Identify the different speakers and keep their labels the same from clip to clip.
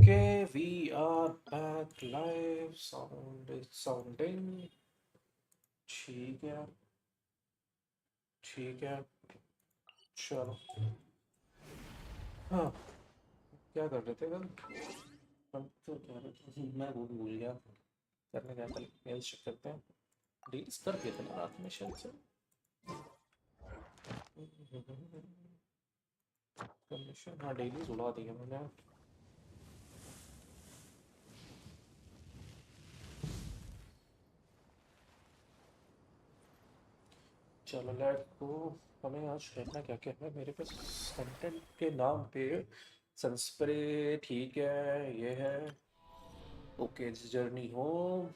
Speaker 1: Okay, we are back live. Sound is sounding. ठीक है, ठीक है, चलो। हाँ, क्या कर रहे थे कल? हम तो क्या रहे थे? मैं भूल गया। करने क्या कल? मेल चेक करते हैं। डील्स कर दिए थे ना रात में शायद से। कमीशन, हाँ डेलीज उड़ा दिए मैंने। चलो लेट्स गो। हमें आज करना क्या क्या है मेरे पास? कंटेंट के नाम पे सनस्प्रे ठीक है, ये है। ओके, जर्नी होम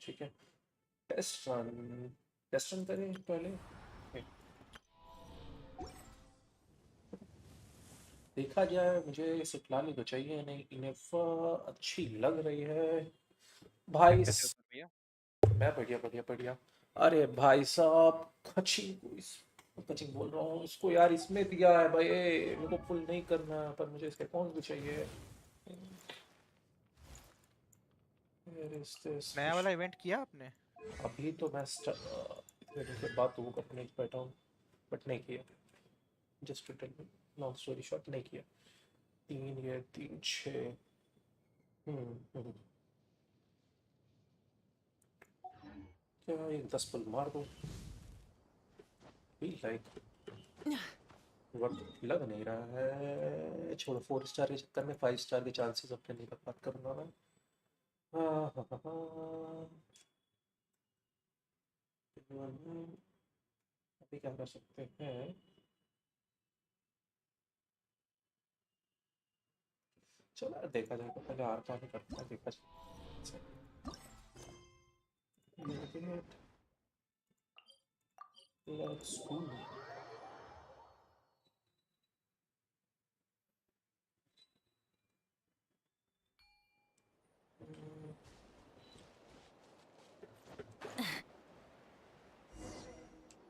Speaker 1: ठीक है। टेस्ट रन, टेस्ट रन करें पहले। देखा जाए, मुझे सिटलानी तो चाहिए नहीं, इनेफ अच्छी लग रही है भाई।
Speaker 2: कैसे हो सर भैया?
Speaker 1: मैं बढ़िया बढ़िया बढ़िया। अरे भाई साहब, कचिंग बोल रहा हूँ इसको यार, इसमें दिया है भाई। मेरे को पुल नहीं करना पर मुझे इसके कौन भी चाहिए। Where is this
Speaker 2: नया
Speaker 1: fish?
Speaker 2: वाला इवेंट किया आपने?
Speaker 1: अभी तो मैं इतने दिन के बाद तो वो करने बैठा हूँ, बट नहीं किया। Just to tell you, long story short, नहीं किया। तीन, ये तीन छः। हम्म। क्या एक 10 पुल मार दूँ? फील लाइक वर्थ लग नहीं रहा है। छोड़ो, 4 स्टार के चक्कर में 5 स्टार के चांसेस अपने नहीं बर्बाद करूँगा मैं। हाँ हाँ हाँ हाँ। अभी क्या कर सकते हैं? चलो यार, देखा जाएगा, पहले आर का नहीं करता है, देखा जाए। Let's go.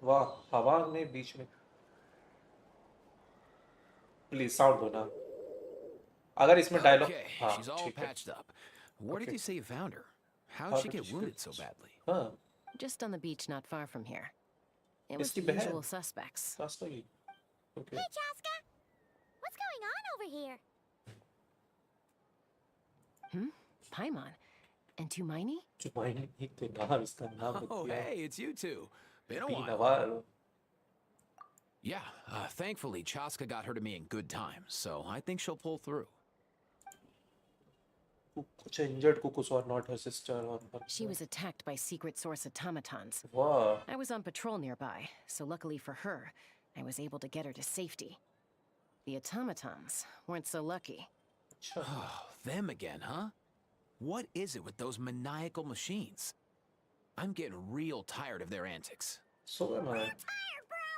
Speaker 1: वाह, हवा में बीच में। प्लीज साउंड दो ना, अगर इसमें डायलॉग।
Speaker 3: Okay,
Speaker 1: हाँ
Speaker 3: she's all
Speaker 1: ठीक है।
Speaker 3: patched up. Where did
Speaker 1: okay.
Speaker 3: you say you found her? How'd
Speaker 1: how
Speaker 3: she
Speaker 1: did
Speaker 3: get
Speaker 1: she?
Speaker 3: wounded so badly?
Speaker 1: हाँ,
Speaker 4: Just on the beach not far from here. It was
Speaker 1: इसकी
Speaker 4: the
Speaker 1: बहन
Speaker 4: usual suspects.
Speaker 1: रास्ता ही। Okay.
Speaker 5: Hey, Chaska! What's going on over here?
Speaker 4: Paimon. And Tumaini?
Speaker 1: जो मायने नहीं थे, नाम इसका नाम लिख
Speaker 3: Oh,
Speaker 1: दिया।
Speaker 3: hey, it's you two. Been a
Speaker 1: तीन
Speaker 3: while.
Speaker 1: Nawal.
Speaker 3: Yeah, thankfully Chaska got her to me in good time, so I think she'll pull through.
Speaker 1: कुछ इंजर्ड कुकुस और नॉट हर सिस्टर और
Speaker 4: She was attacked by secret source automatons.
Speaker 1: वाह।
Speaker 4: I was on patrol nearby, so luckily for her, I was able to get her to safety. The automatons weren't so lucky.
Speaker 1: अच्छा।
Speaker 3: Oh, them again, huh? What is it with those maniacal machines? I'm getting real tired of their antics.
Speaker 1: So मैं
Speaker 5: Tired, bro!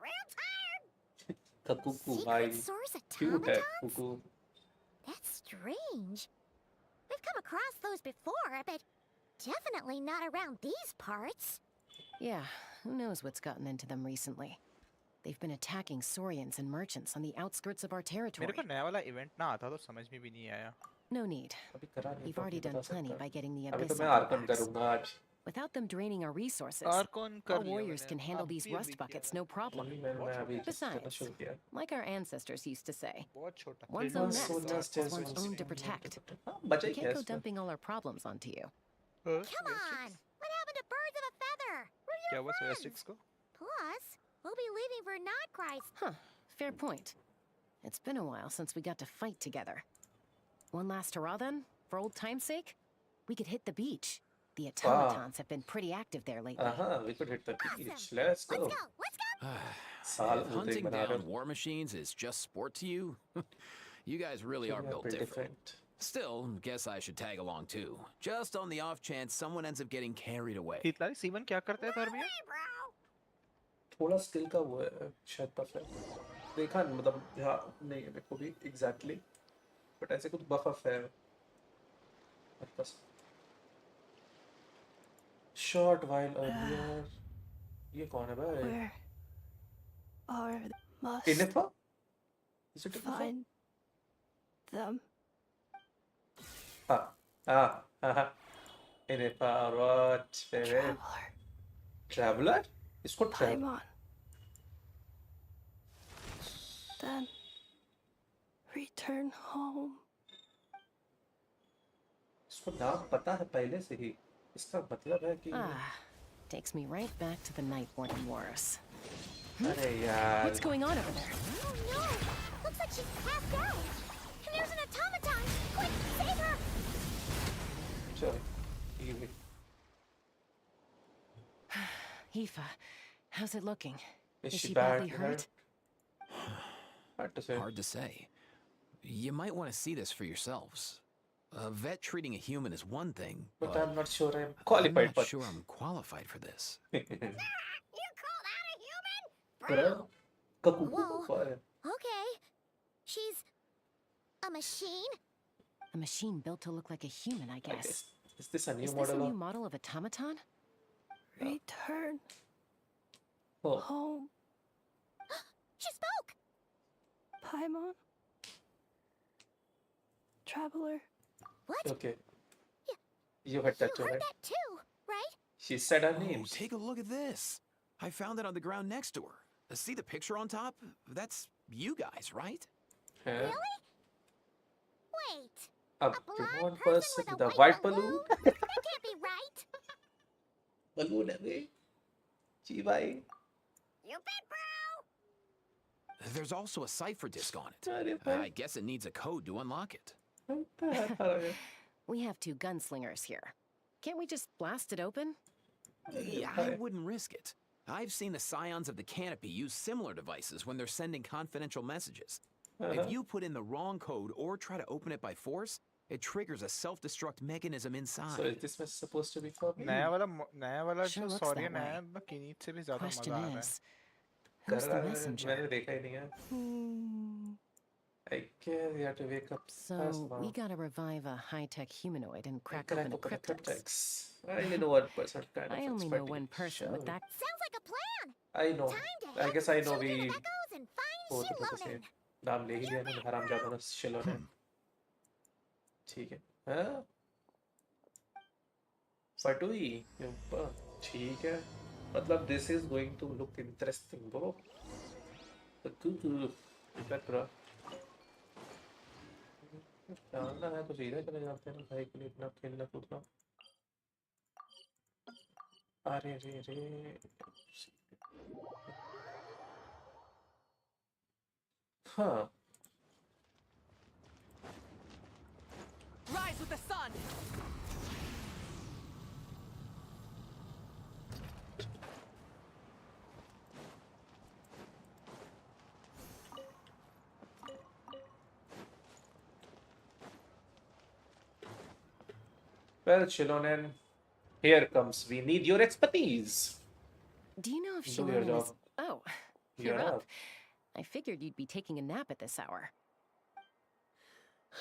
Speaker 5: Real tired!
Speaker 1: Kuku भाई
Speaker 5: Secret source
Speaker 1: cute है
Speaker 5: automatons?
Speaker 1: Kuku.
Speaker 5: That's strange. We've come across those before, but definitely not around these parts.
Speaker 4: Yeah, who knows what's gotten into them recently. They've been attacking Saurians and merchants on the outskirts of our
Speaker 2: मेरे
Speaker 4: territory.
Speaker 2: को नया वाला event ना आता तो समझ में भी नहीं आया।
Speaker 4: No need.
Speaker 1: अभी करा नहीं
Speaker 4: We've
Speaker 1: तो
Speaker 4: already
Speaker 1: नहीं
Speaker 4: done
Speaker 1: बता
Speaker 4: plenty
Speaker 1: सकता।
Speaker 4: by getting the
Speaker 1: अभी तो
Speaker 4: Abyss
Speaker 1: मैं
Speaker 4: off our
Speaker 1: आर्कन
Speaker 4: backs.
Speaker 1: करूंगा आज।
Speaker 4: Without them draining our resources,
Speaker 2: Arcon
Speaker 4: our
Speaker 2: कर लिया
Speaker 4: warriors
Speaker 2: मैंने।
Speaker 4: can handle these
Speaker 2: अभी
Speaker 4: rust buckets no problem.
Speaker 1: अभी मैं
Speaker 2: बहुत
Speaker 1: अभी
Speaker 2: छोटा
Speaker 1: just करना
Speaker 4: Besides,
Speaker 1: शुरू किया।
Speaker 4: like our ancestors used to say,
Speaker 2: बहुत छोटा
Speaker 4: one's
Speaker 2: 3D
Speaker 4: own
Speaker 2: में
Speaker 4: nest
Speaker 2: तो
Speaker 4: is
Speaker 2: आर्कॉन
Speaker 4: one's
Speaker 2: कुछ
Speaker 4: own
Speaker 2: नहीं
Speaker 4: to protect.
Speaker 1: हाँ, बचा
Speaker 4: We
Speaker 1: ही क्या
Speaker 4: can't go
Speaker 1: इसमें?
Speaker 4: dumping all our problems onto you.
Speaker 2: हाँ,
Speaker 5: Come on! What happened to birds of a feather? We're
Speaker 2: क्या
Speaker 5: your
Speaker 2: हुआ
Speaker 5: friends!
Speaker 2: सोयास्टिक्स को?
Speaker 5: Plus, we'll be leaving for Notchrist.
Speaker 4: Huh, fair point. It's been a while since we got to fight together. One last hurrah then, for old time's sake? We could hit the beach. The
Speaker 1: Wow.
Speaker 4: automatons have been pretty active there lately.
Speaker 1: We could hit the beach.
Speaker 5: Awesome.
Speaker 1: Let's
Speaker 5: Let's
Speaker 1: go.
Speaker 5: go! Let's go!
Speaker 1: साल
Speaker 3: If
Speaker 1: वो देख
Speaker 3: hunting
Speaker 1: बना रहे
Speaker 3: down
Speaker 1: हो।
Speaker 3: war machines is just sport to you, you guys really are
Speaker 1: We are
Speaker 3: built
Speaker 1: built
Speaker 3: different.
Speaker 1: different.
Speaker 3: Still, guess I should tag along too, just on the off chance someone ends up getting carried away.
Speaker 2: शीतलारी सीवन क्या करते हैं sir भैया?
Speaker 5: Hey, bro!
Speaker 1: थोड़ा skill का वो है शायद, बफ है। देखा नहीं, मतलब ध्यान नहीं है मेरे को भी एग्जैक्टली, बट ऐसे कुछ बफ है मेरे पास। Short while earlier. ये कौन है भाई?
Speaker 6: Where are must
Speaker 1: इनेफा? Is it Inefa?
Speaker 6: find them.
Speaker 1: In a parrot, baby.
Speaker 6: Traveler.
Speaker 1: Traveler? इसको travel.
Speaker 6: Paimon. Then return home.
Speaker 1: इसको नाम पता है पहले से ही. इसका मतलब है कि
Speaker 4: Ah, takes me right back to the Nightborn Wars.
Speaker 1: अरे यार.
Speaker 4: What's going on over there?
Speaker 5: Oh no! Looks like she's passed out! And there's an automaton! Quick, save her!
Speaker 1: चलो. Easy.
Speaker 4: Aoife, how's it looking?
Speaker 1: Is
Speaker 4: Is
Speaker 1: she
Speaker 4: she
Speaker 1: bad?
Speaker 4: badly hurt?
Speaker 1: Hard to say.
Speaker 3: Hard to say. You might want to see this for yourselves. A vet treating a human is one thing,
Speaker 1: But
Speaker 3: but
Speaker 1: I'm not sure I'm
Speaker 3: I'm
Speaker 1: qualified
Speaker 3: not
Speaker 1: for
Speaker 3: sure I'm qualified for this.
Speaker 5: You call that a human?
Speaker 1: Bro. Kaku.
Speaker 5: Whoa. Okay. She's a machine?
Speaker 4: A machine built to look like a human, I
Speaker 1: I
Speaker 4: guess.
Speaker 1: guess. Is this a new
Speaker 4: Is this a
Speaker 1: model?
Speaker 4: new model of automaton?
Speaker 6: Return
Speaker 1: Oh,
Speaker 6: home.
Speaker 5: She spoke!
Speaker 6: Paimon. Traveler.
Speaker 5: What?
Speaker 1: okay. You heard that too,
Speaker 5: You heard
Speaker 1: right?
Speaker 5: that too, right?
Speaker 1: She said our
Speaker 3: Oh,
Speaker 1: names.
Speaker 3: take a look at this. I found it on the ground next to her. See the picture on top? That's you guys, right?
Speaker 1: Huh?
Speaker 5: Really? Wait.
Speaker 1: A
Speaker 5: A blonde
Speaker 1: blonde
Speaker 5: person
Speaker 1: person
Speaker 5: with
Speaker 1: with
Speaker 5: a
Speaker 1: a
Speaker 5: white
Speaker 1: white balloon?
Speaker 5: That can't be right.
Speaker 1: Balloon है जी भाई.
Speaker 5: You bet, bro!
Speaker 3: There's also a cipher disk on it.
Speaker 1: अरे
Speaker 3: I
Speaker 1: भाई.
Speaker 3: guess it needs a code to unlock it.
Speaker 4: We have two gunslingers here. Can't we just blast it open?
Speaker 3: Yeah, I wouldn't risk it. I've seen the scions of the canopy use similar devices when they're sending confidential messages. If you put in the wrong code or try to open it by force, it triggers a self-destruct mechanism
Speaker 1: So
Speaker 3: inside.
Speaker 1: is this message supposed to be for me?
Speaker 2: नया वाला
Speaker 4: Sure
Speaker 2: जो
Speaker 4: looks
Speaker 2: sorry
Speaker 4: that
Speaker 2: नया
Speaker 4: way.
Speaker 2: किनीत से भी ज्यादा
Speaker 4: Question
Speaker 2: मजा आ रहा है.
Speaker 4: is,
Speaker 1: कर
Speaker 4: who's the
Speaker 1: रहा है,
Speaker 4: messenger?
Speaker 1: मैंने देखा ही नहीं है. I guess you have to wake up fast
Speaker 4: So
Speaker 1: now.
Speaker 4: we gotta revive a high-tech humanoid and crack
Speaker 1: Crack
Speaker 4: open the
Speaker 1: open the
Speaker 4: cryptics.
Speaker 1: cryptics. I only know one person kind of
Speaker 4: I only know
Speaker 1: expertise.
Speaker 4: one person with
Speaker 1: Shall
Speaker 4: that.
Speaker 5: Sounds like a plan!
Speaker 1: we? I know.
Speaker 5: Time to
Speaker 1: I
Speaker 5: head
Speaker 1: guess
Speaker 5: to
Speaker 1: I
Speaker 5: the
Speaker 1: know
Speaker 5: Children
Speaker 1: we
Speaker 5: of Echoes and find
Speaker 1: both of us
Speaker 5: Shilonen.
Speaker 1: नाम ले ही लिया ना हराम जादा ना शिलोन है. ठीक है. हाँ? फटुई के ऊपर. ठीक है. मतलब this is going to look interesting, bro. The cuckoo. That bro. जानना है तो सीधा चले जाते हैं ना भाई के लिए इतना खेलना कूदना. अरे रे रे. हाँ.
Speaker 7: Rise with the sun!
Speaker 1: Well, Shilonen, here comes. We need your expertise.
Speaker 4: Do you know if
Speaker 1: Do your
Speaker 4: Shilonen is...
Speaker 1: job.
Speaker 4: Oh,
Speaker 1: You're
Speaker 4: you're up.
Speaker 1: up.
Speaker 4: I figured you'd be taking a nap at this hour.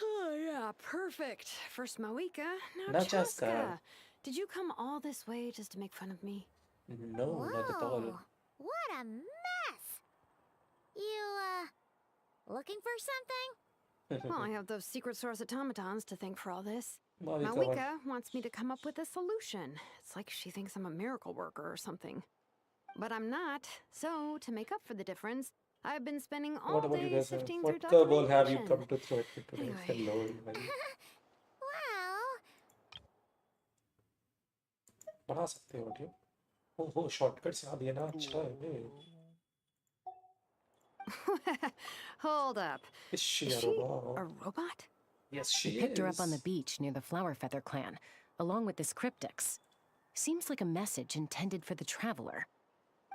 Speaker 6: Oh, yeah, perfect. First Moika, now
Speaker 1: Now Chaska.
Speaker 6: Chaska. Did you come all this way just to make fun of me?
Speaker 1: No, not at all.
Speaker 5: Whoa! What a mess! You, looking for something?
Speaker 6: Well, I have those secret source automatons to thank for all this.
Speaker 1: Malika,
Speaker 6: Malika wants me to come up with a solution. It's like she thinks I'm a miracle worker or something. But I'm not. So, to make up for the difference, I've been spending all
Speaker 1: what about you
Speaker 6: day
Speaker 1: guys?
Speaker 6: sifting through
Speaker 1: What curveball have you
Speaker 6: documentation.
Speaker 1: come to throw at me today?
Speaker 6: Anyway.
Speaker 1: Hello, everybody.
Speaker 5: Well,
Speaker 1: बना सकते हो audio. ओह shortcuts याद है ना. अच्छा है.
Speaker 6: Hold up.
Speaker 1: Is she
Speaker 6: Is
Speaker 1: a
Speaker 6: she
Speaker 1: robot?
Speaker 6: a robot?
Speaker 1: Yes,
Speaker 4: We
Speaker 1: she
Speaker 4: picked her up
Speaker 1: is.
Speaker 4: on the beach near the Flowerfeather clan, along with this cryptix. Seems like a message intended for the traveler.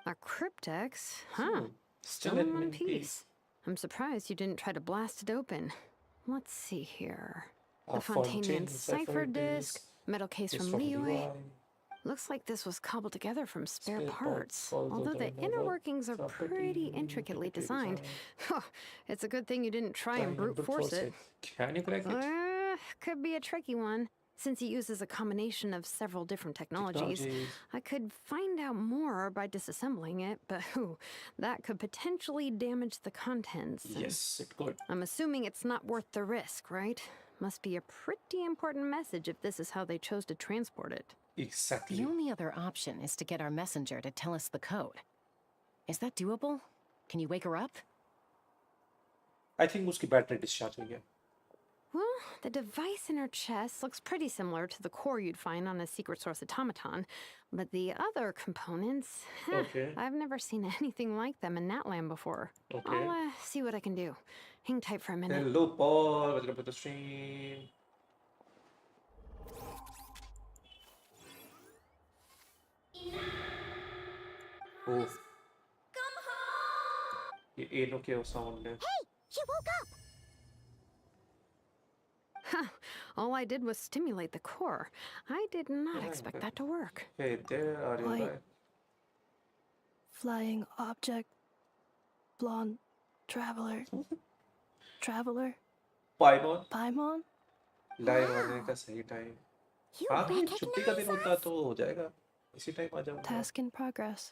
Speaker 6: A cryptex? Huh.
Speaker 1: Still
Speaker 6: Still
Speaker 1: in
Speaker 6: in one
Speaker 1: one
Speaker 6: piece. I'm surprised you didn't try to blast it open. Let's see here.
Speaker 1: A
Speaker 6: The Fontanian
Speaker 1: Fontaine
Speaker 6: cipher disc, metal case
Speaker 1: is
Speaker 6: from
Speaker 1: from
Speaker 6: Leroy.
Speaker 1: Leroy.
Speaker 6: Looks like this was cobbled together from spare
Speaker 1: Spare
Speaker 6: parts.
Speaker 1: parts,
Speaker 6: Although the inner
Speaker 1: although
Speaker 6: workings are pretty intricately designed. It's a good thing you didn't try and brute force it.
Speaker 1: Can you crack it?
Speaker 6: Could be a tricky one. Since he uses a combination of several different technologies, I could find out more by disassembling it, but that could potentially damage the contents. and
Speaker 1: Yes, it could.
Speaker 6: I'm assuming it's not worth the risk, right? Must be a pretty important message if this is how they chose to transport it.
Speaker 1: Exactly.
Speaker 4: The only other option is to get our messenger to tell us the code. Is that doable? Can you wake her up?
Speaker 1: I think उसकी battery discharge हुई है.
Speaker 6: Well, the device in her chest looks pretty similar to the core you'd find on a secret source automaton, but the other components,
Speaker 1: Okay.
Speaker 6: I've never seen anything like them in Natland before.
Speaker 1: Okay.
Speaker 6: I'll see what I can do. Hang tight for a minute.
Speaker 1: Hello, Paul. Welcome to the stream. Oh.
Speaker 5: Come home!
Speaker 1: ये एनो के sound है.
Speaker 5: Hey, you woke up!
Speaker 6: All I did was stimulate the core. I did not
Speaker 1: Yeah,
Speaker 6: expect
Speaker 1: but-
Speaker 6: that to work.
Speaker 1: Hey, there are you
Speaker 7: Why?
Speaker 1: guys.
Speaker 7: Flying object. Blonde. Traveler. Traveler.
Speaker 1: Paimon.
Speaker 7: Paimon?
Speaker 1: Live आने का सही time.
Speaker 5: You
Speaker 1: हाँ भी छुट्टी का दिन
Speaker 5: recognize
Speaker 1: होता
Speaker 5: us?
Speaker 1: तो हो जाएगा. इसी टाइम आ जाऊंगा.
Speaker 7: Task in progress.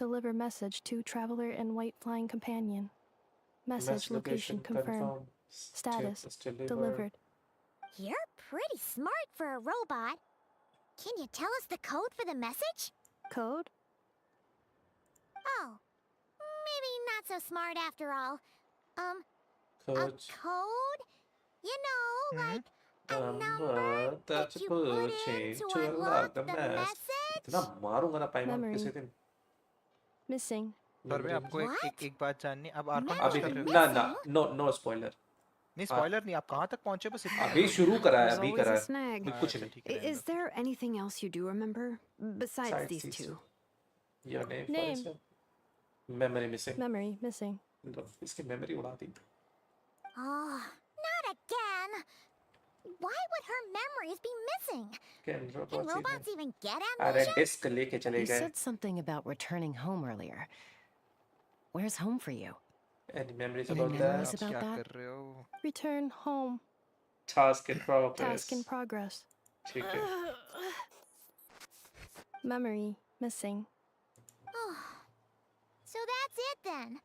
Speaker 7: Deliver message to traveler and white flying companion. Message location confirmed. Status delivered.
Speaker 5: You're pretty smart for a robot. Can you tell us the code for the message?
Speaker 7: Code?
Speaker 5: Oh, maybe not so smart after all. A
Speaker 1: Coach.
Speaker 5: code? You know, like a number
Speaker 1: Number
Speaker 5: that
Speaker 1: that's
Speaker 5: you put in
Speaker 1: change
Speaker 5: to
Speaker 1: to
Speaker 5: unlock
Speaker 1: unlock
Speaker 5: the
Speaker 1: the mess.
Speaker 5: message?
Speaker 1: इतना मारूंगा ना पाइमन
Speaker 7: Memory.
Speaker 1: किसी दिन.
Speaker 7: Missing.
Speaker 2: पर मैं आपको
Speaker 5: What?
Speaker 2: एक बात जाननी अब आर्कन
Speaker 5: Memory
Speaker 2: कुछ
Speaker 1: अभी
Speaker 2: कर रहे हो
Speaker 1: ना
Speaker 5: missing?
Speaker 1: ना नो नो स्पॉइलर.
Speaker 2: नहीं स्पॉइलर नहीं आप कहाँ तक पहुंचे बस इतना
Speaker 1: अभी शुरू करा है
Speaker 6: There's
Speaker 1: अभी
Speaker 6: always
Speaker 1: करा
Speaker 6: a
Speaker 1: है.
Speaker 6: snag.
Speaker 1: अभी कुछ नहीं.
Speaker 2: ठीक है
Speaker 6: Is there anything else you do remember? Besides
Speaker 1: Besides
Speaker 6: these
Speaker 1: these
Speaker 6: two?
Speaker 1: Your name.
Speaker 7: Name.
Speaker 1: For memory missing.
Speaker 7: Memory missing.
Speaker 1: इसकी मेमोरी उड़ा दी.
Speaker 5: Oh, not again. Why would her memories be missing?
Speaker 1: Can
Speaker 5: Can robots even get
Speaker 1: अरे
Speaker 5: amnesia?
Speaker 1: Disc लेके चले
Speaker 4: You
Speaker 1: गए.
Speaker 4: said something about returning home earlier. Where's home for you?
Speaker 1: Any memories
Speaker 4: Any
Speaker 1: about
Speaker 4: memories
Speaker 1: that?
Speaker 2: आप
Speaker 4: about
Speaker 2: क्या
Speaker 4: that?
Speaker 2: कर रहे हो
Speaker 7: Return home.
Speaker 1: Task in progress.
Speaker 7: Task in progress.
Speaker 1: ठीक है.
Speaker 7: Memory missing.
Speaker 5: Oh, so that's it then.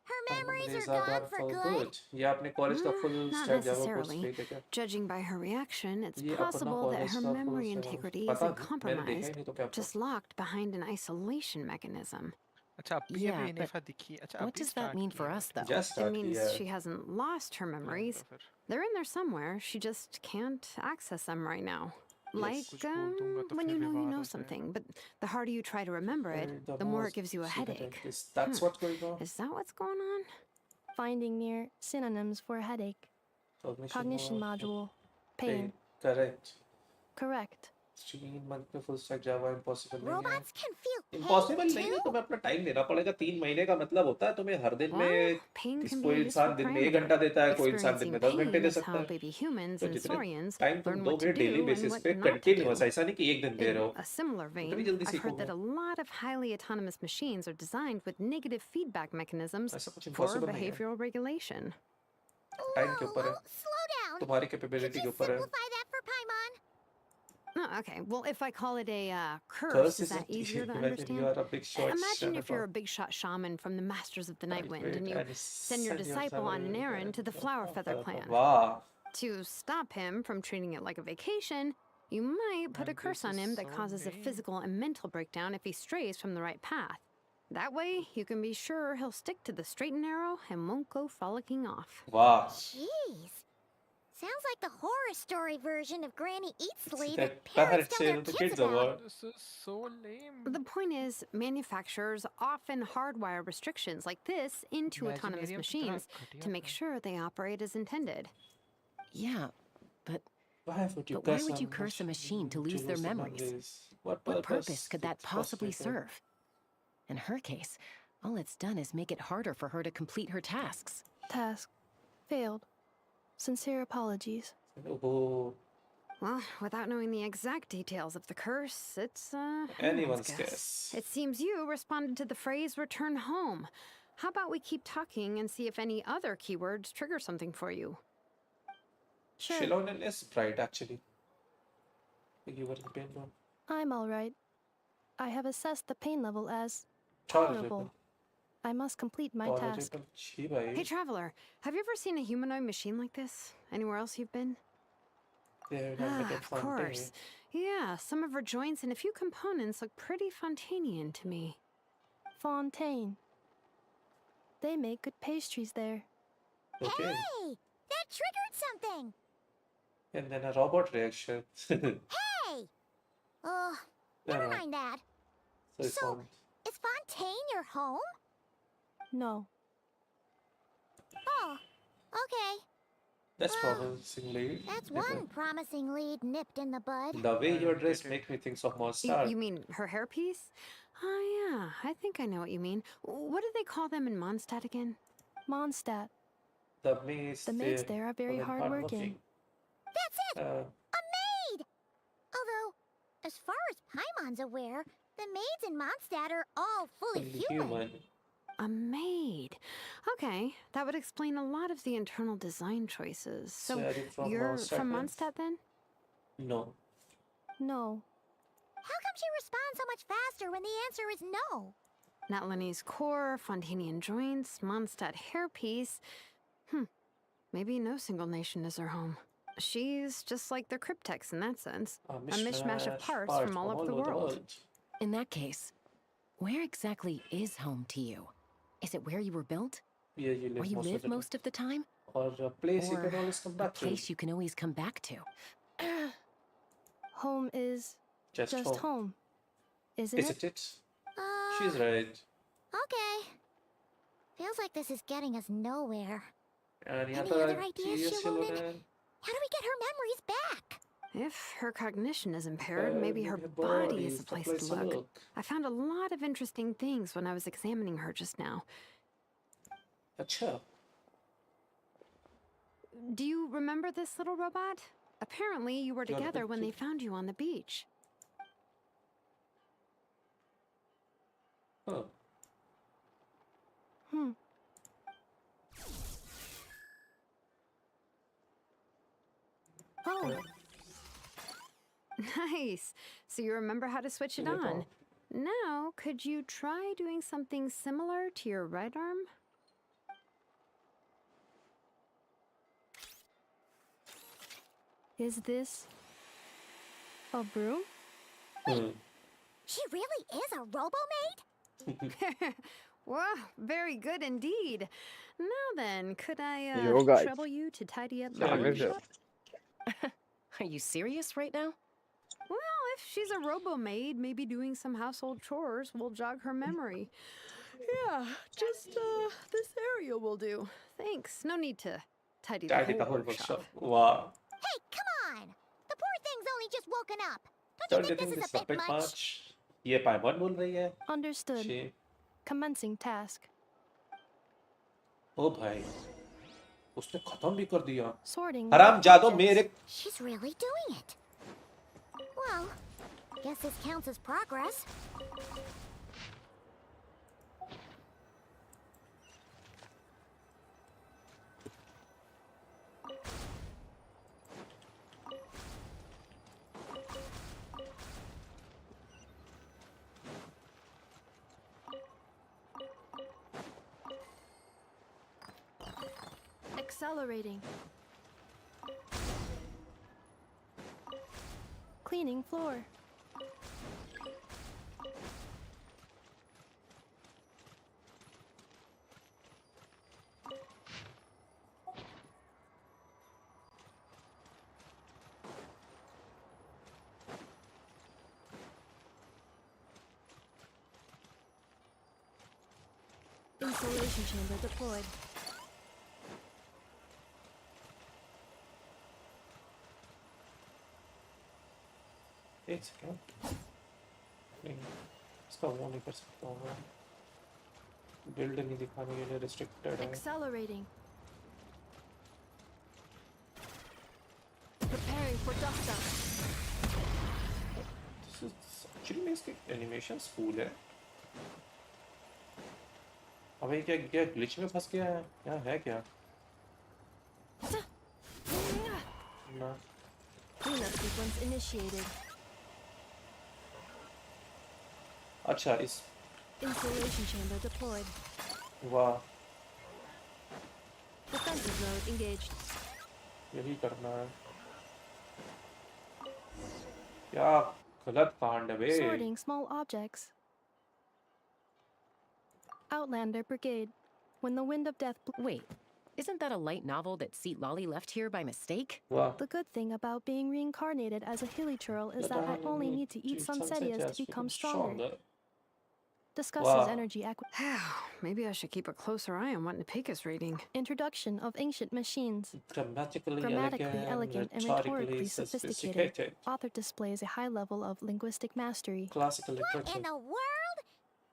Speaker 5: Her memories
Speaker 1: Memories
Speaker 5: are gone for good.
Speaker 1: ये आपने college का full
Speaker 6: Not
Speaker 1: stack Java course
Speaker 6: necessarily.
Speaker 1: ले क्या?
Speaker 6: Judging by her reaction, it's
Speaker 1: ये अपना
Speaker 6: possible that
Speaker 1: college
Speaker 6: her
Speaker 1: का full
Speaker 6: memory
Speaker 1: stack-
Speaker 6: integrity
Speaker 1: पता
Speaker 6: isn't
Speaker 1: नहीं, मैंने देखा ही
Speaker 6: compromised,
Speaker 1: नहीं तो क्या पता.
Speaker 6: just locked behind an isolation mechanism.
Speaker 2: अच्छा अब भी
Speaker 4: Yeah,
Speaker 2: अभी
Speaker 4: but
Speaker 2: इनेफा दिखी अच्छा
Speaker 4: What
Speaker 2: अभी
Speaker 4: does that
Speaker 2: start
Speaker 4: mean for
Speaker 2: किया
Speaker 4: us, though?
Speaker 1: Just
Speaker 6: It
Speaker 1: start
Speaker 6: means
Speaker 1: किया.
Speaker 6: she hasn't lost her memories.
Speaker 2: तो फिर
Speaker 6: They're in there somewhere. She just can't access them right now. Like
Speaker 2: कुछ बोल दूंगा तो
Speaker 6: when
Speaker 2: फिर
Speaker 6: you
Speaker 2: विवाद
Speaker 6: know
Speaker 2: हो
Speaker 6: something, but the harder you try to remember it, the more it gives you a headache.
Speaker 1: That's what's going on.
Speaker 6: Is that what's going on?
Speaker 7: Finding near synonyms for headache. Cognition module. Pain.
Speaker 1: Correct.
Speaker 7: Correct.
Speaker 1: 3 month में full stack Java impossible नहीं है.
Speaker 5: Robots can feel pain
Speaker 1: Impossible नहीं है.
Speaker 5: too.
Speaker 1: तुम्हें अपना time देना पड़ेगा. 3 महीने का मतलब होता है तुम्हें हर दिन
Speaker 6: Well,
Speaker 1: में
Speaker 6: pain can be
Speaker 1: कोई
Speaker 6: a
Speaker 1: इंसान
Speaker 6: useful
Speaker 1: दिन में 1
Speaker 6: parameter.
Speaker 1: घंटा देता है, कोई इंसान दिन
Speaker 6: Experiencing
Speaker 1: में 10 घंटे
Speaker 6: pain
Speaker 1: दे
Speaker 6: is
Speaker 1: सकता
Speaker 6: how
Speaker 1: है.
Speaker 6: baby humans
Speaker 1: तो
Speaker 6: and
Speaker 1: जितने
Speaker 6: saurians
Speaker 1: टाइम तुम
Speaker 6: learn what
Speaker 1: दोगे
Speaker 6: to do
Speaker 1: daily
Speaker 6: and
Speaker 1: basis
Speaker 6: what
Speaker 1: पे
Speaker 6: not to
Speaker 1: कंटिन्यूअस,
Speaker 6: do.
Speaker 1: ऐसा नहीं कि एक दिन दे रहे
Speaker 6: In
Speaker 1: हो.
Speaker 6: a similar vein,
Speaker 1: भी जल्दी
Speaker 6: I've heard that
Speaker 1: सीखोगे.
Speaker 6: a lot of highly autonomous machines are designed with negative feedback mechanisms
Speaker 1: ऐसा कुछ
Speaker 6: for
Speaker 1: impossible नहीं है.
Speaker 6: behavioral regulation.
Speaker 1: टाइम के ऊपर है.
Speaker 5: Whoa, slow down.
Speaker 1: तुम्हारी
Speaker 5: Could
Speaker 1: कैपेबिलिटी के
Speaker 5: you
Speaker 1: ऊपर है.
Speaker 5: simplify that for Paimon?
Speaker 6: Oh, okay. Well, if I call it a curse,
Speaker 1: Curse
Speaker 6: is that easier to
Speaker 1: when you
Speaker 6: understand?
Speaker 1: are a big shot.
Speaker 6: Imagine if you're a big shot shaman from the Masters of the Night Wind and you send your disciple on an errand to the Flower Feather clan.
Speaker 1: Wow.
Speaker 6: To stop him from treating it like a vacation, you might put a
Speaker 2: And
Speaker 6: curse
Speaker 2: this
Speaker 6: on
Speaker 2: is
Speaker 6: him that
Speaker 2: so
Speaker 6: causes a
Speaker 2: lame.
Speaker 6: physical and mental breakdown if he strays from the right path. That way, you can be sure he'll stick to the straight and narrow and won't go frolicking off.
Speaker 1: Wow.
Speaker 5: Jeez. Sounds like the horror story version of Granny Eatsley
Speaker 1: That
Speaker 5: that parents
Speaker 1: parents
Speaker 5: tell
Speaker 1: say
Speaker 5: their
Speaker 1: to the
Speaker 5: kids
Speaker 1: kids
Speaker 5: about.
Speaker 1: about.
Speaker 2: This is so lame
Speaker 6: The point is, manufacturers often hardwire restrictions like this into autonomous
Speaker 2: Imaginarium
Speaker 6: machines
Speaker 2: कितना
Speaker 6: to make
Speaker 2: घटिया
Speaker 6: sure they operate as intended.
Speaker 4: Yeah, but
Speaker 1: Why would you
Speaker 4: But why
Speaker 1: curse
Speaker 4: would you curse a machine to lose their memories?
Speaker 1: What
Speaker 4: what purpose could that
Speaker 1: it's
Speaker 4: possibly
Speaker 1: frustrating.
Speaker 4: serve? In her case, all it's done is make it harder for her to complete her tasks.
Speaker 7: Task. Failed. Sincere apologies.
Speaker 1: Oh,
Speaker 6: Well, without knowing the exact details of the curse, it's
Speaker 1: anyone's guess.
Speaker 6: It seems you responded to the phrase "return home." How about we keep talking and see if any other keywords trigger something for you?
Speaker 7: Sure.
Speaker 1: Shilonen is bright actually. You were in pain room.
Speaker 7: I'm alright. I have assessed the pain level as
Speaker 1: Tolerable.
Speaker 7: tolerable. I must complete my task.
Speaker 1: Tolerable. छी भाई.
Speaker 6: Hey, Traveler, have you ever seen a humanoid machine like this? Anywhere else you've been?
Speaker 1: There, that
Speaker 6: Of course. Yeah, some of her joints and a few components look pretty Fontanian to me.
Speaker 7: Fontaine. They make good pastries there.
Speaker 1: Okay.
Speaker 5: Hey! That triggered something!
Speaker 1: And then a robot reaction. So
Speaker 5: Hey! Oh, never mind that.
Speaker 1: it's
Speaker 5: So-
Speaker 1: on.
Speaker 5: Is Fontaine your home?
Speaker 7: No.
Speaker 5: Oh, okay.
Speaker 1: That's
Speaker 5: Wow.
Speaker 1: promisingly.
Speaker 5: That's one promising lead nipped in the bud.
Speaker 1: The way
Speaker 2: I
Speaker 1: your
Speaker 2: don't
Speaker 1: dress
Speaker 2: get it.
Speaker 1: make me think of Monster.
Speaker 6: You mean her hairpiece? Oh, yeah, I think I know what you mean. What do they call them in Mondstadt again?
Speaker 7: Mondstadt.
Speaker 1: The maids.
Speaker 7: The maids there are very hardworking.
Speaker 5: That's it!
Speaker 1: Uh,
Speaker 5: A maid! Although, as far as Paimon's aware, the maids in Mondstadt are all fully human.
Speaker 6: A maid. Okay, that would explain a lot of the internal design choices. So,
Speaker 1: are you from
Speaker 6: you're
Speaker 1: Mondstadt
Speaker 6: from
Speaker 1: then?
Speaker 6: Mondstadt then?
Speaker 1: No.
Speaker 7: No.
Speaker 5: How come she responds so much faster when the answer is no?
Speaker 6: Natlanese core, Fontanian joints, Mondstadt hairpiece. Maybe no single nation is her home. She's just like the Cryptex in that sense.
Speaker 1: A
Speaker 6: mishmash of parts from all over the world.
Speaker 4: In that case, where exactly is home to you? Is it where you were built?
Speaker 1: Yeah, you
Speaker 4: Where
Speaker 1: live
Speaker 4: you
Speaker 1: most
Speaker 4: live
Speaker 1: of the
Speaker 4: most of the time?
Speaker 1: Or a place you
Speaker 4: Or
Speaker 1: can always come
Speaker 4: A
Speaker 1: back to.
Speaker 4: place you can always come back to?
Speaker 7: Home is
Speaker 1: Just
Speaker 7: just
Speaker 1: home.
Speaker 7: home. Isn't
Speaker 1: Is
Speaker 7: it?
Speaker 1: it? She's right.
Speaker 5: Okay. Feels like this is getting us nowhere.
Speaker 1: And
Speaker 5: Any
Speaker 1: यहाँ
Speaker 5: other
Speaker 1: पर
Speaker 5: ideas,
Speaker 1: cheese
Speaker 5: Shilonen?
Speaker 1: Shilonen?
Speaker 5: How do we get her memories back?
Speaker 6: If her cognition is impaired, maybe her body is the place to look. I found a lot of interesting things when I was examining her just now.
Speaker 1: अच्छा.
Speaker 6: Do you remember this little robot? Apparently, you were
Speaker 1: You're
Speaker 6: together when they
Speaker 1: picture-
Speaker 6: found you on the beach.
Speaker 1: Huh.
Speaker 7: Oh,
Speaker 6: Nice. So you remember how to switch it
Speaker 1: Yeah,
Speaker 6: on. Now, could you try doing something similar to your right arm?
Speaker 7: is this a broom?
Speaker 5: She really is a robo-maid?
Speaker 6: Wow, very good indeed. Now then, could I
Speaker 8: Yo, guys.
Speaker 6: trouble you to tidy up my
Speaker 1: Yeah,
Speaker 8: good
Speaker 6: workshop?
Speaker 4: Are you serious right now?
Speaker 6: Well, if she's a robo-maid, maybe doing some household chores will jog her memory. Yeah, just this area will do. Thanks. No need to tidy the
Speaker 1: Tidy the
Speaker 6: whole
Speaker 1: whole
Speaker 6: workshop.
Speaker 1: workshop. Wow.
Speaker 5: Hey, come on! The poor thing's only just woken up. Don't
Speaker 1: Don't
Speaker 5: you
Speaker 1: you
Speaker 5: think
Speaker 1: think
Speaker 5: this
Speaker 1: this
Speaker 5: is a bit much?
Speaker 1: ये पाइमॉन बोल रही है?
Speaker 7: Understood.
Speaker 1: She.
Speaker 7: Commencing task.
Speaker 1: ओ भाई. उसने खत्म भी कर दिया.
Speaker 7: Sorting.
Speaker 1: हराम जादो
Speaker 7: objects.
Speaker 1: मेरे.
Speaker 5: She's really doing it. Well, guess this counts as progress.
Speaker 7: Accelerating. Cleaning floor. Insulation chamber deployed.
Speaker 1: एक सेकंड. नहीं. इसका वो नहीं कर सकता हूँ मैं. बिल्ड नहीं दिखाने के लिए रिस्ट्रिक्टेड है.
Speaker 7: Accelerating. Preparing for dust up.
Speaker 1: This is actually में इसके एनिमेशन कूल है. अबे क्या क्या ग्लिच में फंस गया है? क्या है क्या? ना.
Speaker 7: Cleanup sequence initiated.
Speaker 1: अच्छा इस
Speaker 6: Insulation chamber deployed.
Speaker 1: वाह
Speaker 6: Defensive mode engaged.
Speaker 1: यही करना है क्या गलत कांड है बे
Speaker 7: Sorting small objects. Outlander Brigade. When the wind of death.
Speaker 4: Wait, isn't that a light novel that Seat Lolly left here by mistake?
Speaker 1: वाह
Speaker 7: The good thing about being reincarnated as a hilly churl is that I only need to eat some setias to become stronger. Discusses
Speaker 1: Wow.
Speaker 7: energy
Speaker 6: Maybe I should keep a closer eye on what Nipika's reading.
Speaker 7: introduction of ancient machines.
Speaker 1: Grammatically
Speaker 7: Elegant and rhetorically sophisticated.
Speaker 1: sophisticated.
Speaker 7: Author displays a high level of linguistic mastery.
Speaker 1: Classical
Speaker 5: What
Speaker 1: literature.
Speaker 5: in the world?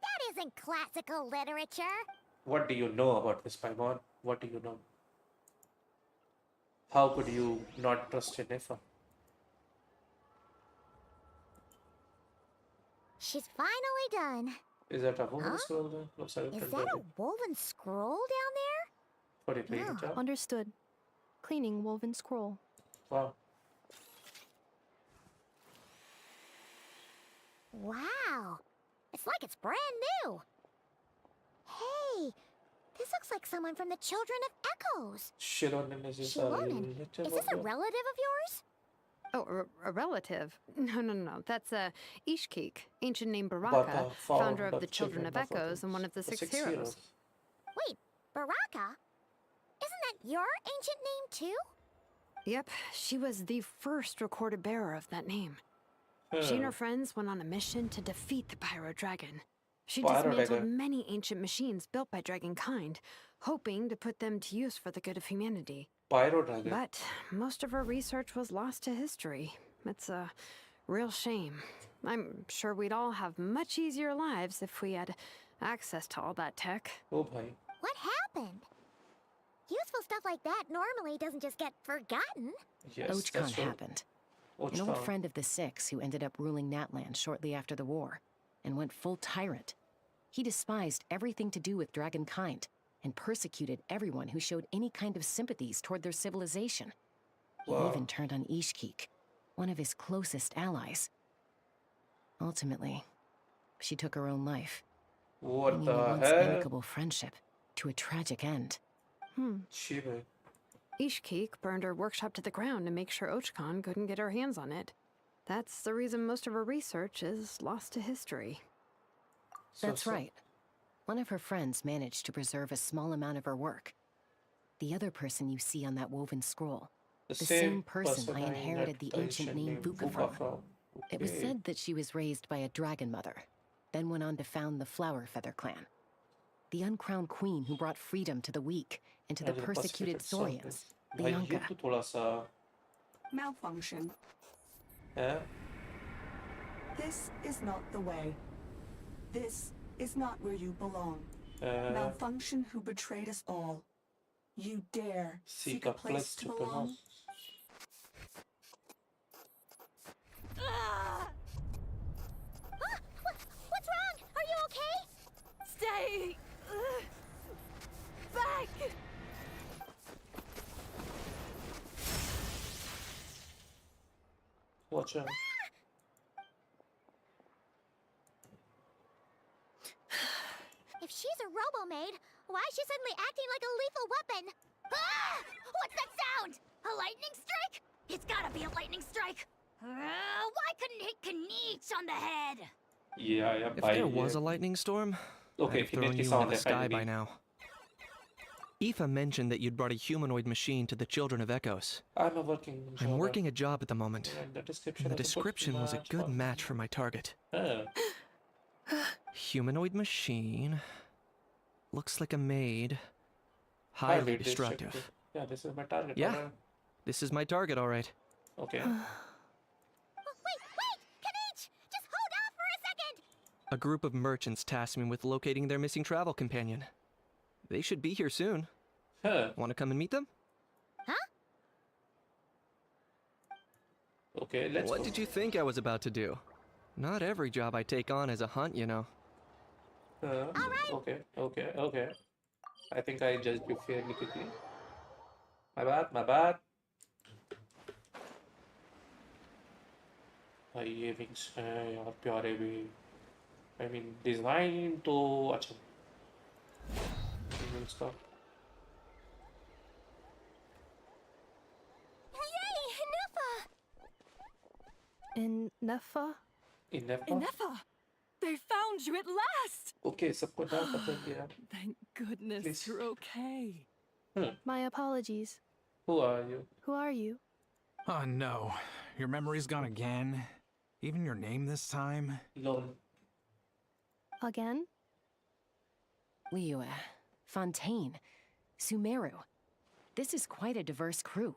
Speaker 5: That isn't classical literature.
Speaker 1: What do you know about this, Paimon? What do you know? How could you not trust Jennifer?
Speaker 5: She's finally done.
Speaker 1: Is that a woman
Speaker 5: Huh?
Speaker 1: scroll there? Looks like
Speaker 5: Is that a woven scroll down there?
Speaker 1: What are you playing
Speaker 5: Yeah.
Speaker 1: it out?
Speaker 7: Understood. Cleaning woven scroll.
Speaker 1: Wow.
Speaker 5: Wow. It's like it's brand new. Hey, this looks like someone from the Children of Echoes.
Speaker 1: Shironin is
Speaker 5: Shironin? Is this a relative of yours?
Speaker 6: Oh, a relative? No. That's Ishkik, ancient name Baraka,
Speaker 1: Baraka,
Speaker 6: founder of the Children of Echoes and one of the six heroes.
Speaker 5: Wait, Baraka? Isn't that your ancient name too?
Speaker 6: Yep, she was the first recorded bearer of that name. She and her friends went on a mission to defeat the Pyro Dragon. She
Speaker 1: Pyro
Speaker 6: dismantled
Speaker 1: Dragon.
Speaker 6: many ancient machines built by Dragonkind, hoping to put them to use for the good of humanity.
Speaker 1: Pyro Dragon.
Speaker 6: But most of her research was lost to history. It's a real shame. I'm sure we'd all have much easier lives if we had access to all that tech.
Speaker 1: Oh, bhai.
Speaker 5: What happened? Useful stuff like that normally doesn't just get forgotten.
Speaker 1: Yes,
Speaker 4: Ochkon
Speaker 1: that's true.
Speaker 4: happened. An old
Speaker 1: Ochkon.
Speaker 4: friend of the Six who ended up ruling Natland shortly after the war and went full tyrant. He despised everything to do with Dragonkind and persecuted everyone who showed any kind of sympathies toward their civilization. He
Speaker 1: Wow.
Speaker 4: even turned on Ishkik, one of his closest allies. Ultimately, she took her own life,
Speaker 1: What
Speaker 4: bringing
Speaker 1: the
Speaker 4: a once
Speaker 1: hell?
Speaker 4: amicable friendship to a tragic end.
Speaker 1: Shiva.
Speaker 6: Ishkik burned her workshop to the ground to make sure Ochkon couldn't get her hands on it. That's the reason most of her research is lost to history.
Speaker 4: That's right. One of her friends managed to preserve a small amount of her work. The other person you see on that woven scroll,
Speaker 1: The
Speaker 4: same person I inherited the ancient name Vuka from.
Speaker 1: from.
Speaker 4: It was
Speaker 1: Okay.
Speaker 4: said that she was raised by a dragon mother, then went on to found the Flower Feather clan. The uncrowned queen who brought freedom to the weak and to the
Speaker 1: अरे,
Speaker 4: persecuted Saurians,
Speaker 1: भाई ये
Speaker 4: Bianca.
Speaker 1: तो थोड़ा सा
Speaker 8: Malfunction.
Speaker 1: है
Speaker 8: This is not the way. This is not where you belong.
Speaker 1: Uh,
Speaker 8: Malfunction who betrayed us all. You dare
Speaker 1: seek a place to belong.
Speaker 5: What's wrong? Are you okay?
Speaker 6: Stay back!
Speaker 1: Watch out.
Speaker 5: If she's a robo-maid, why is she suddenly acting like a lethal weapon? Ah! What's that sound? A lightning strike? It's gotta be a lightning strike. Why couldn't it hit Kanich on the head?
Speaker 1: Yeah,
Speaker 2: If
Speaker 1: भाई
Speaker 2: there
Speaker 1: ये-
Speaker 2: was a lightning storm,
Speaker 1: Okay,
Speaker 2: I'd have thrown
Speaker 1: Kinect
Speaker 2: you
Speaker 1: sound
Speaker 2: into the
Speaker 1: है
Speaker 2: sky
Speaker 1: finally.
Speaker 2: by now. Aoife mentioned that you'd brought a humanoid machine to the Children of Echoes.
Speaker 1: I'm a working
Speaker 2: I'm
Speaker 1: job.
Speaker 2: working a job at the moment,
Speaker 1: And the description,
Speaker 2: and the
Speaker 1: of book
Speaker 2: description was a good
Speaker 1: one.
Speaker 2: match for my target.
Speaker 1: Huh.
Speaker 2: Humanoid machine. Looks like a maid.
Speaker 1: I
Speaker 2: Highly
Speaker 1: read this chapter.
Speaker 2: destructive.
Speaker 1: Yeah, this is my target.
Speaker 2: Yeah.
Speaker 1: alright.
Speaker 2: This is my target, all right.
Speaker 1: Okay.
Speaker 5: Oh, wait! Kanich! Just hold off for a second!
Speaker 2: A group of merchants tasked me with locating their missing travel companion. They should be here soon.
Speaker 1: Huh.
Speaker 2: Want to come and meet them?
Speaker 1: Okay, let's
Speaker 2: What
Speaker 1: go.
Speaker 2: did you think I was about to do? Not every job I take on is a hunt, you know.
Speaker 1: Okay. I think I judged you fairly quickly. My bad. भाई ये wings हैं यार प्यारे भी I mean design तो अच्छा इसका
Speaker 5: Yay, Niffa!
Speaker 7: In Nefa?
Speaker 1: Enough
Speaker 9: Ineffa! They found you at last!
Speaker 1: Okay सबको नाम पता किया
Speaker 9: Thank goodness
Speaker 1: Please.
Speaker 9: you're okay.
Speaker 7: My apologies.
Speaker 1: who are you
Speaker 7: Who are you?
Speaker 3: Oh no. Your memory's gone again? Even your name this time?
Speaker 1: lol
Speaker 7: Again?
Speaker 4: Liyue, Fontaine, Sumeru. This is quite a diverse crew.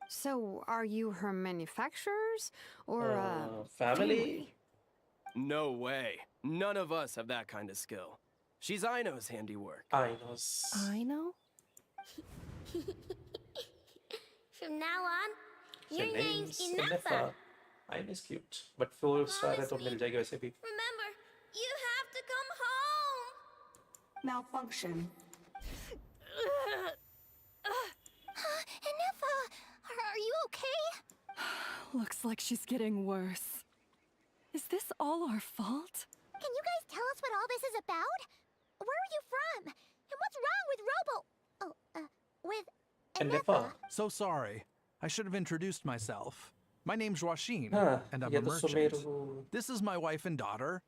Speaker 6: So, are you her manufacturers or
Speaker 1: family
Speaker 10: No way. None of us have that kind of skill. She's Aino's handiwork.
Speaker 1: I knows
Speaker 7: I know?
Speaker 5: From now on,
Speaker 1: Her
Speaker 5: your name's Ineffa.
Speaker 1: Ineffa. I'm is cute but 4-star है तो
Speaker 5: Promise
Speaker 1: मिल
Speaker 5: me.
Speaker 1: जाएगी वैसे भी
Speaker 5: Remember, you have to come home.
Speaker 8: Malfunction.
Speaker 5: Ineffa, are you okay?
Speaker 9: Looks like she's getting worse. Is this all our fault?
Speaker 5: Can you guys tell us what all this is about? Where are you from? And what's wrong with with
Speaker 1: Ineffa
Speaker 3: So sorry. I should have introduced myself. My name's Joachim,
Speaker 1: हाँ
Speaker 3: and I'm
Speaker 1: ये
Speaker 3: a
Speaker 1: तो
Speaker 3: merchant.
Speaker 1: Sumeru
Speaker 3: This is my wife and daughter,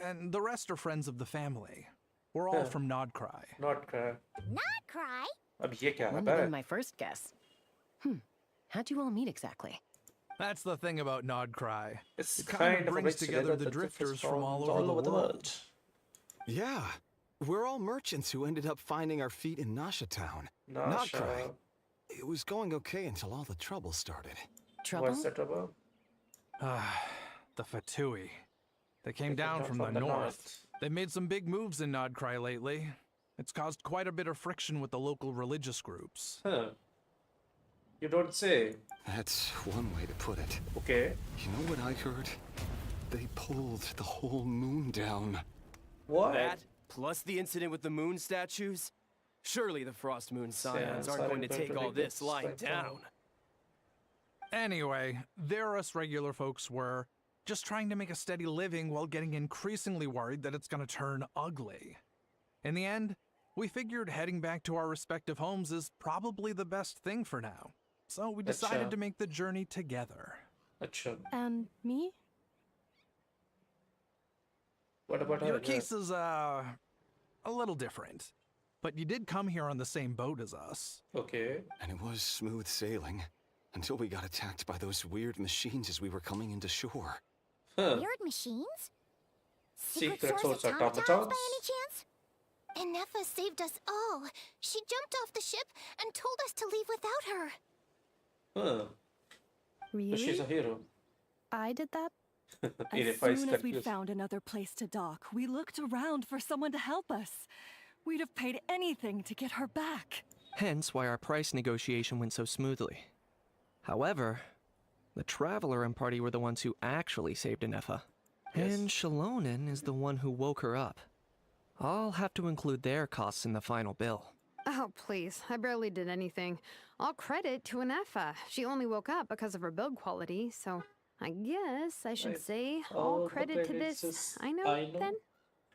Speaker 3: and the rest are friends of the family. We're all
Speaker 1: Yeah.
Speaker 3: from Nodcry.
Speaker 1: not cry
Speaker 5: Not cry.
Speaker 1: अब ये क्या
Speaker 4: Wouldn't
Speaker 1: है
Speaker 4: have been my first guess. How'd you all meet exactly?
Speaker 3: That's the thing about Nodcry.
Speaker 1: it's
Speaker 3: It kind
Speaker 1: kind
Speaker 3: of
Speaker 1: of a
Speaker 3: brings
Speaker 1: mix
Speaker 3: together the
Speaker 1: different
Speaker 3: drifters from all
Speaker 1: songs
Speaker 3: over the world.
Speaker 11: Yeah, we're all merchants who ended up finding our feet in Nasha Town. Not cry.
Speaker 1: Nasha
Speaker 11: It was going okay until all the trouble started.
Speaker 4: Trouble?
Speaker 1: what's the trouble
Speaker 3: The Fatui. They came
Speaker 1: They
Speaker 3: down from the
Speaker 1: north.
Speaker 3: north. They've made some big moves in Nodcry lately. It's caused quite a bit of friction with the local religious groups.
Speaker 1: Huh. You don't say.
Speaker 11: That's one way to put it.
Speaker 1: Okay.
Speaker 11: You know what I heard? They pulled the whole moon down.
Speaker 1: What?
Speaker 10: That, plus the incident with the moon statues? Surely the Frost Moon Scions
Speaker 1: Scions
Speaker 10: aren't going to
Speaker 1: aren't
Speaker 10: take
Speaker 1: going to
Speaker 10: all
Speaker 1: take
Speaker 10: this
Speaker 1: this
Speaker 10: lying
Speaker 1: lying
Speaker 10: down.
Speaker 1: down.
Speaker 3: Anyway, there us regular folks were just trying to make a steady living while getting increasingly worried that it's going to turn ugly. In the end, we figured heading back to our respective homes is probably the best thing for now. So we decided
Speaker 1: Acha.
Speaker 3: to make the journey together.
Speaker 1: अच्छा
Speaker 7: And me?
Speaker 1: what about
Speaker 3: Your
Speaker 1: her
Speaker 3: case is, a little different. But you did come here on the same boat as us.
Speaker 1: okay
Speaker 11: And it was smooth sailing until we got attacked by those weird machines as we were coming into shore.
Speaker 1: huh
Speaker 5: Weird machines?
Speaker 1: Secret source
Speaker 5: automatons
Speaker 1: automatons?
Speaker 5: by any chance? Ineffa saved us all. She jumped off the ship and told us to leave without her.
Speaker 1: huh so she's
Speaker 7: Really?
Speaker 1: a hero
Speaker 7: I did that?
Speaker 1: If
Speaker 9: As
Speaker 1: I
Speaker 9: soon as we'd
Speaker 1: confused.
Speaker 9: found another place to dock, we looked around for someone to help us. We'd have paid anything to get her back.
Speaker 2: Hence why our price negotiation went so smoothly. However, the Traveler and party were the ones who actually saved Ineffa.
Speaker 1: Yes.
Speaker 2: And Shalonen is the one who woke her up. I'll have to include their costs in the final bill.
Speaker 6: Oh, please. I barely did anything. All credit to Ineffa. She only woke up because of her build quality, so I guess I should
Speaker 1: Right.
Speaker 6: say
Speaker 1: All
Speaker 6: all
Speaker 1: the
Speaker 6: credit to
Speaker 1: credits
Speaker 6: this.
Speaker 1: is
Speaker 6: I know,
Speaker 1: Aino.
Speaker 6: then.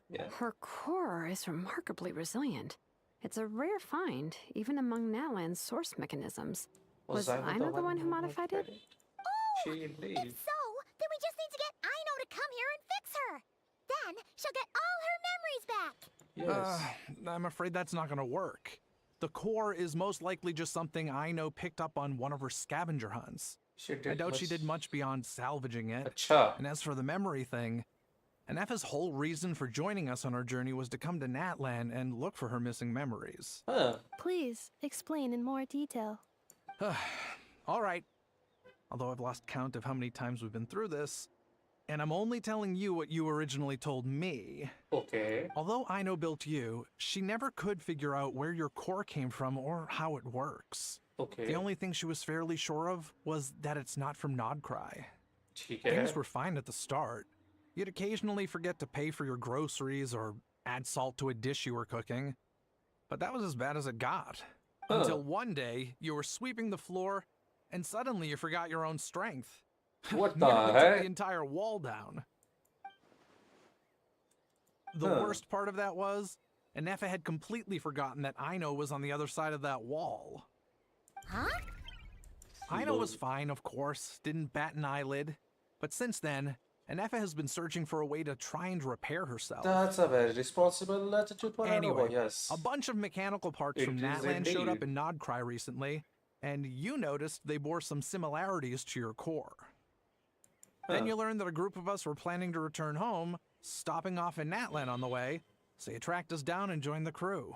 Speaker 1: yeah
Speaker 6: Her core is remarkably resilient. It's a rare find, even among Nalan's source mechanisms. Was Aino the one who modified it?
Speaker 1: she
Speaker 5: If
Speaker 1: indeed
Speaker 5: so, then we just need to get Aino to come here and fix her. Then she'll get all her memories back.
Speaker 1: yes
Speaker 3: I'm afraid that's not going to work. The core is most likely just something Aino picked up on one of her scavenger hunts.
Speaker 1: she did
Speaker 3: I doubt she
Speaker 1: much-
Speaker 3: did much beyond salvaging it.
Speaker 1: अच्छा
Speaker 3: And as for the memory thing, Ineffa's whole reason for joining us on our journey was to come to Natlan and look for her missing memories.
Speaker 1: huh
Speaker 7: Please explain in more detail.
Speaker 3: All right. Although I've lost count of how many times we've been through this, and I'm only telling you what you originally told me.
Speaker 1: okay
Speaker 3: Although Aino built you, she never could figure out where your core came from or how it works.
Speaker 1: okay
Speaker 3: The only thing she was fairly sure of was that it's not from Nodcry.
Speaker 1: ठीक है
Speaker 3: Things were fine at the start. You'd occasionally forget to pay for your groceries or add salt to a dish you were cooking. But that was as bad as it got.
Speaker 1: Huh.
Speaker 3: Until one day, you were sweeping the floor, and suddenly you forgot your own strength.
Speaker 1: what
Speaker 3: Nearly
Speaker 1: the
Speaker 3: took
Speaker 1: heck
Speaker 3: the entire wall down.
Speaker 12: The worst part of that was, Anefa had completely forgotten that Aino was on the other side of that wall.
Speaker 5: Huh?
Speaker 12: Aino was fine, of course, didn't bat an eyelid. But since then, Anefa has been searching for a way to try and repair herself.
Speaker 1: That's a very responsible attitude for a
Speaker 12: Anyway,
Speaker 1: robot, yes.
Speaker 12: a bunch of mechanical parts
Speaker 1: It
Speaker 12: from
Speaker 1: is
Speaker 12: Natlan showed up
Speaker 1: indeed.
Speaker 12: in Nodcry recently, and you noticed they bore some similarities to your core. Then you learned that a group of us were planning to return home, stopping off in Natlan on the way, so you tracked us down and joined the crew.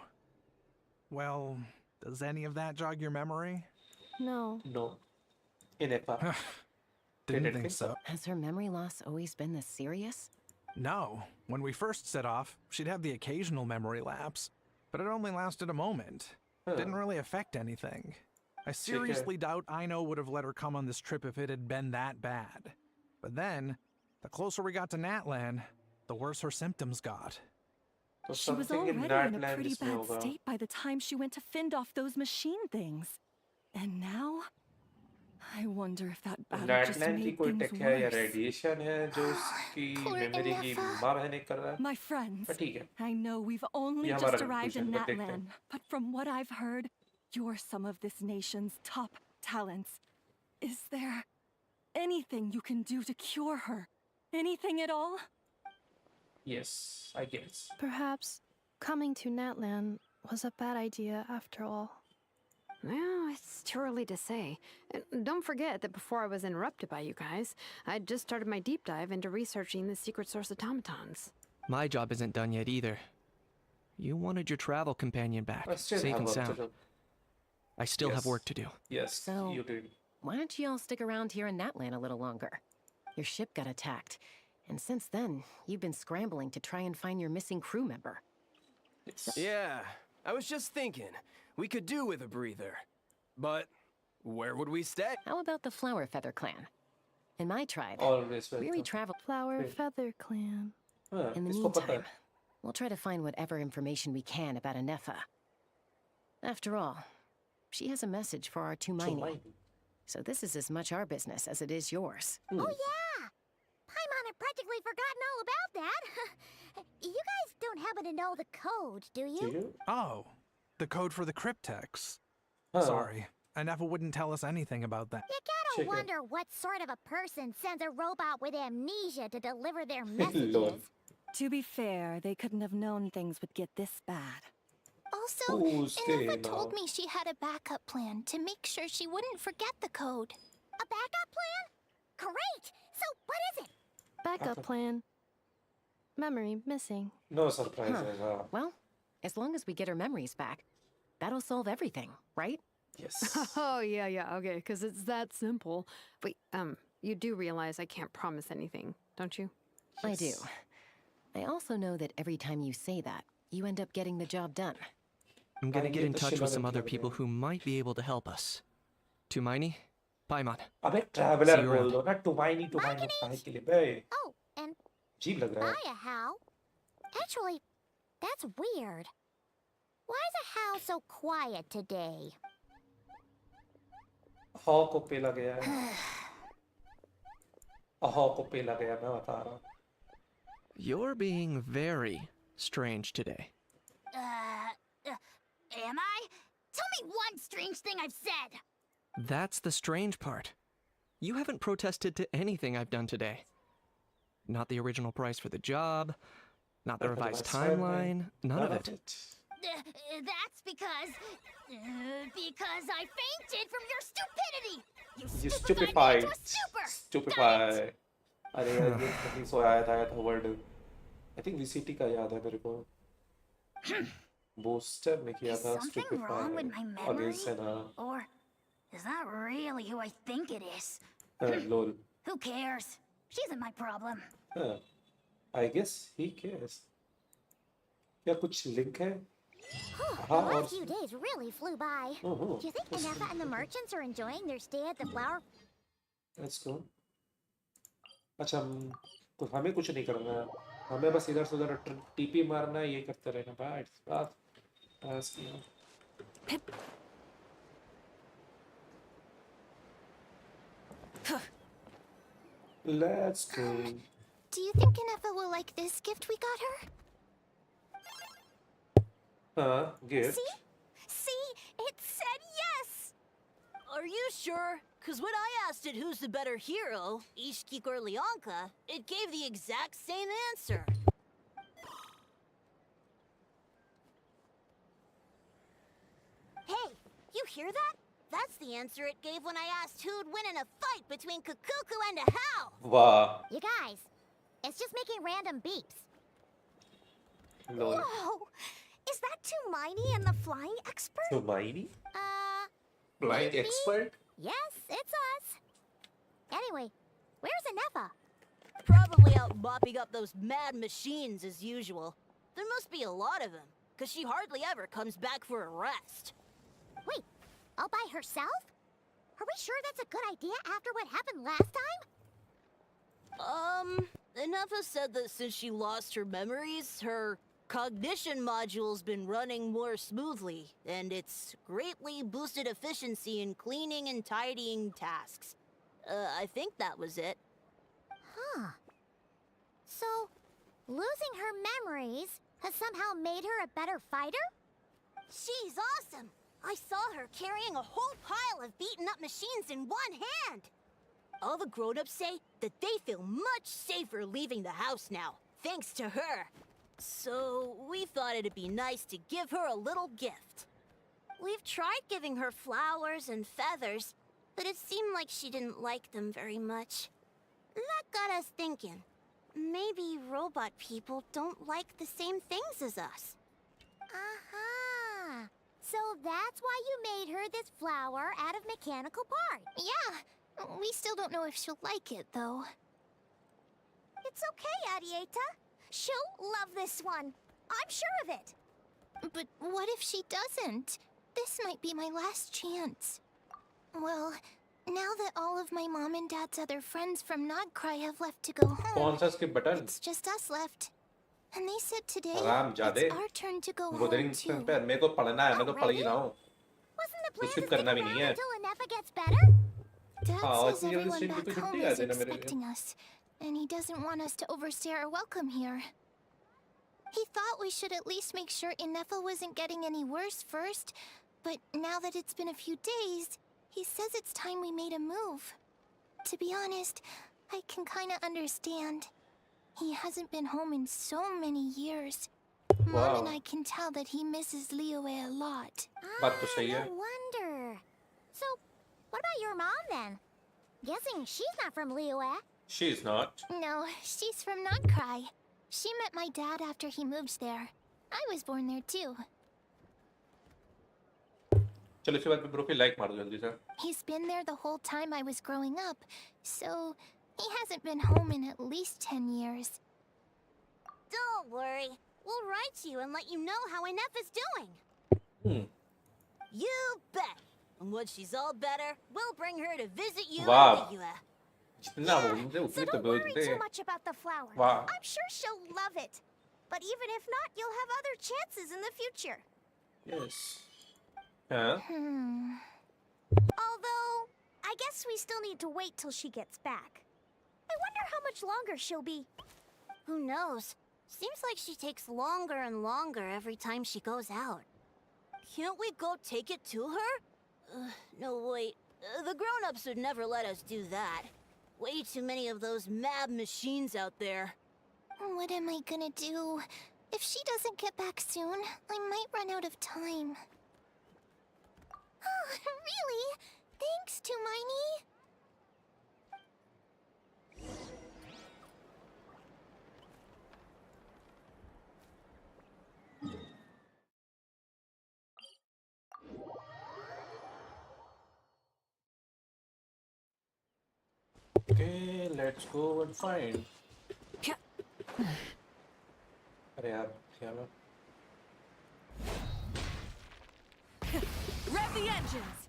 Speaker 12: Well, does any of that jog your memory?
Speaker 7: No.
Speaker 1: No. Inepa.
Speaker 12: Didn't think so.
Speaker 4: Has her memory loss always been this serious?
Speaker 12: No. When we first set off, she'd have the occasional memory lapse, but it only lasted a moment. Didn't really affect anything. I seriously doubt Aino would have let her come on this trip if it had been that bad. But then, the closer we got to Natlan, the worse her symptoms got.
Speaker 9: She was already in a pretty bad state by the time she went to fend off those machine things. And now, I wonder if that battle just
Speaker 1: Natlan की
Speaker 9: made
Speaker 1: कोई
Speaker 9: things
Speaker 1: take है या
Speaker 9: worse.
Speaker 1: Radiation है जो उसकी memory की माँ बहने कर रहा है?
Speaker 9: My friends,
Speaker 1: पर ठीक है.
Speaker 9: I know we've only
Speaker 1: ये
Speaker 9: just
Speaker 1: हमारा
Speaker 9: arrived in
Speaker 1: conclusion, but देखते हैं.
Speaker 9: Natlan, but from what I've heard, you're some of this nation's top talents. Is there anything you can do to cure her? Anything at all?
Speaker 1: Yes, I guess.
Speaker 7: Perhaps coming to Natlan was a bad idea after all.
Speaker 6: Well, it's too early to say. And don't forget that before I was interrupted by you guys, I'd just started my deep dive into researching the secret source automatons.
Speaker 2: My job isn't done yet either. You wanted your travel companion back, safe and sound. I still have work to do.
Speaker 1: Yes,
Speaker 4: So,
Speaker 1: you do.
Speaker 4: why don't you all stick around here in Natlan a little longer? Your ship got attacked, and since then, you've been scrambling to try and find your missing crew member.
Speaker 10: Yeah, I was just thinking, we could do with a breather. But where would we stay?
Speaker 4: How about the Flower Feather Clan? In my tribe,
Speaker 1: Always
Speaker 4: we
Speaker 1: welcome.
Speaker 4: travel.
Speaker 7: Flower Feather Clan.
Speaker 4: In the
Speaker 1: इसको पता है.
Speaker 4: meantime, we'll try to find whatever information we can about Anefa. After all, she has a message for our Tumaini. So this is as much our business as it is yours.
Speaker 5: Oh yeah! Paimon had practically forgotten all about that. You guys don't happen to know the code, do you?
Speaker 12: Oh, the code for the cryptex. Sorry, Anefa wouldn't tell us anything about that.
Speaker 5: You gotta wonder what sort of a person sends a robot with amnesia to deliver their messages.
Speaker 9: To be fair, they couldn't have known things would get this bad.
Speaker 5: Also,
Speaker 1: Who's
Speaker 5: Anefa
Speaker 1: they
Speaker 5: told
Speaker 1: now?
Speaker 5: me she had a backup plan to make sure she wouldn't forget the code. A backup plan? Great! So what is it?
Speaker 7: Backup plan. Memory missing.
Speaker 1: No surprises.
Speaker 4: Well, as long as we get her memories back, that'll solve everything, right?
Speaker 1: Yes.
Speaker 6: Oh, yeah, okay, because it's that simple. Wait, you do realize I can't promise anything, don't you?
Speaker 4: I do. I also know that every time you say that, you end up getting the job done.
Speaker 2: I'm gonna get in touch with some other people who might be able to help us. Tumaini, Paimon.
Speaker 1: अबे traveller बोल दो ना टुमाइनी काहे के लिए बे?
Speaker 5: Oh, and
Speaker 1: अजीब लग रहा है.
Speaker 5: Maya how? Actually, that's weird. Why is a how so quiet today?
Speaker 1: हॉ को पेला गया है. हॉ को पेला गया मैं बता रहा हूँ.
Speaker 2: You're being very strange today.
Speaker 5: Am I? Tell me one strange thing I've said.
Speaker 2: That's the strange part. You haven't protested to anything I've done today. Not the original price for the job, not the revised timeline, none of it.
Speaker 5: That's because I fainted from your stupidity.
Speaker 1: You
Speaker 5: stupefied me
Speaker 1: stupefied.
Speaker 5: into a stupor.
Speaker 1: Stupefy. अरे यार ये कहीं सो आया था word. I think VCT का याद है मेरे को. Booster ने किया
Speaker 5: Is
Speaker 1: था
Speaker 5: something wrong with my
Speaker 1: stupefy
Speaker 5: memory?
Speaker 1: against Senna.
Speaker 5: Or is that really who I think it is?
Speaker 1: Lol.
Speaker 5: Who cares? She isn't my problem.
Speaker 1: I guess he cares. क्या कुछ लिंक है?
Speaker 5: The last few days really flew by.
Speaker 1: Oh,
Speaker 5: Do you think Anefa and the merchants are enjoying their stay at the flower?
Speaker 1: Let's go. अच्छा तो हमें कुछ नहीं करना है. हमें बस इधर से उधर टीपी मारना है, ये करते रहना. बात टास्क किया. Let's go.
Speaker 5: Do you think Anefa will like this gift we got her?
Speaker 1: Gift.
Speaker 5: See? It said yes!
Speaker 13: Are you sure? Because when I asked it who's the better hero, Ishkik or Leonka, it gave the exact same answer.
Speaker 5: Hey, you hear that? That's the answer it gave when I asked who'd win in a fight between Kukuku and Ahau.
Speaker 1: Wow.
Speaker 5: You guys, it's just making random beeps.
Speaker 1: Lol.
Speaker 5: Whoa! Is that Tumaini and the flying expert?
Speaker 1: Tumaini? Flying
Speaker 5: maybe?
Speaker 1: expert?
Speaker 5: Yes, it's us. Anyway, where's Anefa?
Speaker 13: Probably out mopping up those mad machines as usual. There must be a lot of them, because she hardly ever comes back for a rest.
Speaker 5: Wait, all by herself? Are we sure that's a good idea after what happened last time?
Speaker 13: Anefa said that since she lost her memories, her cognition module's been running more smoothly, and it's greatly boosted efficiency in cleaning and tidying tasks. I think that was it.
Speaker 5: Huh. So, losing her memories has somehow made her a better fighter?
Speaker 13: She's awesome! I saw her carrying a whole pile of beaten-up machines in one hand! All the grown-ups say that they feel much safer leaving the house now, thanks to her. So, we thought it'd be nice to give her a little gift. We've tried giving her flowers and feathers, but it seemed like she didn't like them very much. That got us thinking. Maybe robot people don't like the same things as us.
Speaker 5: Aha! So that's why you made her this flower out of mechanical parts.
Speaker 14: Yeah, we still don't know if she'll like it, though.
Speaker 5: It's okay, Arieta. She'll love this one. I'm sure of it.
Speaker 14: But what if she doesn't? This might be my last chance. Well, now that all of my mom and dad's other friends from Nagcry have left to go home, it's just us left. And they said today it's our turn to go home too.
Speaker 1: मेरे को पढ़ना है मैं तो पढ़ ही रहा हूँ
Speaker 5: Wasn't the plan
Speaker 1: कुछ
Speaker 5: to stick
Speaker 1: करना भी
Speaker 5: around
Speaker 1: नहीं है
Speaker 5: until Anefa gets better?
Speaker 14: Dad says everyone back home is expecting us, and he doesn't want us to overstay our welcome here. He thought we should at least make sure Inefa wasn't getting any worse first, but now that it's been a few days, he says it's time we made a move. To be honest, I can kinda understand. He hasn't been home in so many years. Mom and I can tell that he misses Liyue a lot.
Speaker 5: No wonder. So, what about your mom then? Guessing she's not from Liyue.
Speaker 1: She's not.
Speaker 14: No, she's from Nagcry. She met my dad after he moved there. I was born there too.
Speaker 1: चलो इसके बाद पे bro पे like मार दो जल्दी से
Speaker 14: He's been there the whole time I was growing up, so he hasn't been home in at least 10 years.
Speaker 5: Don't worry. We'll write to you and let you know how Inefa's doing.
Speaker 13: You bet. And when she's all better, we'll bring her to visit you in
Speaker 1: Wow.
Speaker 13: Liyue.
Speaker 5: So don't worry too much about the flower.
Speaker 1: Wow.
Speaker 5: I'm sure she'll love it. But even if not, you'll have other chances in the future.
Speaker 1: Yes. Huh?
Speaker 5: Although, I guess we still need to wait till she gets back. I wonder how much longer she'll be.
Speaker 13: Who knows? Seems like she takes longer and longer every time she goes out. Can't we go take it to her? No, wait. The grown-ups would never let us do that. Way too many of those mad machines out there.
Speaker 14: What am I gonna do? If she doesn't get back soon, I might run out of time. Oh, really? Thanks, Tumaini.
Speaker 1: Okay, let's go and find. अरे यार क्या हुआ?
Speaker 9: Rev the engines!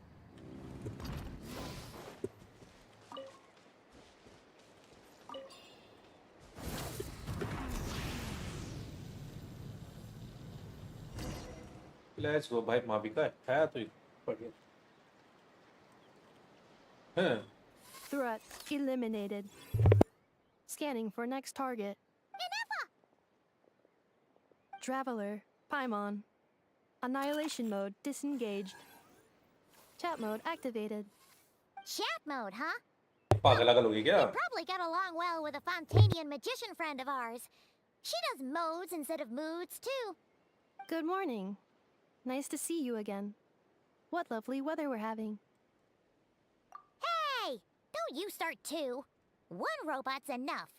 Speaker 1: Let's go भाई माविका है तो बढ़िया. हाँ.
Speaker 7: Threat eliminated. Scanning for next target.
Speaker 5: Inefa!
Speaker 7: Traveler, Paimon. Annihilation mode disengaged. Chat mode activated.
Speaker 5: Chat mode, huh?
Speaker 1: पागल हो गई क्या?
Speaker 5: You probably got along well with a Fontanian magician friend of ours. She does modes instead of moods, too.
Speaker 7: Good morning. Nice to see you again. What lovely weather we're having.
Speaker 5: Hey! Don't you start too. One robot's enough.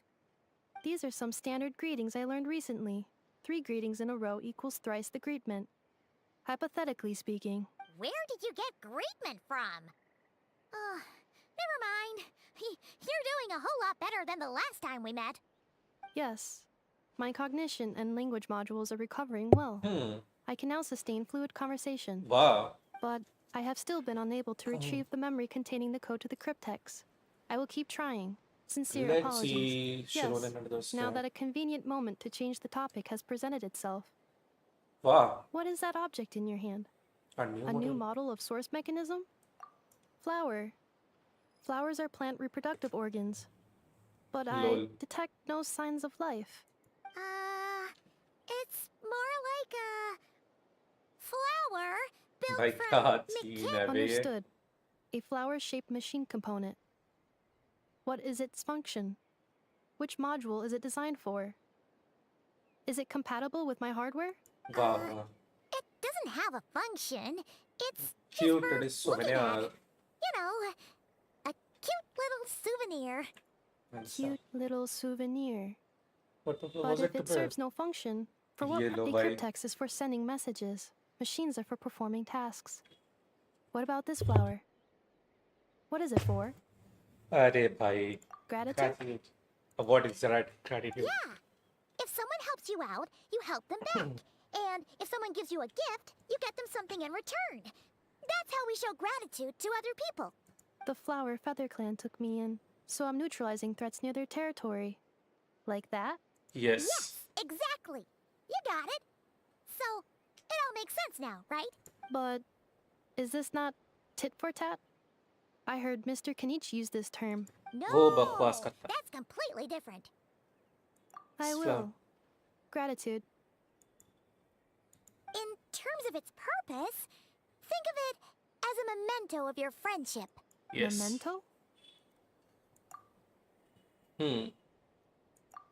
Speaker 7: These are some standard greetings I learned recently. 3 greetings in a row equals thrice the greetment. Hypothetically speaking.
Speaker 5: Where did you get greetment from? Never mind. You're doing a whole lot better than the last time we met.
Speaker 7: Yes. My cognition and language modules are recovering well. I can now sustain fluid conversation.
Speaker 1: Wow.
Speaker 7: But I have still been unable to retrieve the memory containing the code to the cryptex. I will keep trying. Sincere apologies. Yes, now that a convenient moment to change the topic has presented itself.
Speaker 1: Wow.
Speaker 7: What is that object in your hand? A new model of source mechanism? Flower. Flowers are plant reproductive organs. But I detect no signs of life.
Speaker 5: It's more like a flower built from mechanical.
Speaker 7: Understood. A flower-shaped machine component. What is its function? Which module is it designed for? Is it compatible with my hardware?
Speaker 1: Wow.
Speaker 5: It doesn't have a function. It's
Speaker 1: cute.
Speaker 5: just for
Speaker 1: It is so
Speaker 5: looking at. You know, a cute little souvenir.
Speaker 7: Cute little souvenir.
Speaker 1: But
Speaker 7: if it serves no function, for what a cryptex is for sending messages, machines are for performing tasks. What about this flower? What is it for?
Speaker 1: Arey bhai.
Speaker 7: Gratitude?
Speaker 1: What is gratitude?
Speaker 5: Yeah. If someone helps you out, you help them back. And if someone gives you a gift, you get them something in return. That's how we show gratitude to other people.
Speaker 7: The Flower Feather Clan took me in, so I'm neutralizing threats near their territory. Like that?
Speaker 1: Yes.
Speaker 5: Yes, exactly. You got it. So, it all makes sense now, right?
Speaker 7: But is this not tit for tat? I heard Mr. Kenichi use this term.
Speaker 5: No, that's completely different.
Speaker 7: I will. Gratitude.
Speaker 5: In terms of its purpose, think of it as a memento of your friendship.
Speaker 1: Yes.
Speaker 7: Memento?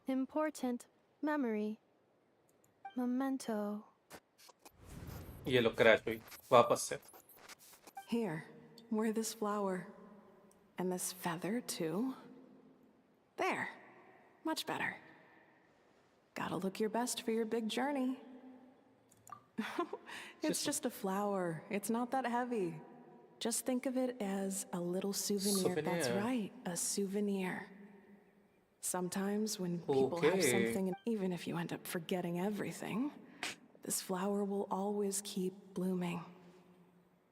Speaker 7: Important memory. Memento.
Speaker 1: ये लो crash हुई वापस से.
Speaker 15: Here, wear this flower. And this feather, too. There. Much better. Gotta look your best for your big journey. It's just a flower. It's not that heavy. Just think of it as a little souvenir. That's right, a souvenir. Sometimes when people have something, even if you end up forgetting everything, this flower will always keep blooming.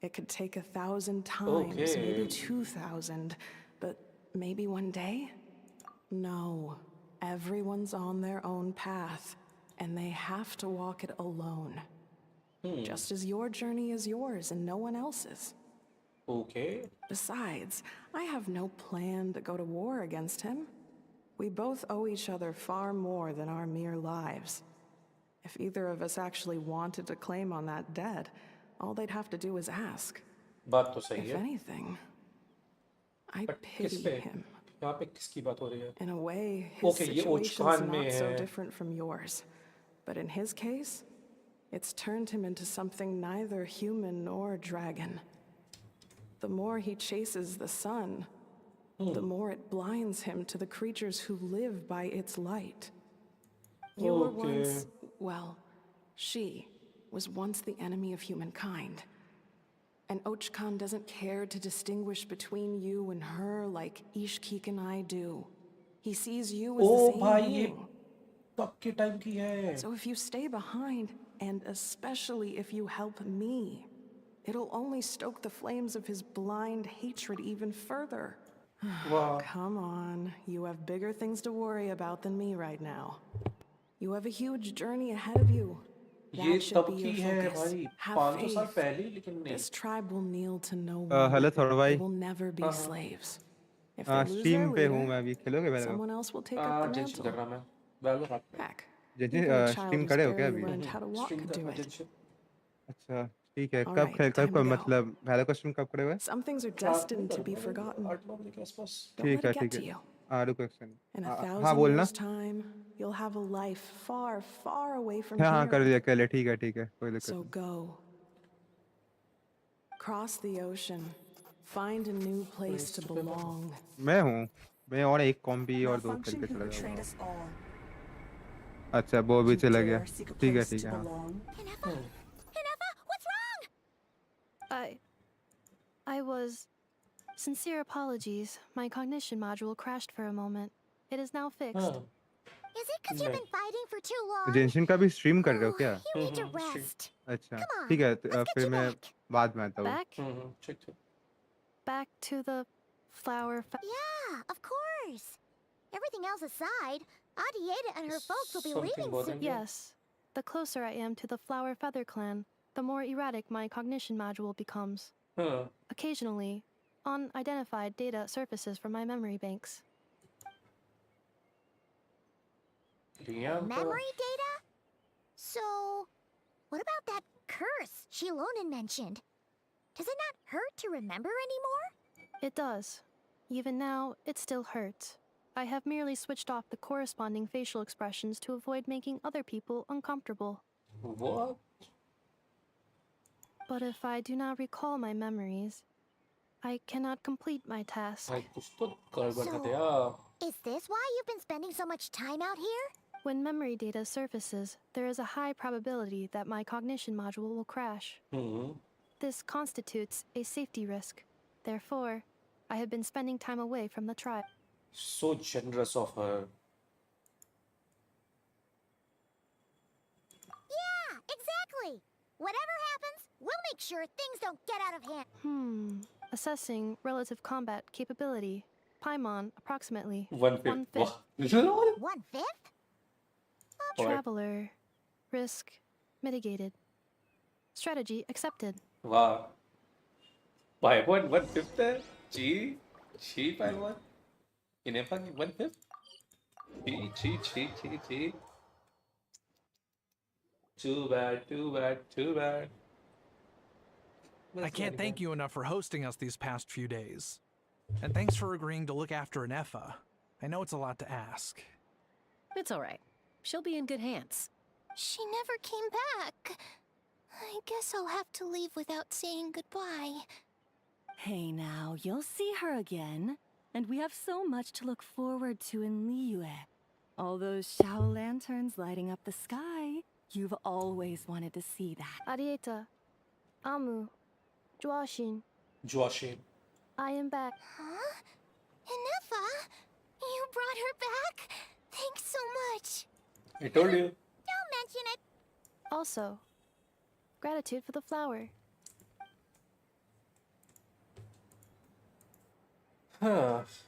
Speaker 15: It could take 1,000 times, maybe 2,000, but maybe one day? No. Everyone's on their own path, and they have to walk it alone. Just as your journey is yours and no one else's.
Speaker 1: Okay.
Speaker 15: Besides, I have no plan to go to war against him. We both owe each other far more than our mere lives. If either of us actually wanted to claim on that debt, all they'd have to do is ask.
Speaker 1: बात तो सही
Speaker 15: If
Speaker 1: है.
Speaker 15: anything, I pity him.
Speaker 1: यहाँ पे किसकी बात हो रही है?
Speaker 15: In a way, his
Speaker 1: ये
Speaker 15: situation's
Speaker 1: ओचकान में
Speaker 15: not so
Speaker 1: है.
Speaker 15: different from yours. But in his case, it's turned him into something neither human nor dragon. The more he chases the sun, the more it blinds him to the creatures who live by its light. You were once, well, she was once the enemy of humankind. And Ochkan doesn't care to distinguish between you and her like Ishkik and I do. He sees you as the same being.
Speaker 1: आपके time की है.
Speaker 15: So if you stay behind, and especially if you help me, it'll only stoke the flames of his blind hatred even further.
Speaker 1: Wow.
Speaker 15: Come on, you have bigger things to worry about than me right now. You have a huge journey ahead of you.
Speaker 1: ये तब की है भाई. 500 साल पहले लेकिन नहीं.
Speaker 15: This tribe will kneel to no one.
Speaker 16: Hello थोड़ा भाई.
Speaker 15: They will never be slaves. If they lose their
Speaker 16: stream पे हूँ मैं
Speaker 15: leader,
Speaker 16: अभी. खेलोगे मेरे को?
Speaker 15: someone else will take up the
Speaker 1: Genshin कर
Speaker 15: mantle.
Speaker 1: रहा मैं.
Speaker 15: Heck,
Speaker 16: Genshin
Speaker 15: even a child
Speaker 16: stream
Speaker 15: who's
Speaker 16: करे हो क्या
Speaker 15: barely
Speaker 16: अभी?
Speaker 15: learned how to walk
Speaker 1: Stream
Speaker 15: could do
Speaker 1: कर रहा
Speaker 15: it.
Speaker 1: Genshin.
Speaker 16: अच्छा ठीक है
Speaker 15: All
Speaker 16: कब
Speaker 15: right,
Speaker 16: कब
Speaker 15: time to go.
Speaker 16: मतलब पहला क्वेश्चन कब करे हुए
Speaker 15: Some things are
Speaker 1: रात में
Speaker 15: destined to be
Speaker 1: करूँगा
Speaker 15: forgotten.
Speaker 1: 8-9 बजे के आसपास।
Speaker 15: Don't let it get
Speaker 16: ठीक
Speaker 15: to
Speaker 16: है
Speaker 15: you.
Speaker 16: आलू क्वेश्चन
Speaker 15: In a
Speaker 16: हाँ
Speaker 15: 1,000
Speaker 16: बोलना
Speaker 15: years' time, you'll have a life far, far away from
Speaker 16: हाँ
Speaker 15: here.
Speaker 16: कर लिया ठीक है कोई दिक्कत
Speaker 15: So
Speaker 16: नहीं
Speaker 15: go. Cross the ocean. Find a new place to belong.
Speaker 16: मैं और एक कॉम्बी और दो
Speaker 8: Malfunction
Speaker 16: करके
Speaker 8: who
Speaker 16: चला
Speaker 8: betrayed
Speaker 16: जाऊंगा
Speaker 8: us all.
Speaker 16: अच्छा वो भी
Speaker 8: You
Speaker 16: चला गया
Speaker 8: dare seek a
Speaker 16: ठीक
Speaker 8: place to
Speaker 16: है हाँ
Speaker 8: belong?
Speaker 5: Ineffa, what's wrong?
Speaker 7: I was. Sincere apologies. My cognition module crashed for a moment. It is now fixed.
Speaker 5: Is it because you've been fighting for too long?
Speaker 16: जेंशिन का भी stream कर रहे हो क्या
Speaker 5: You need to rest.
Speaker 16: अच्छा
Speaker 5: Come on,
Speaker 16: ठीक है
Speaker 5: let's get
Speaker 16: फिर
Speaker 5: you
Speaker 16: मैं
Speaker 5: back.
Speaker 16: बाद में आता हूँ
Speaker 7: Back? Back to the flower.
Speaker 5: Yeah, of course. Everything else aside, Adieta and her folks will be leaving soon.
Speaker 7: Yes. The closer I am to the Flower Feather clan, the more erratic my cognition module becomes. Occasionally, unidentified data surfaces from my memory banks.
Speaker 5: Memory data? So, what about that curse Shilonen mentioned? Does it not hurt to remember anymore?
Speaker 7: It does. Even now, it still hurts. I have merely switched off the corresponding facial expressions to avoid making other people uncomfortable.
Speaker 1: What?
Speaker 7: But if I do not recall my memories, I cannot complete my task.
Speaker 5: So, is this why you've been spending so much time out here?
Speaker 7: When memory data surfaces, there is a high probability that my cognition module will crash. This constitutes a safety risk. Therefore, I have been spending time away from the tribe.
Speaker 1: So generous of her.
Speaker 5: Yeah, exactly. Whatever happens, we'll make sure things don't get out of hand.
Speaker 7: Assessing relative combat capability. Paimon, approximately.
Speaker 1: 1/5.
Speaker 5: 1/5?
Speaker 7: Traveler. Risk mitigated. Strategy accepted.
Speaker 1: Wow. Paimon 1/5 है? Chi Paimon? Ineffa 1/5? Chi. Too bad.
Speaker 12: I can't thank you enough for hosting us these past few days. And thanks for agreeing to look after Ineffa. I know it's a lot to ask.
Speaker 4: It's all right. She'll be in good hands.
Speaker 14: She never came back. I guess I'll have to leave without saying goodbye.
Speaker 9: Hey now, you'll see her again. And we have so much to look forward to in Liyue. All those Shao lanterns lighting up the sky. You've always wanted to see that.
Speaker 7: Arieta. Amu.
Speaker 1: Joashin.
Speaker 7: I am back.
Speaker 14: Huh? Ineffa? You brought her back? Thanks so much.
Speaker 1: I told you.
Speaker 5: Don't mention it.
Speaker 7: Also, gratitude for the flower.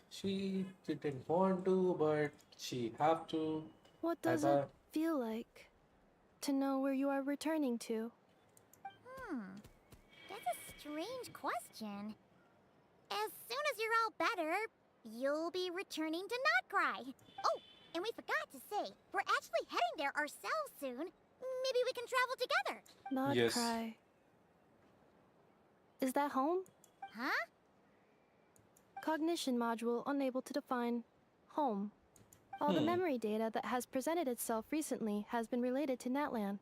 Speaker 1: She didn't want to, but she have to.
Speaker 7: What does it feel like to know where you are returning to?
Speaker 5: That's a strange question. As soon as you're all better, you'll be returning to Notcry. Oh, and we forgot to say, we're actually heading there ourselves soon. Maybe we can travel together.
Speaker 7: Notcry.
Speaker 1: Yes.
Speaker 7: Is that home?
Speaker 5: Huh?
Speaker 7: Cognition module unable to define home. All the memory data that has presented itself recently has been related to Natlan.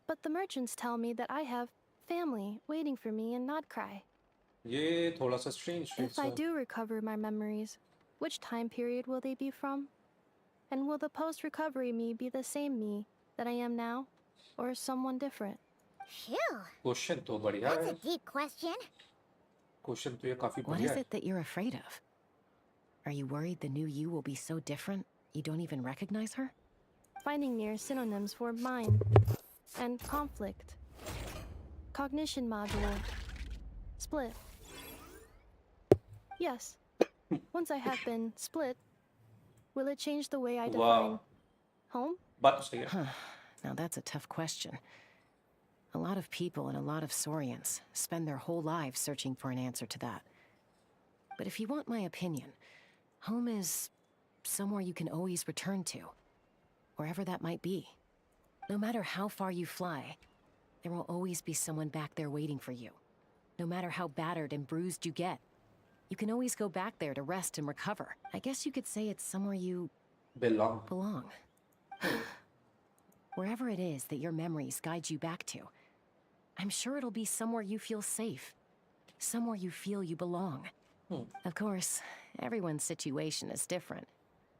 Speaker 7: But the merchants tell me that I have family waiting for me in Notcry.
Speaker 1: ये थोड़ा सा strange
Speaker 7: If I do recover my memories, which time period will they be from? And will the post-recovery me be the same me that I am now, or someone different?
Speaker 5: Phew.
Speaker 1: Question तो बढ़िया
Speaker 5: That's
Speaker 1: है.
Speaker 5: a deep question.
Speaker 1: Question तो ये काफी
Speaker 4: What
Speaker 1: बढ़िया
Speaker 4: is
Speaker 1: है.
Speaker 4: it that you're afraid of? Are you worried the new you will be so different you don't even recognize her?
Speaker 7: Finding near synonyms for mind and conflict. Cognition module. Split. Yes. Once I have been split, will it change the way I define home?
Speaker 1: बात तो सही है.
Speaker 4: Now that's a tough question. A lot of people and a lot of Saurians spend their whole lives searching for an answer to that. But if you want my opinion, home is somewhere you can always return to, wherever that might be. No matter how far you fly, There will always be someone back there waiting for you. No matter how battered and bruised you get, you can always go back there to rest and recover. I guess you could say it's somewhere you belong. Wherever it is that your memories guide you back to, I'm sure it'll be somewhere you feel safe. Somewhere you feel you belong. Of course, everyone's situation is different.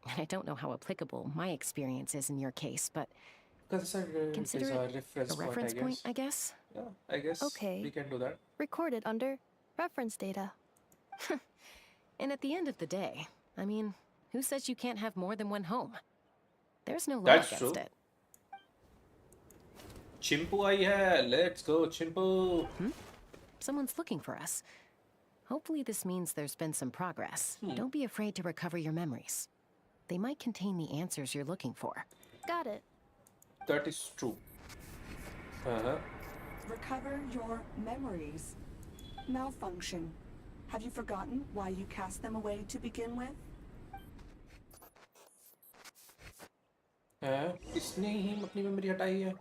Speaker 4: And I don't know how applicable my experience is in your case, but consider it a reference point, I guess?
Speaker 1: Yeah, I guess
Speaker 7: Okay.
Speaker 1: we can do that.
Speaker 7: Recorded under reference data.
Speaker 4: And at the end of the day, I mean, who says you can't have more than one home? There's no law
Speaker 1: That's
Speaker 4: against
Speaker 1: true.
Speaker 4: it.
Speaker 1: Chimpu आई है. Let's go, Chimpu.
Speaker 4: Someone's looking for us. Hopefully this means there's been some progress. Don't be afraid to recover your memories. They might contain the answers you're looking for.
Speaker 7: Got it.
Speaker 1: That is true.
Speaker 8: Recover your memories. Malfunction. Have you forgotten why you cast them away to begin with?
Speaker 1: किसने ही अपनी memory हटाई है?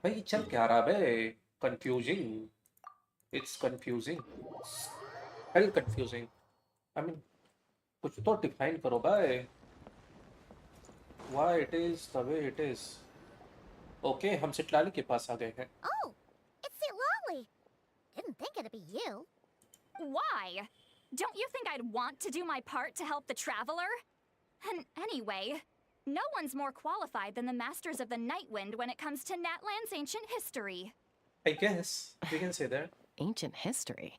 Speaker 1: भाई चल क्या रहा है? Confusing. It's confusing. Hell confusing. I mean, कुछ तो define करो भाई. Why it is the way it is. Okay, हम सिटलाली के पास आ गए हैं.
Speaker 5: Oh, it's Sitlali. Didn't think it'd be you.
Speaker 17: Why? Don't you think I'd want to do my part to help the traveler? And anyway, no one's more qualified than the Masters of the Nightwind when it comes to Natlan's ancient history.
Speaker 1: I guess we can say that.
Speaker 4: Ancient history?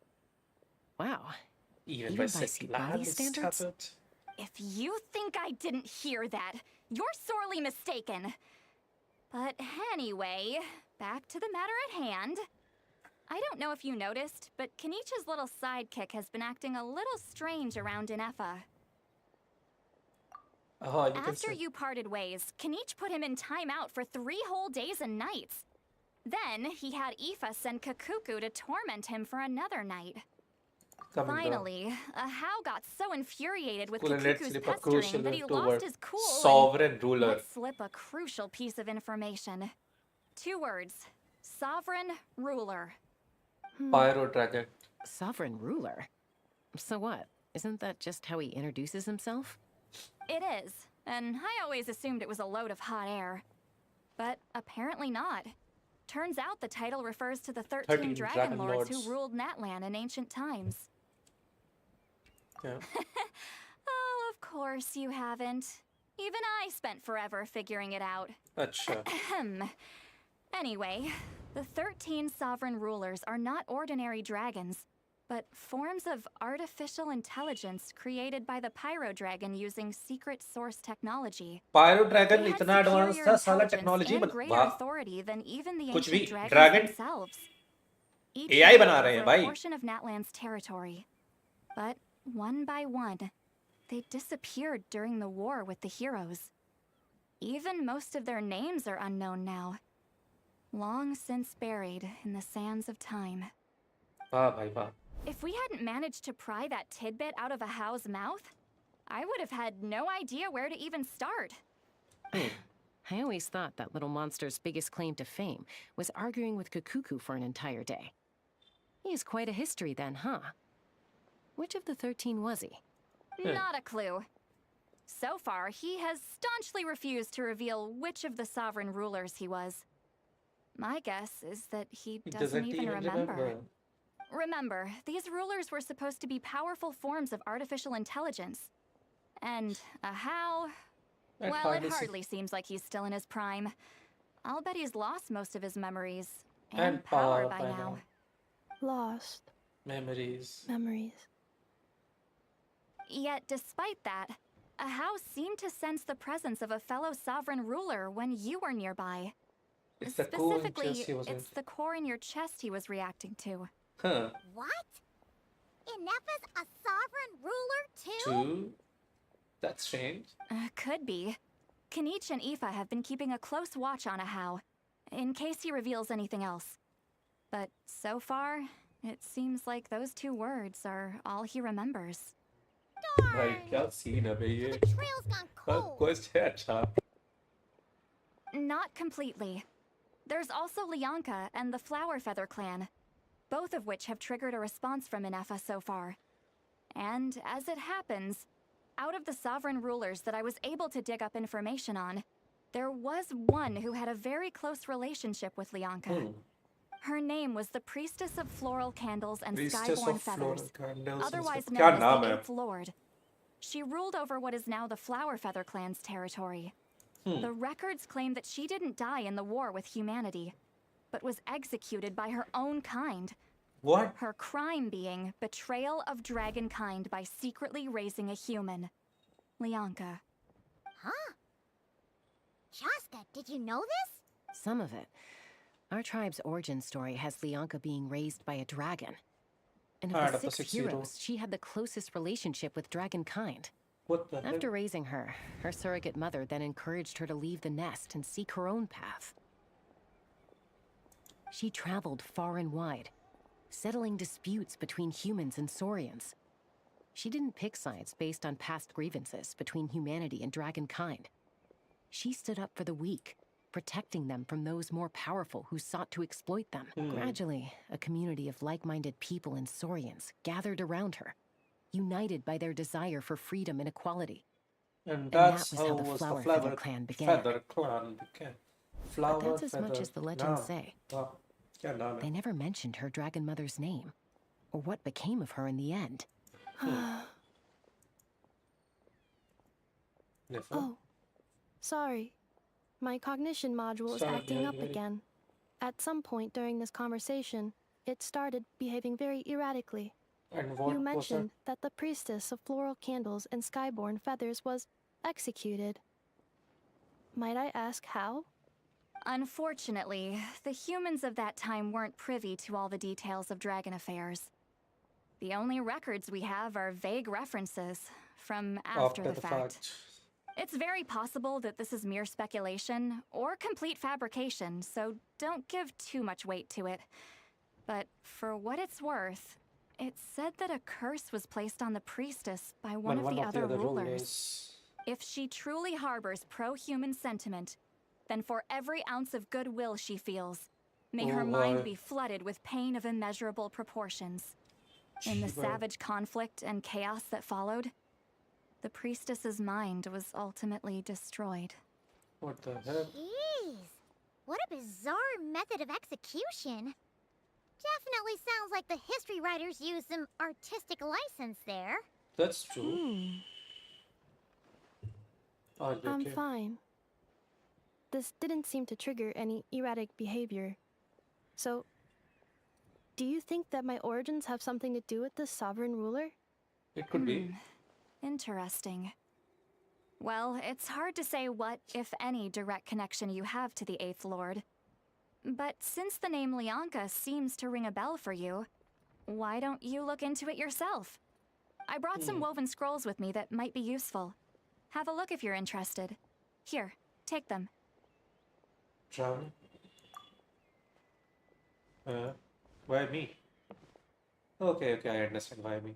Speaker 4: Wow.
Speaker 1: Even by Sitlali
Speaker 4: standards?
Speaker 17: If you think I didn't hear that, you're sorely mistaken. But anyway, back to the matter at hand. I don't know if you noticed, but Kenichi's little sidekick has been acting a little strange around Ineffa. After you parted ways, Kenich put him in timeout for 3 whole days and nights. Then he had Aoife send Kakuku to torment him for another night. Finally, Ahau got so infuriated with Kakuku's pestering that he lost his cool
Speaker 1: Sovereign ruler.
Speaker 17: let slip a crucial piece of information. 2 words. Sovereign ruler.
Speaker 1: Pyro Dragon.
Speaker 4: Sovereign ruler? So what? Isn't that just how he introduces himself?
Speaker 17: It is, and I always assumed it was a load of hot air. But apparently not. Turns out the title refers to the 13 Dragon Lords who ruled Natlan in ancient times.
Speaker 1: Yeah.
Speaker 17: Oh, of course you haven't. Even I spent forever figuring it out.
Speaker 1: Acha.
Speaker 17: Anyway, the 13 sovereign rulers are not ordinary dragons, but forms of artificial intelligence created by the Pyro Dragon using secret source technology.
Speaker 1: Pyro Dragon इतना advanced था साला technology
Speaker 17: and greater authority than even the
Speaker 1: कुछ
Speaker 17: ancient
Speaker 1: भी
Speaker 17: dragons themselves. Each
Speaker 1: AI बना
Speaker 17: ruled
Speaker 1: रहे हैं
Speaker 17: over
Speaker 1: भाई.
Speaker 17: a portion of Natlan's territory. But one by one, they disappeared during the war with the heroes. Even most of their names are unknown now. Long since buried in the sands of time. If we hadn't managed to pry that tidbit out of Ahau's mouth, I would have had no idea where to even start.
Speaker 4: I always thought that little monster's biggest claim to fame was arguing with Kakuku for an entire day. He has quite a history then, huh? Which of the 13 was he?
Speaker 17: Not a clue. So far, he has staunchly refused to reveal which of the sovereign rulers he was. My guess is that he doesn't even remember. Remember, these rulers were supposed to be powerful forms of artificial intelligence. And Ahau, well, it hardly seems like he's still in his prime. I'll bet he's lost most of his memories and power by now.
Speaker 7: Lost.
Speaker 1: Memories.
Speaker 17: Yet, despite that, Ahau seemed to sense the presence of a fellow sovereign ruler when you were nearby.
Speaker 1: It's the core in
Speaker 17: Specifically,
Speaker 1: chest he was in.
Speaker 17: it's the core in your chest he was reacting to.
Speaker 1: Huh.
Speaker 5: What? Ineffa's a sovereign ruler too?
Speaker 1: That's strange.
Speaker 17: Could be. Kenich and Aoife have been keeping a close watch on Ahau, in case he reveals anything else. But so far, it seems like those 2 words are all he remembers.
Speaker 1: भाई क्या scene है भाई ये?
Speaker 5: The trail's gone cold.
Speaker 1: कुछ है अच्छा.
Speaker 17: Not completely. There's also Lianka and the Flower Feather clan, both of which have triggered a response from Ineffa so far. And as it happens, out of the sovereign rulers that I was able to dig up information on, there was one who had a very close relationship with Lianka. Her name was the Priestess of Floral Candles and Skyborn Feathers, otherwise known as the Eighth Lord. She ruled over what is now the Flower Feather clan's territory. The records claim that she didn't die in the war with humanity, but was executed by her own kind.
Speaker 1: What?
Speaker 17: Her crime being betrayal of dragonkind by secretly raising a human. Lianka.
Speaker 5: Huh? Shaska, did you know this?
Speaker 4: Some of it. Our tribe's origin story has Lianka being raised by a dragon. And of the six heroes, she had the closest relationship with dragonkind.
Speaker 1: What the
Speaker 4: After raising her, her surrogate mother then encouraged her to leave the nest and seek her own path. She traveled far and wide, settling disputes between humans and saurians. She didn't pick sides based on past grievances between humanity and dragonkind. She stood up for the weak, protecting them from those more powerful who sought to exploit them. Gradually, a community of like-minded people and saurians gathered around her, united by their desire for freedom and equality.
Speaker 1: And
Speaker 4: that
Speaker 1: that's
Speaker 4: was
Speaker 1: how
Speaker 4: how the
Speaker 1: was
Speaker 4: Flower
Speaker 1: the
Speaker 4: Feather clan began.
Speaker 1: Flower
Speaker 4: But that's as much
Speaker 1: Feather.
Speaker 4: as the legends say.
Speaker 1: Wow. Yeah, no,
Speaker 4: They never mentioned her dragon mother's name, or what became of her in the end.
Speaker 7: Oh, sorry. My cognition module is
Speaker 1: Sorry,
Speaker 7: acting up
Speaker 1: very-
Speaker 7: again. At some point during this conversation, it started behaving very erratically.
Speaker 1: And what
Speaker 7: You
Speaker 1: was
Speaker 7: mentioned that the priestess of floral candles and skyborn feathers was executed. Might I ask how?
Speaker 17: Unfortunately, the humans of that time weren't privy to all the details of dragon affairs. The only records we have are vague references from after the fact. It's very possible that this is mere speculation or complete fabrication, so don't give too much weight to it. But for what it's worth, it said that a curse was placed on the priestess by one of the other rulers. If she truly harbors pro-human sentiment, then for every ounce of goodwill she feels, may her mind be flooded with pain of immeasurable proportions. In the savage conflict and chaos that followed, the priestess's mind was ultimately destroyed.
Speaker 1: What the heck?
Speaker 5: Jeez, what a bizarre method of execution. Definitely sounds like the history writers used some artistic license there.
Speaker 1: That's true. Are you
Speaker 7: I'm
Speaker 1: okay?
Speaker 7: fine. This didn't seem to trigger any erratic behavior. So, do you think that my origins have something to do with the sovereign ruler?
Speaker 1: It could be.
Speaker 17: Interesting. Well, it's hard to say what, if any, direct connection you have to the Eighth Lord. But since the name Lianka seems to ring a bell for you, why don't you look into it yourself? I brought some woven scrolls with me that might be useful. Have a look if you're interested. Here, take them.
Speaker 1: Travel. Why me? Okay, I understand why me.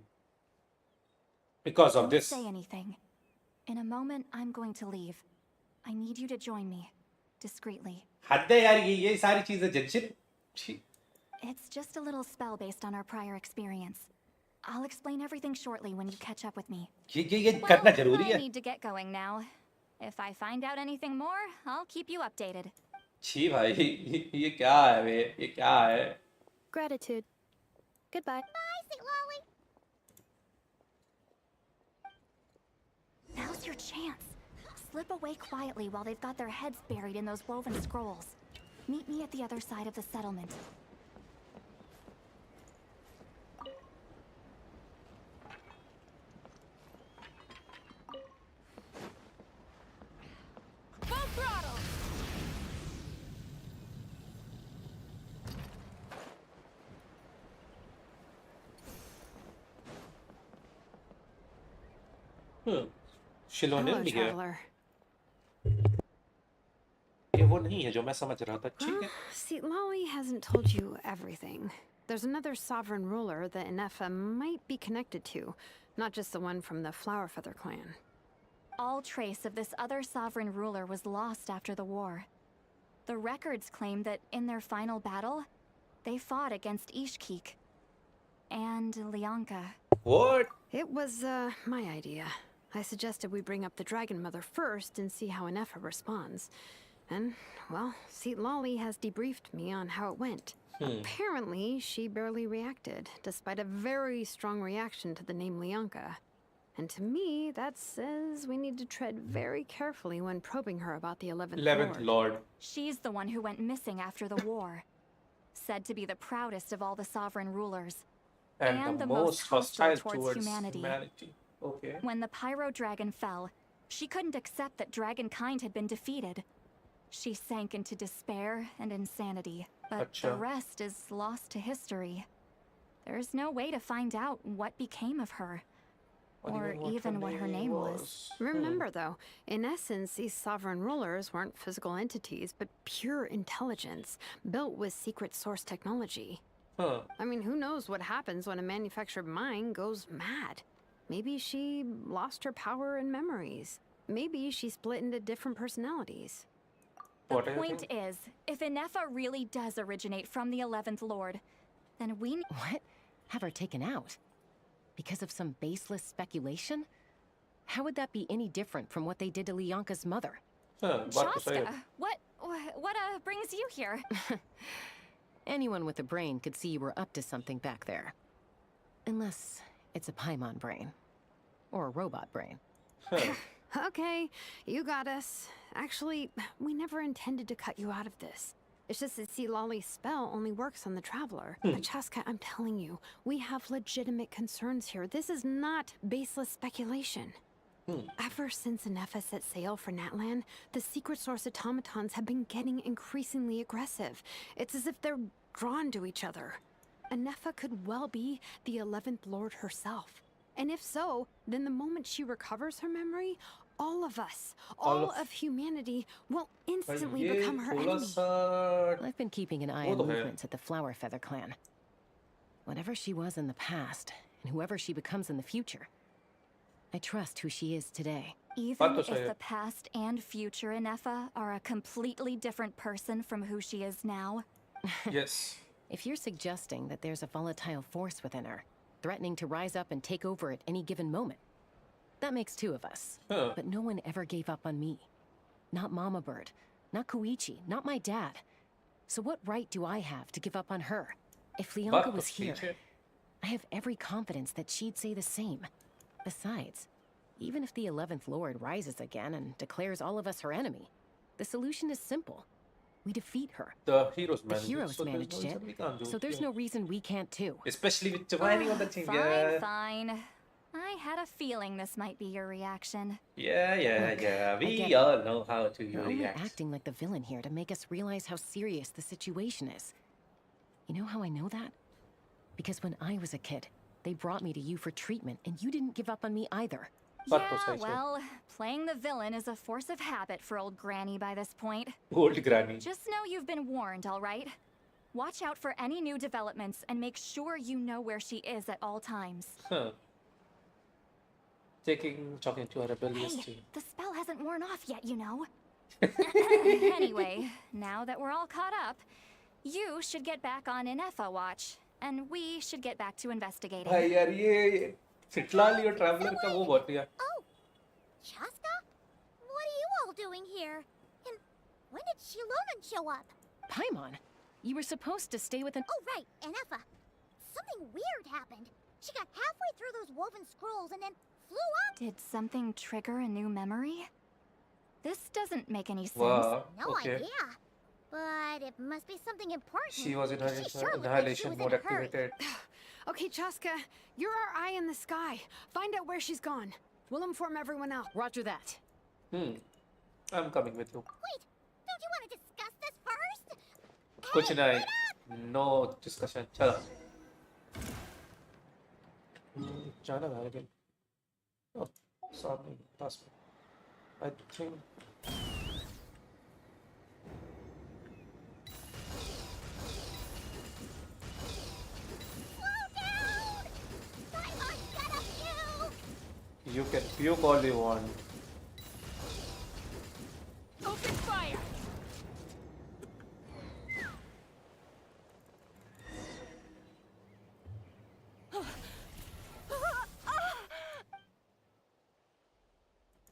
Speaker 1: Because of
Speaker 17: Don't
Speaker 1: this.
Speaker 17: say anything. In a moment, I'm going to leave. I need you to join me, discreetly.
Speaker 1: हद है यार ये सारी चीजें Genshin. छी.
Speaker 17: It's just a little spell based on our prior experience. I'll explain everything shortly when you catch up with me.
Speaker 1: ये करना जरूरी
Speaker 17: I
Speaker 1: है.
Speaker 17: need to get going now. If I find out anything more, I'll keep you updated.
Speaker 1: छी भाई ये क्या है बे? ये क्या है?
Speaker 7: Gratitude. Goodbye.
Speaker 5: Bye, Sweet Lolly.
Speaker 17: Now's your chance. Slip away quietly while they've got their heads buried in those woven scrolls. Meet me at the other side of the settlement.
Speaker 13: Full throttle!
Speaker 1: शिलोने
Speaker 6: Hello,
Speaker 1: भी गया.
Speaker 6: traveler.
Speaker 1: ये वो नहीं है जो मैं समझ रहा था. ठीक है.
Speaker 6: See, Lolly hasn't told you everything. There's another sovereign ruler that Ineffa might be connected to, not just the one from the Flower Feather clan.
Speaker 17: All trace of this other sovereign ruler was lost after the war. The records claim that in their final battle, they fought against Ishkik and Lianka.
Speaker 1: What?
Speaker 6: It was, my idea. I suggested we bring up the Dragon Mother first and see how Ineffa responds. And, well, Seat Lolly has debriefed me on how it went. Apparently, she barely reacted, despite a very strong reaction to the name Lianka. And to me, that says we need to tread very carefully when probing her about the 11th
Speaker 1: Lord.
Speaker 17: She's the one who went missing after the war. Said to be the proudest of all the sovereign rulers.
Speaker 1: And the most hostile towards humanity. Okay.
Speaker 17: When the Pyro Dragon fell, she couldn't accept that dragonkind had been defeated. She sank into despair and insanity, but the rest is lost to history. There's no way to find out what became of her. Or even what her name was.
Speaker 6: Remember, though, in essence, these sovereign rulers weren't physical entities, but pure intelligence, built with secret source technology. I mean, who knows what happens when a manufactured mind goes mad? Maybe she lost her power and memories. Maybe she split into different personalities.
Speaker 17: The point is, if Ineffa really does originate from the 11th Lord, then we...
Speaker 4: What? Have her taken out? Because of some baseless speculation? How would that be any different from what they did to Lianka's mother?
Speaker 17: Chaska, what brings you here?
Speaker 4: Anyone with a brain could see you were up to something back there. Unless it's a Paimon brain. Or a robot brain.
Speaker 6: Okay, you got us. Actually, we never intended to cut you out of this. It's just that Sea Lolly's spell only works on the Traveler. But Chaska, I'm telling you, we have legitimate concerns here. This is not baseless speculation. Ever since Ineffa set sail for Natlan, the secret source automatons have been getting increasingly aggressive. It's as if they're drawn to each other. Ineffa could well be the 11th Lord herself. And if so, then the moment she recovers her memory, all of us, all of humanity, will instantly become her enemy.
Speaker 4: I've been keeping an eye on movements at the Flower Feather clan. Whatever she was in the past, and whoever she becomes in the future, I trust who she is today.
Speaker 17: Even if the past and future Ineffa are a completely different person from who she is now?
Speaker 1: Yes.
Speaker 4: If you're suggesting that there's a volatile force within her, threatening to rise up and take over at any given moment, that makes two of us. But no one ever gave up on me. Not Mama Bird, not Koichi, not my dad. So what right do I have to give up on her? If Lianka was here, I have every confidence that she'd say the same. Besides, even if the 11th Lord rises again and declares all of us her enemy, the solution is simple. We defeat her.
Speaker 1: The heroes
Speaker 4: managed it, so there's no reason we can't too.
Speaker 1: Especially with Giovanni on the team.
Speaker 17: Fine. I had a feeling this might be your reaction.
Speaker 1: Yeah. We all know how to
Speaker 4: You're
Speaker 1: react.
Speaker 4: only acting like the villain here to make us realize how serious the situation is. You know how I know that? Because when I was a kid, they brought me to you for treatment, and you didn't give up on me either.
Speaker 17: Yeah, well, playing the villain is a force of habit for old Granny by this point.
Speaker 1: Old Granny.
Speaker 17: Just know you've been warned, all right? Watch out for any new developments and make sure you know where she is at all times.
Speaker 1: Talking to a rebellious team.
Speaker 17: The spell hasn't worn off yet, you know. Anyway, now that we're all caught up, you should get back on Ineffa watch, and we should get back to investigating.
Speaker 1: भाई यार ये सिटलाली और traveller का वो बहुत है.
Speaker 5: Oh, Chaska? What are you all doing here? And when did Shilonan show up?
Speaker 4: Paimon, you were supposed to stay with an...
Speaker 5: Oh, right, Ineffa. Something weird happened. She got halfway through those woven scrolls and then flew up.
Speaker 17: Did something trigger a new memory? This doesn't make any sense.
Speaker 1: Wow,
Speaker 5: No idea. But it must be something important.
Speaker 1: She was in her
Speaker 5: sure
Speaker 1: annihilation mode activated.
Speaker 6: Okay, Chaska, you're our eye in the sky. Find out where she's gone. We'll inform everyone else.
Speaker 4: Roger that.
Speaker 1: I'm coming with you.
Speaker 5: Wait, don't you want to discuss this first?
Speaker 1: कुछ नहीं. No discussion. चलो. जाना है लेकिन. Oh, सामने पास में. I think. You can puke all you want.
Speaker 13: Open fire!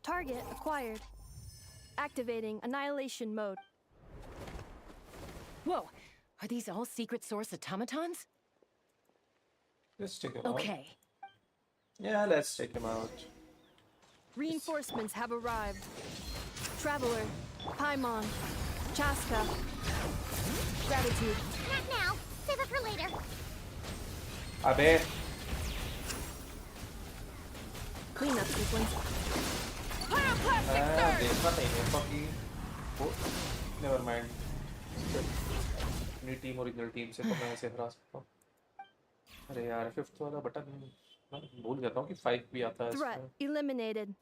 Speaker 7: Target acquired. Activating annihilation mode.
Speaker 4: Whoa, are these all secret source automatons?
Speaker 1: Let's take him
Speaker 4: Okay.
Speaker 1: out. Yeah, let's take him out.
Speaker 7: Reinforcements have arrived. Traveler, Paimon, Chaska. Gratitude.
Speaker 5: Not now. Save it for later.
Speaker 1: Abe.
Speaker 7: Cleanup sequence.
Speaker 1: देखना नहीं है बाकी वो never mind. अपनी team original team से तो मैं ऐसे हरा सकता हूँ. अरे यार 5th वाला बटन मैं भूल जाता हूँ कि 5 भी आता है
Speaker 7: Threat
Speaker 1: इसमें.
Speaker 7: eliminated.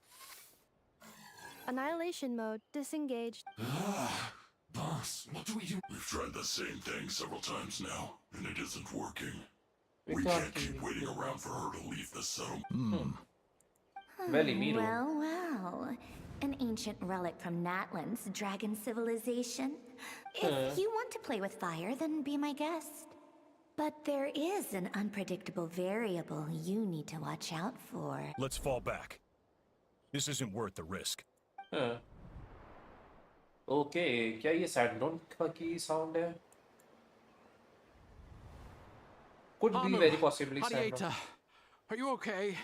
Speaker 7: Annihilation mode disengaged.
Speaker 18: Boss, what do we do? We've tried the same thing several times now, and it isn't working.
Speaker 1: We
Speaker 18: We
Speaker 1: can't
Speaker 18: can't keep
Speaker 1: keep
Speaker 18: waiting
Speaker 1: doing
Speaker 18: around
Speaker 1: that.
Speaker 18: for her to leave the settlement.
Speaker 19: Well. An ancient relic from Natlan's dragon civilization. If you want to play with fire, then be my guest. But there is an unpredictable variable you need to watch out for.
Speaker 18: Let's fall back. This isn't worth the risk.
Speaker 1: Okay, क्या ये सैंडलोन का की sound है? Could be very possibly Sandron.
Speaker 12: Are you okay?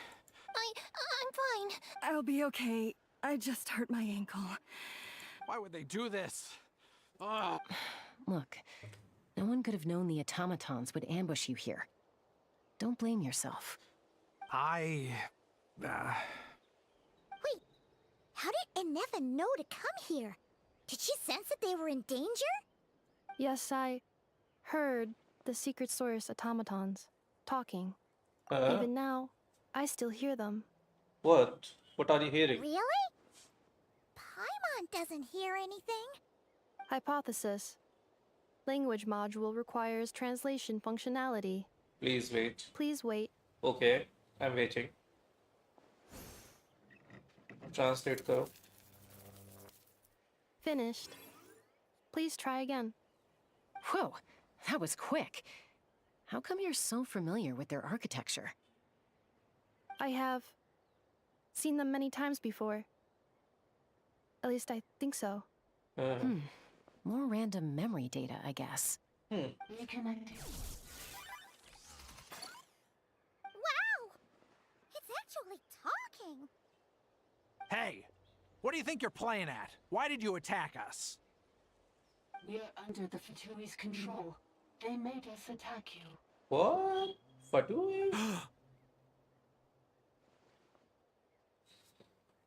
Speaker 14: I'm fine.
Speaker 9: I'll be okay. I just hurt my ankle.
Speaker 12: Why would they do this?
Speaker 4: Look, no one could have known the automatons would ambush you here. Don't blame yourself.
Speaker 12: I...
Speaker 5: Wait, how did Andha know to come here? Did she sense that they were in danger?
Speaker 7: Yes, I heard the secret source automatons talking. Even now, I still hear them.
Speaker 1: What? What are you hearing?
Speaker 5: Really? Paimon doesn't hear anything.
Speaker 7: Hypothesis. Language module requires translation functionality.
Speaker 1: Please wait.
Speaker 7: Please wait.
Speaker 1: Okay, I'm waiting. Translate karo.
Speaker 7: Finished. Please try again.
Speaker 4: Whoa, that was quick. How come you're so familiar with their architecture?
Speaker 7: I have seen them many times before. At least I think so.
Speaker 4: More random memory data, I guess.
Speaker 5: Reconnecting. Wow! It's actually talking!
Speaker 12: Hey! What do you think you're playing at? Why did you attack us?
Speaker 20: We're under the Fatui's control. They made us attack you.
Speaker 1: What? Fatui?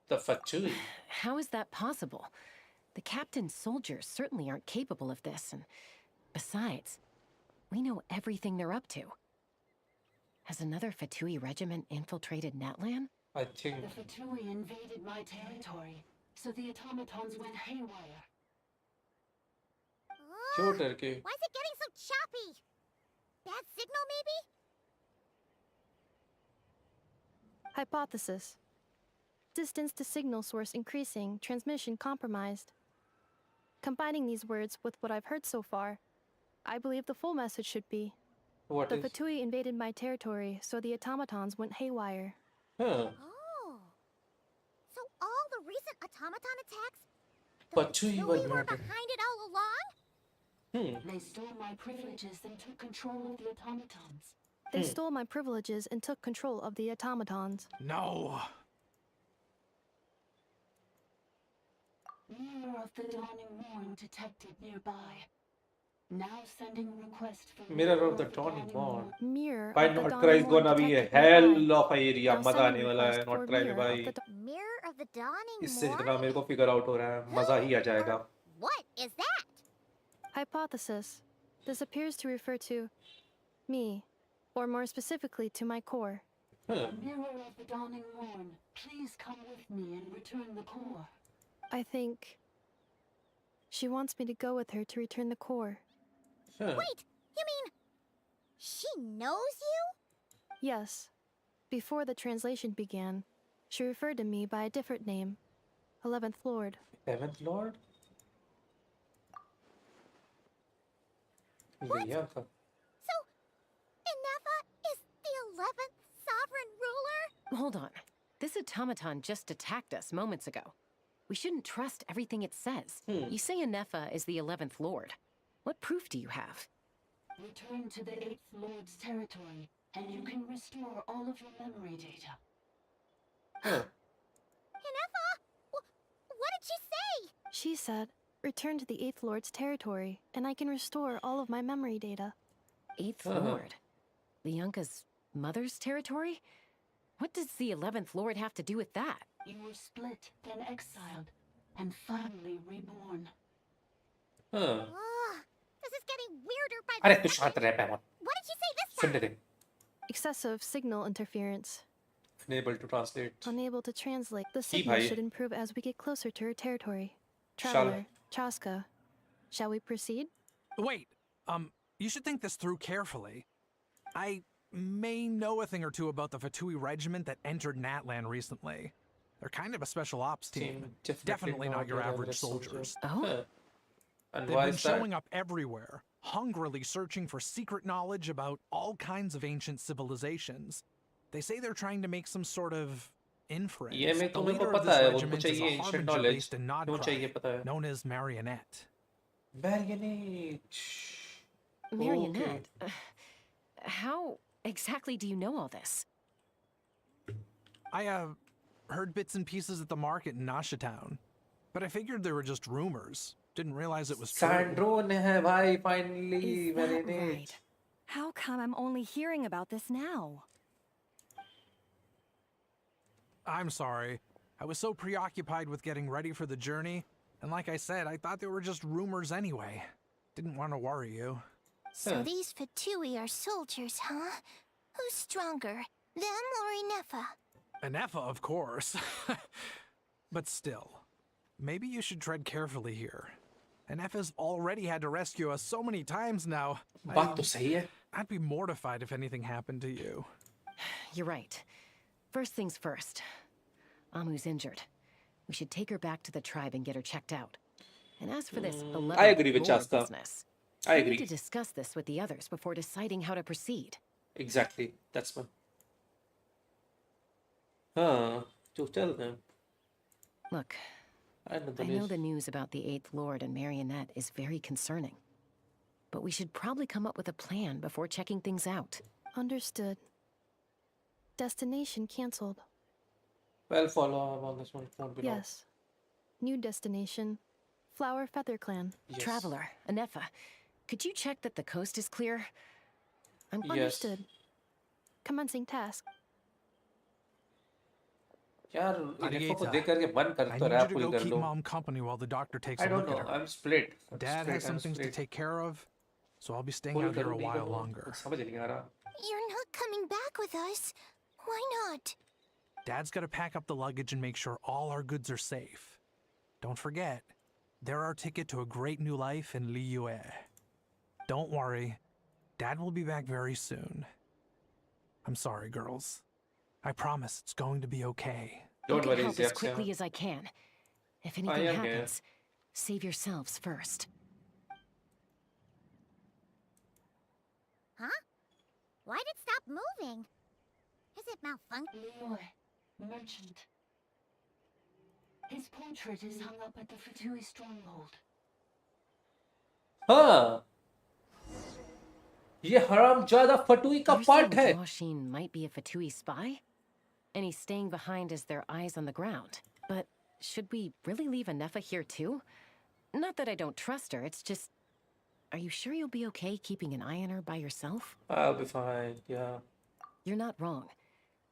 Speaker 1: The Fatui?
Speaker 4: How is that possible? The captain's soldiers certainly aren't capable of this, and besides, we know everything they're up to. Has another Fatui regiment infiltrated Natlan?
Speaker 1: I think...
Speaker 20: The Fatui invaded my territory, so the automatons went haywire.
Speaker 1: क्यों डर के?
Speaker 5: Why is it getting so choppy? Bad signal, maybe?
Speaker 7: Hypothesis. Distance to signal source increasing, transmission compromised. Combining these words with what I've heard so far, I believe the full message should be:
Speaker 1: What
Speaker 7: the
Speaker 1: is?
Speaker 7: Fatui invaded my territory, so the automatons went haywire.
Speaker 5: Oh. So all the recent automaton attacks,
Speaker 1: Fatui
Speaker 5: we were behind it all along?
Speaker 20: They stole my privileges and took control of the automatons.
Speaker 7: They stole my privileges and took control of the automatons.
Speaker 12: No!
Speaker 20: Mirror of the Dawning Morn detected nearby. Now sending request for
Speaker 1: Mirror of the Dawning Morn.
Speaker 7: Mirror
Speaker 1: By
Speaker 7: of the
Speaker 1: Not
Speaker 7: Dawning
Speaker 1: Cry is
Speaker 7: Morn
Speaker 1: gonna be a
Speaker 7: detected
Speaker 1: hell
Speaker 7: nearby.
Speaker 1: of a area.
Speaker 7: Now
Speaker 1: मजा
Speaker 7: sending
Speaker 1: आने वाला है.
Speaker 7: request
Speaker 1: Not
Speaker 7: for
Speaker 1: Cry में
Speaker 7: Mirror of
Speaker 1: भाई.
Speaker 7: the
Speaker 5: Mirror of the Dawning
Speaker 1: इससे
Speaker 5: Morn?
Speaker 1: जितना मेरे को figure out हो रहा है, मजा ही आ जाएगा.
Speaker 5: What is that?
Speaker 7: Hypothesis. This appears to refer to me, or more specifically to my core.
Speaker 20: Mirror of the Dawning Morn, please come with me and return the core.
Speaker 7: I think she wants me to go with her to return the core.
Speaker 5: Wait, you mean she knows you?
Speaker 7: Yes. Before the translation began, she referred to me by a different name, 11th Lord.
Speaker 1: 11th Lord?
Speaker 5: What? So, Andha is the 11th sovereign ruler?
Speaker 4: Hold on. This automaton just attacked us moments ago. We shouldn't trust everything it says. You say Anefa is the 11th Lord. What proof do you have?
Speaker 20: Return to the 8th Lord's territory, and you can restore all of your memory data.
Speaker 5: Inefa! What did she say?
Speaker 7: She said, return to the 8th Lord's territory, and I can restore all of my memory data.
Speaker 4: 8th Lord? Lianka's mother's territory? What does the 11th Lord have to do with that?
Speaker 20: You were split, then exiled, and finally reborn.
Speaker 5: This is getting weirder by
Speaker 1: अरे
Speaker 5: the
Speaker 1: तू शांत रह पैमन.
Speaker 5: What did she say this
Speaker 1: soon
Speaker 5: time?
Speaker 1: ले दे.
Speaker 7: Excessive signal interference.
Speaker 1: Unable to translate.
Speaker 7: Unable to translate. The
Speaker 1: Ki
Speaker 7: signal
Speaker 1: bhai.
Speaker 7: should improve as we get closer to her territory. Traveler, Chaska, shall we proceed?
Speaker 12: Wait, you should think this through carefully. I may know a thing or two about the Fatui regiment that entered Natlan recently. They're kind of a special ops team. Definitely not your average soldiers.
Speaker 4: Oh?
Speaker 1: And
Speaker 12: They've
Speaker 1: why
Speaker 12: been
Speaker 1: is that?
Speaker 12: showing up everywhere, hungrily searching for secret knowledge about all kinds of ancient civilizations. They say they're trying to make some sort of inference.
Speaker 1: ये मैं
Speaker 12: The
Speaker 1: तुम्हें को
Speaker 12: leader of
Speaker 1: पता
Speaker 12: this
Speaker 1: है उनको
Speaker 12: regiment is
Speaker 1: चाहिए
Speaker 12: a
Speaker 1: ancient
Speaker 12: harbinger
Speaker 1: knowledge.
Speaker 12: based in
Speaker 1: क्यों चाहिए
Speaker 12: Nodcry,
Speaker 1: पता है?
Speaker 12: known as Marionette.
Speaker 1: Marionette.
Speaker 4: Marionette? How exactly do you know all this?
Speaker 12: I heard bits and pieces at the market in Nasha Town, but I figured they were just rumors. Didn't realize it was true.
Speaker 1: Sandro ने है भाई finally
Speaker 9: Is that
Speaker 1: Marionette.
Speaker 9: right? How come I'm only hearing about this now?
Speaker 12: I'm sorry. I was so preoccupied with getting ready for the journey, and like I said, I thought they were just rumors anyway. Didn't want to worry you.
Speaker 14: So these Fatui are soldiers, huh? Who's stronger, them or Inefa?
Speaker 12: Anefa, of course. But still, maybe you should tread carefully here. Anefa's already had to rescue us so many times now.
Speaker 1: बात तो सही है.
Speaker 12: I'd be mortified if anything happened to you.
Speaker 4: You're right. First things first. Amu's injured. We should take her back to the tribe and get her checked out. And as for this 11th
Speaker 1: I agree with
Speaker 4: Lord
Speaker 1: Chaska.
Speaker 4: business,
Speaker 1: I
Speaker 4: we
Speaker 1: agree.
Speaker 4: need to discuss this with the others before deciding how to proceed.
Speaker 1: Exactly. That's one. To tell them.
Speaker 4: Look,
Speaker 1: I know the
Speaker 4: I know
Speaker 1: news.
Speaker 4: the news about the 8th Lord and Marionette is very concerning. But we should probably come up with a plan before checking things out.
Speaker 7: Understood. Destination cancelled.
Speaker 1: Well, follow up on this one. Won't be long.
Speaker 7: Yes. New destination. Flower Feather Clan.
Speaker 1: Yes.
Speaker 4: Traveler, Anefa, could you check that the coast is clear?
Speaker 1: Yes.
Speaker 7: Understood. Commencing task.
Speaker 1: यार info को
Speaker 12: Arieta,
Speaker 1: देख करके मन कर
Speaker 12: I
Speaker 1: तो
Speaker 12: need you
Speaker 1: wrap
Speaker 12: to
Speaker 1: pull
Speaker 12: go
Speaker 1: कर
Speaker 12: keep
Speaker 1: लो.
Speaker 12: Mom company while the doctor takes
Speaker 1: I
Speaker 12: a
Speaker 1: don't
Speaker 12: look
Speaker 1: know.
Speaker 12: at her.
Speaker 1: I'm split.
Speaker 12: Dad has some things to take care of, so I'll be staying
Speaker 1: pull
Speaker 12: out here a
Speaker 1: करूँ नहीं
Speaker 12: while
Speaker 1: करूँ
Speaker 12: longer.
Speaker 1: समझ नहीं आ रहा.
Speaker 14: You're not coming back with us. Why not?
Speaker 12: Dad's got to pack up the luggage and make sure all our goods are safe. Don't forget, they're our ticket to a great new life in Liyue. Don't worry, Dad will be back very soon. I'm sorry, girls. I promise it's going to be okay.
Speaker 4: I
Speaker 1: Don't
Speaker 4: can
Speaker 1: worry,
Speaker 4: help as
Speaker 1: Zyaksia.
Speaker 4: quickly as I can. If
Speaker 1: I
Speaker 4: anything
Speaker 1: am here.
Speaker 4: happens, save yourselves first.
Speaker 5: Huh? Why did it stop moving? Is it malfunction?
Speaker 20: Leroy, merchant. His portrait is hung up at the Fatui stronghold.
Speaker 1: हाँ. ये हरामजादा फटुई का
Speaker 4: You're
Speaker 1: part है.
Speaker 4: saying Joshine might be a Fatui spy? And he's staying behind as their eyes on the ground. But should we really leave Anefa here too? Not that I don't trust her, it's just... Are you sure you'll be okay keeping an eye on her by yourself?
Speaker 1: I'll be fine. Yeah.
Speaker 4: You're not wrong.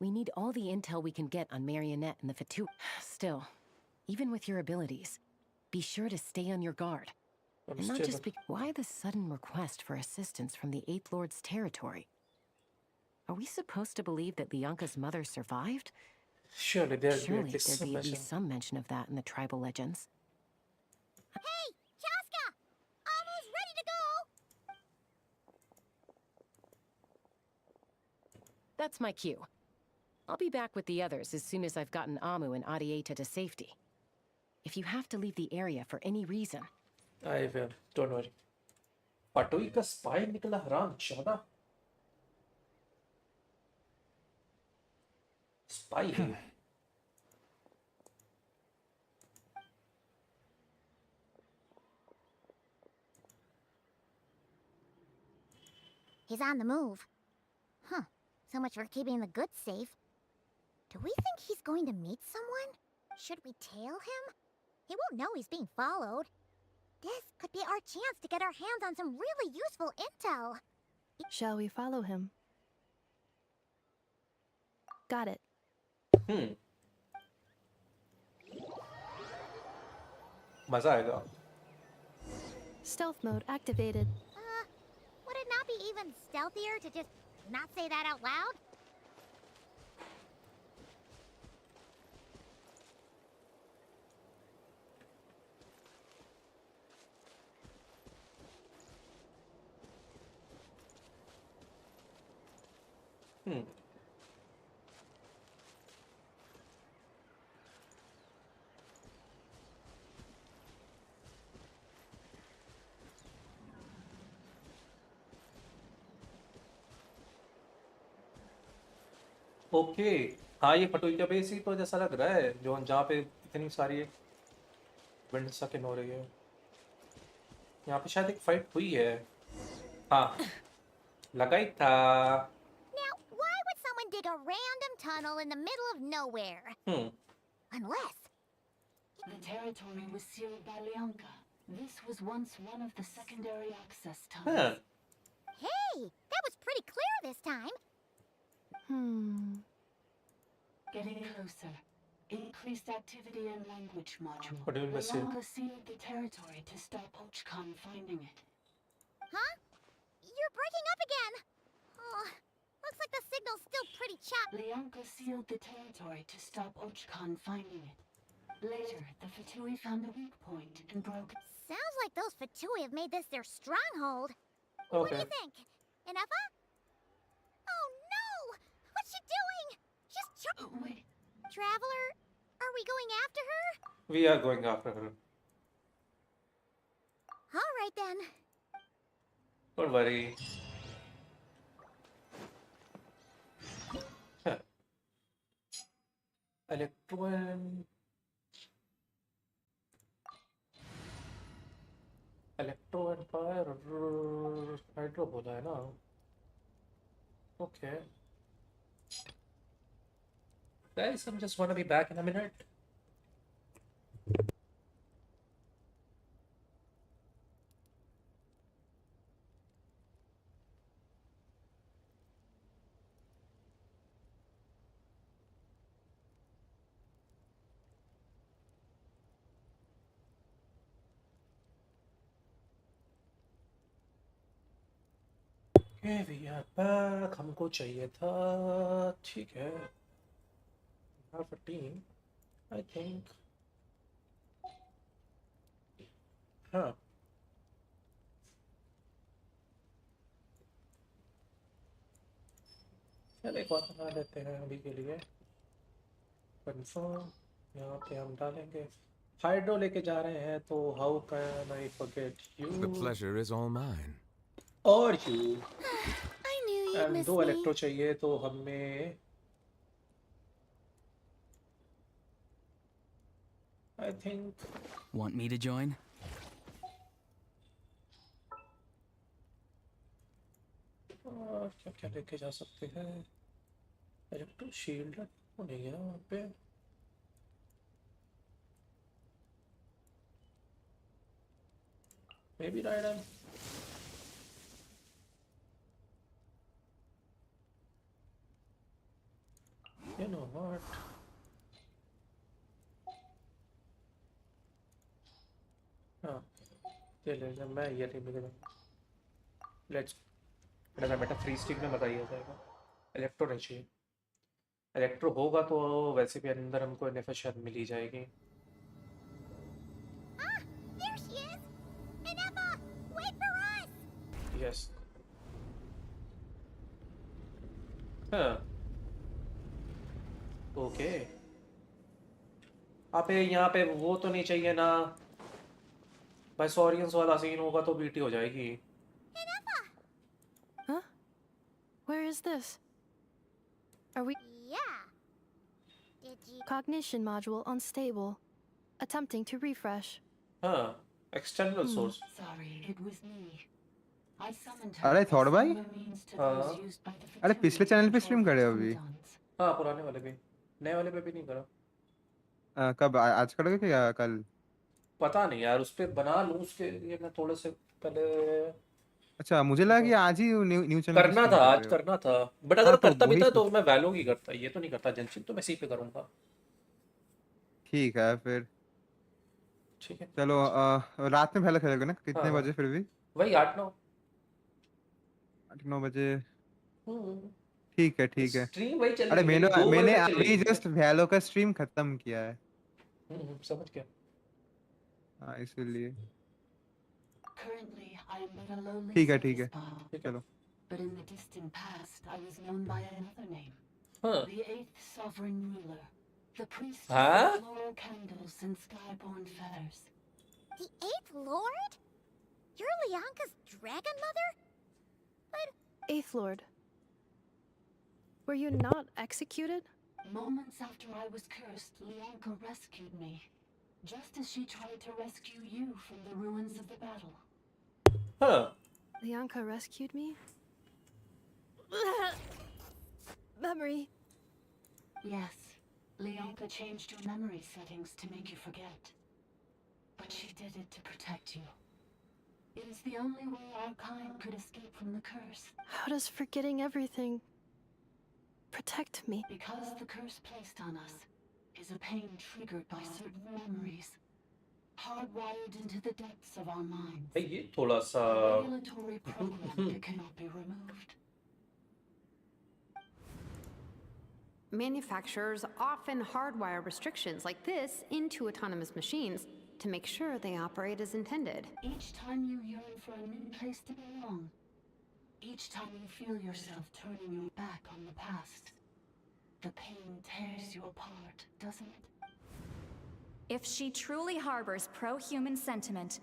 Speaker 4: We need all the intel we can get on Marionette and the Fatui. Still, even with your abilities, be sure to stay on your guard. And not just why the sudden request for assistance from the 8th Lord's territory? Are we supposed to believe that Lianka's mother survived?
Speaker 1: Surely there'd be
Speaker 4: Surely
Speaker 1: at least
Speaker 4: there'd
Speaker 1: some
Speaker 4: be at
Speaker 1: mention.
Speaker 4: least some mention of that in the tribal legends.
Speaker 5: Hey, Chaska! Amu's ready to go!
Speaker 4: That's my cue. I'll be back with the others as soon as I've gotten Amu and Arieta to safety. If you have to leave the area for any reason...
Speaker 1: I will. Don't worry. फटुई का spy निकला हरामजादा. Spy.
Speaker 5: He's on the move. Huh. So much for keeping the goods safe. Do we think he's going to meet someone? Should we tail him? He won't know he's being followed. This could be our chance to get our hands on some really useful intel.
Speaker 7: Shall we follow him? Got it.
Speaker 1: मजा आएगा.
Speaker 7: Stealth mode activated.
Speaker 5: Would it not be even stealthier to just not say that out loud?
Speaker 1: Okay. हाँ, ये पटुई का base ही तो जैसा लग रहा है जो जहाँ पे इतनी सारी विंड सकिन हो रही है. यहाँ पे शायद एक फाइट हुई है. हाँ, लगा ही था.
Speaker 5: Now, why would someone dig a random tunnel in the middle of nowhere? Unless...
Speaker 20: The territory was sealed by Leonka. This was once one of the secondary access tunnels.
Speaker 5: Hey, that was pretty clear this time.
Speaker 20: Getting closer. Increased activity and language module.
Speaker 1: What do you mean by sealed?
Speaker 20: Leonka sealed the territory to stop Archon finding it.
Speaker 5: Huh? You're breaking up again. Oh, looks like the signal's still pretty choppy.
Speaker 20: Leonka sealed the territory to stop Archon finding it. Later, the Fatui found a weak point and broke it.
Speaker 5: Sounds like those Fatui have made this their stronghold.
Speaker 1: Okay.
Speaker 5: What do you think? Enough? Oh no! What's she doing? She's
Speaker 20: Wait.
Speaker 5: Traveler, are we going after her?
Speaker 1: We are going after her.
Speaker 5: All right then.
Speaker 1: Don't worry. Electro and fire hydro बोला है ना. Okay. Guys, I'm just wanna be back in a minute. Okay, we are back. हमको चाहिए था. ठीक है. Have a team, I think. हाँ. चल एक बात बना लेते हैं अभी के लिए. कंफर्म. यहाँ पे हम डालेंगे. हाइड्रो लेके जा रहे हैं तो how can I forget you?
Speaker 11: The pleasure is all mine.
Speaker 1: और you.
Speaker 14: I knew you'd miss
Speaker 1: 2
Speaker 14: me.
Speaker 1: Electro चाहिए तो हमें I think.
Speaker 21: Want me to join?
Speaker 1: क्या क्या लेके जा सकते हैं? इलेक्ट्रो शील्ड तो नहीं है वहाँ पे. Maybe Reedem. You know what? हाँ, ये ले लें. मैं ये ले लेगा. Let's. मेरा बेटा फ्री स्टिक में बताइए जाएगा. इलेक्ट्रो नहीं चाहिए. इलेक्ट्रो होगा तो वैसे भी अंदर हमको इन्फा शायद मिल ही जाएगी.
Speaker 5: There she is! Inepa, wait for us!
Speaker 1: Yes. हाँ. ओके. अबे यहाँ पे वो तो नहीं चाहिए ना. भाई सॉरियंस वाला सीन होगा तो बीटी हो जाएगी.
Speaker 7: Huh? Where is this? Are we...
Speaker 5: Yeah.
Speaker 7: Cognition module unstable. Attempting to refresh.
Speaker 1: हाँ, external source.
Speaker 20: Sorry, it was me. I summoned her
Speaker 16: अरे
Speaker 20: by
Speaker 16: थॉट भाई
Speaker 20: similar means to those used by the
Speaker 16: अरे पिछले
Speaker 20: Fatui
Speaker 16: channel
Speaker 20: to
Speaker 16: पे stream
Speaker 20: control
Speaker 16: करे हो अभी
Speaker 20: automatons.
Speaker 1: हाँ, पुराने वाले पे, नए वाले पे भी नहीं करा।
Speaker 16: कब आज करोगे क्या कल
Speaker 1: पता नहीं यार, उस पे बना लूँ उसके लिए मैं थोड़े से पहले।
Speaker 16: अच्छा मुझे लगा कि आज ही न्यू चैनल पे
Speaker 1: करना था,
Speaker 16: स्ट्रीम कर
Speaker 1: आज
Speaker 16: रहे हो
Speaker 1: करना था, बट अगर
Speaker 16: हाँ तो
Speaker 1: करता भी
Speaker 16: वही
Speaker 1: था तो मैं वैलो की करता, ये तो नहीं करता। जेंशिन तो मैं इसी पे करूँगा।
Speaker 16: ठीक है फिर
Speaker 1: ठीक है,
Speaker 16: चलो रात में पहले खेलोगे ना
Speaker 1: हाँ
Speaker 16: कितने
Speaker 1: हाँ,
Speaker 16: बजे फिर भी
Speaker 1: वही 8-9।
Speaker 16: 8-9 बजे ठीक है
Speaker 1: स्ट्रीम वही
Speaker 16: अरे
Speaker 1: चलेगी,
Speaker 16: मैंने
Speaker 1: लेकिन 2 बजे
Speaker 16: मैंने
Speaker 1: तक
Speaker 16: अभी
Speaker 1: चलेगी।
Speaker 16: जस्ट वैलो का स्ट्रीम खत्म किया है
Speaker 1: समझ गया।
Speaker 16: हाँ इसीलिए
Speaker 20: Currently, I am but a lowly
Speaker 16: ठीक
Speaker 20: surface
Speaker 16: है
Speaker 20: pod.
Speaker 16: चलो
Speaker 20: But in the distant past, I was known by another name.
Speaker 1: Huh.
Speaker 20: The 8th Sovereign Ruler. The priestess
Speaker 1: Huh?
Speaker 20: of floral candles and skyborn feathers.
Speaker 5: The 8th Lord? You're Lianka's dragon mother? But...
Speaker 7: 8th Lord. Were you not executed?
Speaker 20: Moments after I was cursed, Lianka rescued me. Just as she tried to rescue you from the ruins of the battle.
Speaker 1: Huh.
Speaker 7: Lianka rescued me? Memory.
Speaker 20: Yes. Lianka changed your memory settings to make you forget. But she did it to protect you. It is the only way our kind could escape from the curse.
Speaker 7: How does forgetting everything protect me?
Speaker 20: Because the curse placed on us is a pain triggered by certain memories, hardwired into the depths of our minds.
Speaker 1: ये थोड़ा सा
Speaker 20: A regulatory program that cannot be removed.
Speaker 6: Manufacturers often hardwire restrictions like this into autonomous machines to make sure they operate as intended.
Speaker 20: Each time you yearn for a new place to belong, each time you feel yourself turning your back on the past, the pain tears you apart, doesn't it?
Speaker 17: If she truly harbors pro-human sentiment,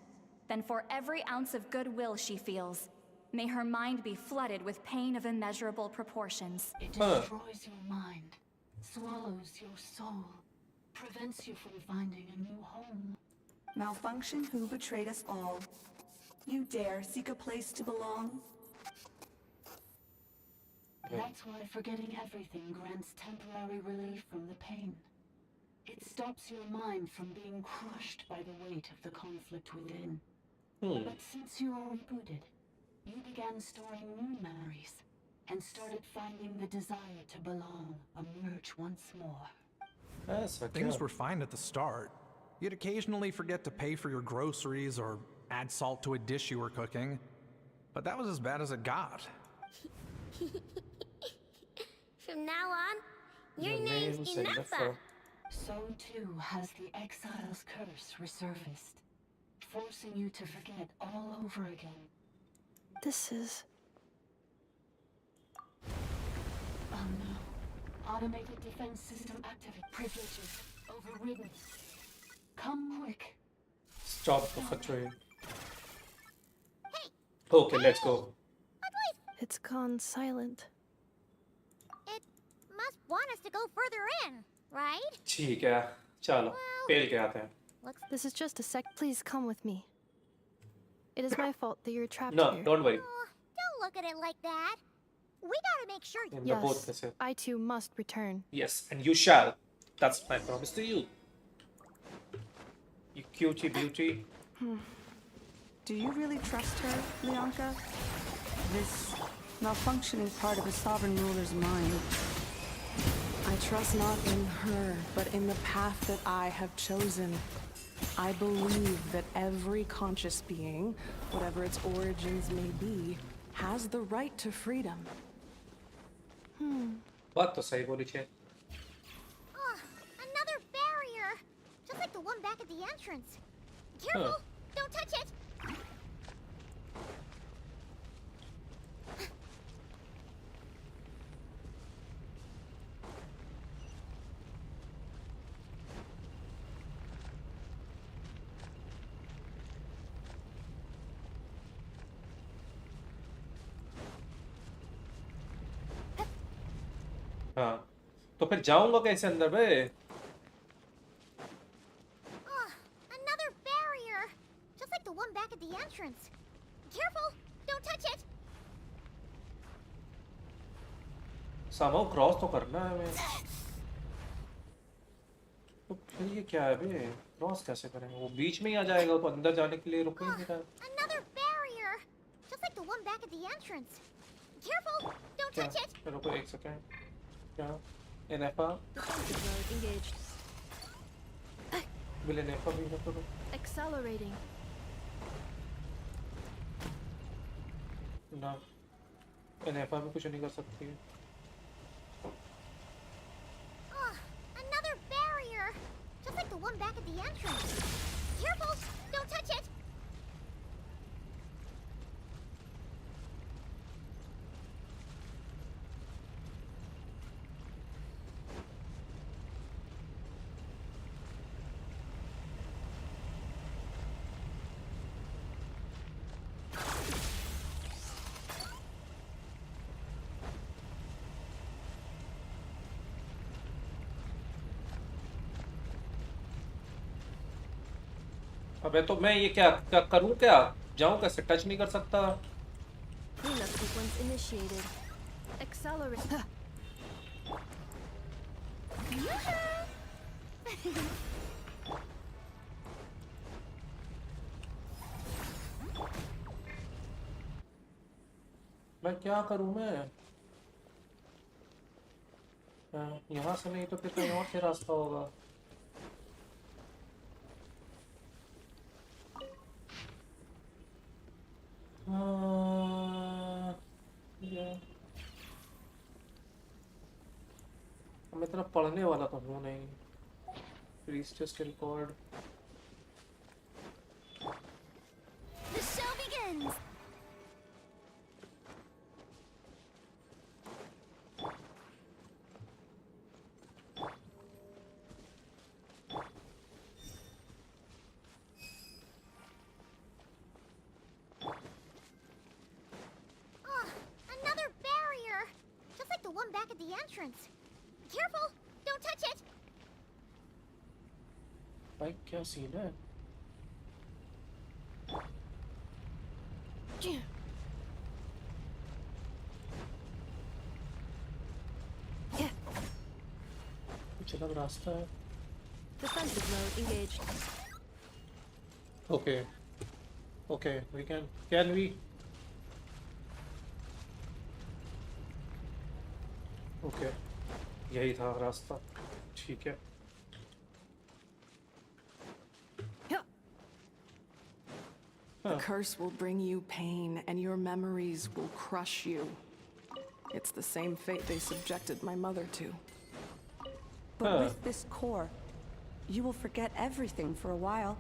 Speaker 17: then for every ounce of goodwill she feels, may her mind be flooded with pain of immeasurable proportions.
Speaker 20: It destroys your mind, swallows your soul, prevents you from finding a new home.
Speaker 8: Malfunction who betrayed us all. You dare seek a place to belong?
Speaker 20: That's why forgetting everything grants temporary relief from the pain. It stops your mind from being crushed by the weight of the conflict within. But since you are rebooted, you began storing new memories and started finding the desire to belong emerge once more.
Speaker 12: Things were fine at the start. You'd occasionally forget to pay for your groceries or add salt to a dish you were cooking. But that was as bad as it got.
Speaker 5: From now on, your name's Inepha.
Speaker 20: So too has the exile's curse resurfaced, forcing you to forget all over again.
Speaker 7: This is...
Speaker 20: Oh no. Automated defense system activate. Privileges overridden. Come quick.
Speaker 1: Stop the betrayal. Okay, let's go.
Speaker 7: It's gone silent.
Speaker 5: It must want us to go further in, right?
Speaker 1: ठीक है, चलो, पेल के आते हैं.
Speaker 7: This is just a sec. Please come with me. It is my fault that you're trapped
Speaker 1: No,
Speaker 7: here.
Speaker 1: don't worry.
Speaker 5: Don't look at it like that. We gotta make sure you...
Speaker 7: Yes, I too must return.
Speaker 1: Yes, and you shall. That's my promise to you. You cutie beauty.
Speaker 8: Do you really trust her, Lianka? This malfunction is part of a sovereign ruler's mind.
Speaker 15: I trust not in her, but in the path that I have chosen. I believe that every conscious being, whatever its origins may be, has the right to freedom.
Speaker 1: बात तो सही बोली छे.
Speaker 5: Another barrier! Just like the one back at the entrance. Careful! Don't touch it!
Speaker 1: हाँ. तो फिर जाऊंगा कैसे अंदर बे?
Speaker 5: Another barrier, just like the one back at the entrance. Careful, don't touch it.
Speaker 1: somehow cross तो करना है हमें। तो फिर ये क्या है बे? क्रॉस कैसे करेंगे? वो बीच में ही आ जाएगा तो अंदर जाने के लिए रुक ही नहीं रहा।
Speaker 5: Another barrier, just like the one back at the entrance. Careful, don't touch it.
Speaker 1: रुको एक सेकंड। क्या? NFA? बिल NFA भी है तो
Speaker 7: Accelerating.
Speaker 1: ना NFA भी कुछ नहीं कर सकती है।
Speaker 5: Another barrier, just like the one back at the entrance. Careful, don't touch it.
Speaker 1: अबे तो मैं ये क्या क्या करूं? क्या जाऊं? कैसे? टच नहीं कर सकता?
Speaker 7: Cleanup sequence initiated. Accelerate.
Speaker 1: मैं क्या करूं मैं? यहाँ से नहीं तो फिर कहीं और से रास्ता होगा। मैं इतना पढ़ने वाला तो हूँ नहीं। Research record.
Speaker 5: The show begins. Another barrier, just like the one back at the entrance. Careful, don't touch it.
Speaker 1: भाई क्या सीन है? कुछ अलग रास्ता है।
Speaker 7: Defensive mode engaged.
Speaker 1: Okay. Okay, we can we? Okay. यही था रास्ता। ठीक है।
Speaker 15: The curse will bring you pain, and your memories will crush you. It's the same fate they subjected my mother to.
Speaker 8: But with this core, you will forget everything for a while.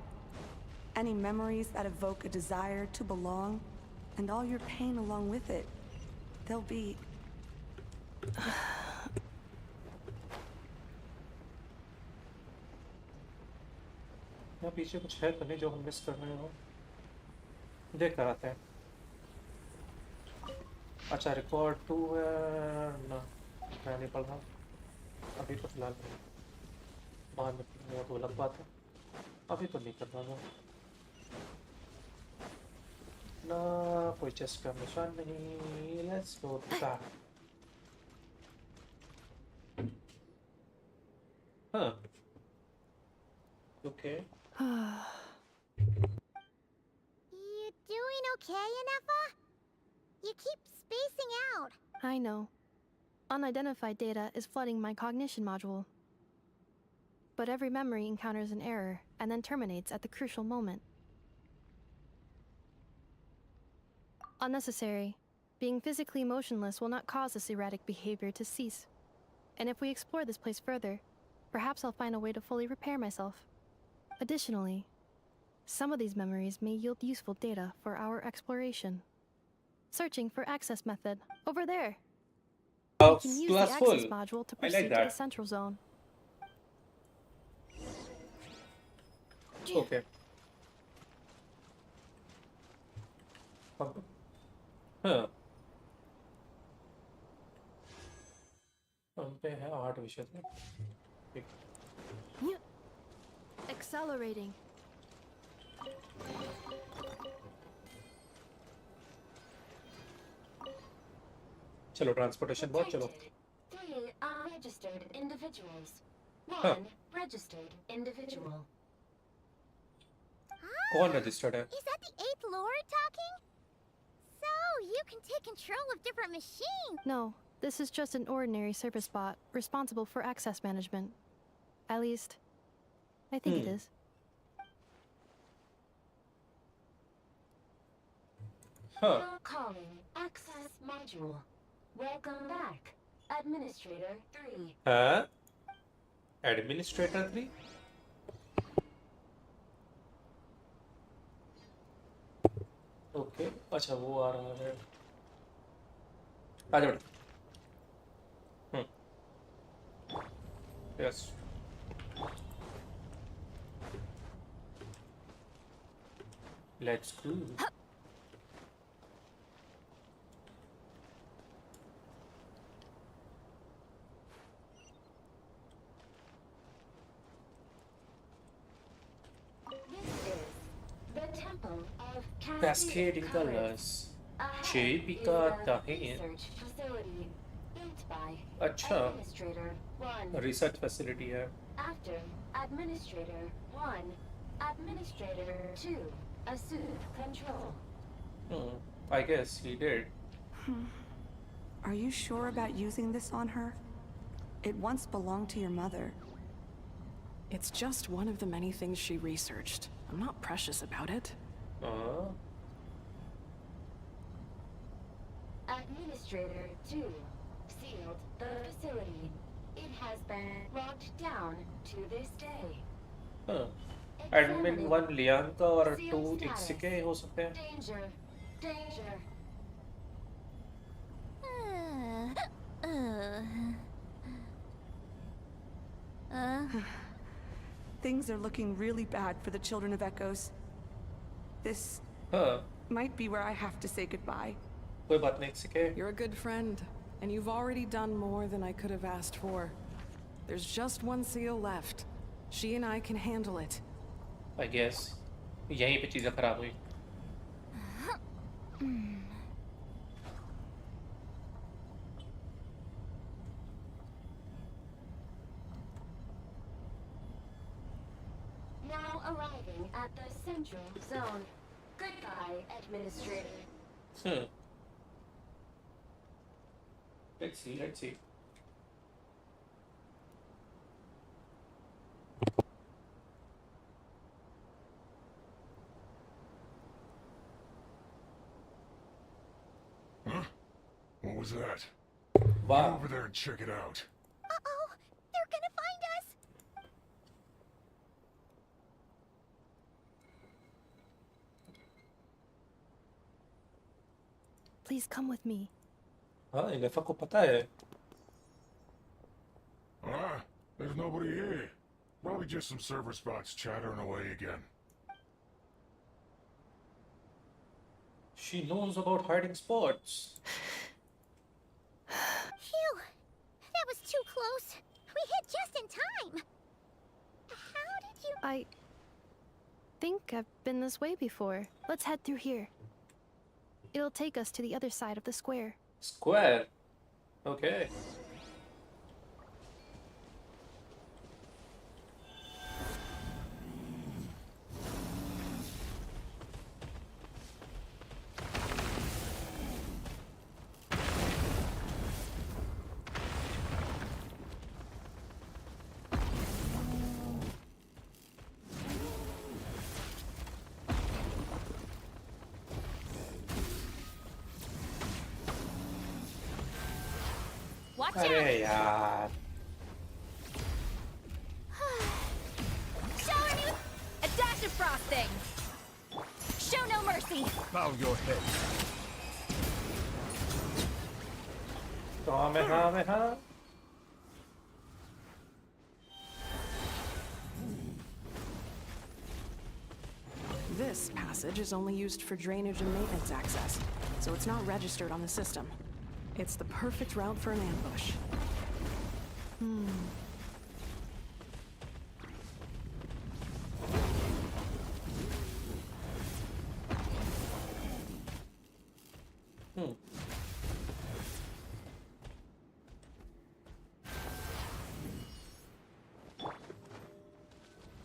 Speaker 8: Any memories that evoke a desire to belong, and all your pain along with it, they'll be...
Speaker 1: यहाँ पीछे कुछ है तो नहीं जो हम miss कर रहे हो? देख कर आते हैं। अच्छा रिकॉर्ड 2 है ना? मैं नहीं पढ़ रहा अभी तो फिलहाल नहीं। बाद में वो तो अलग बात है। अभी तो नहीं कर रहा मैं ना। कोई चेस्ट का निशान नहीं। Let's go back. हाँ okay.
Speaker 5: You doing okay, Anefa? You keep spacing out.
Speaker 7: I know. Unidentified data is flooding my cognition module. But every memory encounters an error and then terminates at the crucial moment. Unnecessary. Being physically motionless will not cause this erratic behavior to cease. And if we explore this place further, perhaps I'll find a way to fully repair myself. Additionally, some of these memories may yield useful data for our exploration. Searching for access method. Over there! We can use the access module to proceed to the central zone.
Speaker 1: Okay. Huh. हम पे है 8 विषय थे.
Speaker 7: Accelerating.
Speaker 1: चलो transportation बहुत चलो.
Speaker 20: 3 unregistered individuals. 1 registered individual.
Speaker 1: कौन registered है?
Speaker 5: Is that the 8th Lord talking? So, you can take control of different machines.
Speaker 7: No, this is just an ordinary service bot responsible for access management. At least, I think it is.
Speaker 20: Calling access module. Welcome back, Administrator 3.
Speaker 1: हाँ? Administrator 3? Okay, अच्छा वो आ रहा है. आजा बेटा. Yes. Let's go. Cascading colors. Jaypika Tahin. अच्छा. Research facility है.
Speaker 20: After Administrator 1, Administrator 2 assumed control.
Speaker 1: I guess he did.
Speaker 8: Are you sure about using this on her? It once belonged to your mother.
Speaker 15: It's just one of the many things she researched. I'm not precious about it.
Speaker 20: Administrator 2 sealed the facility. It has been locked down to this day.
Speaker 1: Admin 1 Lian का और 2 XK हो सकते हैं.
Speaker 20: Danger. Danger.
Speaker 8: Things are looking really bad for the Children of Echoes. This might be where I have to say goodbye.
Speaker 1: कोई बात नहीं XK.
Speaker 15: You're a good friend, and you've already done more than I could have asked for. There's just one seal left. She and I can handle it.
Speaker 1: I guess. यहीं पे चीजें खराब हुई.
Speaker 20: Now arriving at the central zone. Goodbye, Administrator.
Speaker 1: Let's see, let's see.
Speaker 18: Huh? What was that?
Speaker 1: Wow.
Speaker 18: Get over there and check it out.
Speaker 5: Uh-oh! They're gonna find us!
Speaker 7: Please come with me.
Speaker 1: हाँ, इनेफा को पता है.
Speaker 18: There's nobody here. Probably just some server spots chattering away again.
Speaker 1: She knows about hiding spots.
Speaker 5: Phew! That was too close. We hit just in time. How did you...
Speaker 7: I think I've been this way before. Let's head through here. It'll take us to the other side of the square.
Speaker 1: Square? Okay. अरे यार.
Speaker 17: A dash of frosting. Show no mercy.
Speaker 18: Bow your head.
Speaker 1: Kamehameha.
Speaker 15: This passage is only used for drainage and maintenance access, so it's not registered on the system. It's the perfect route for an ambush.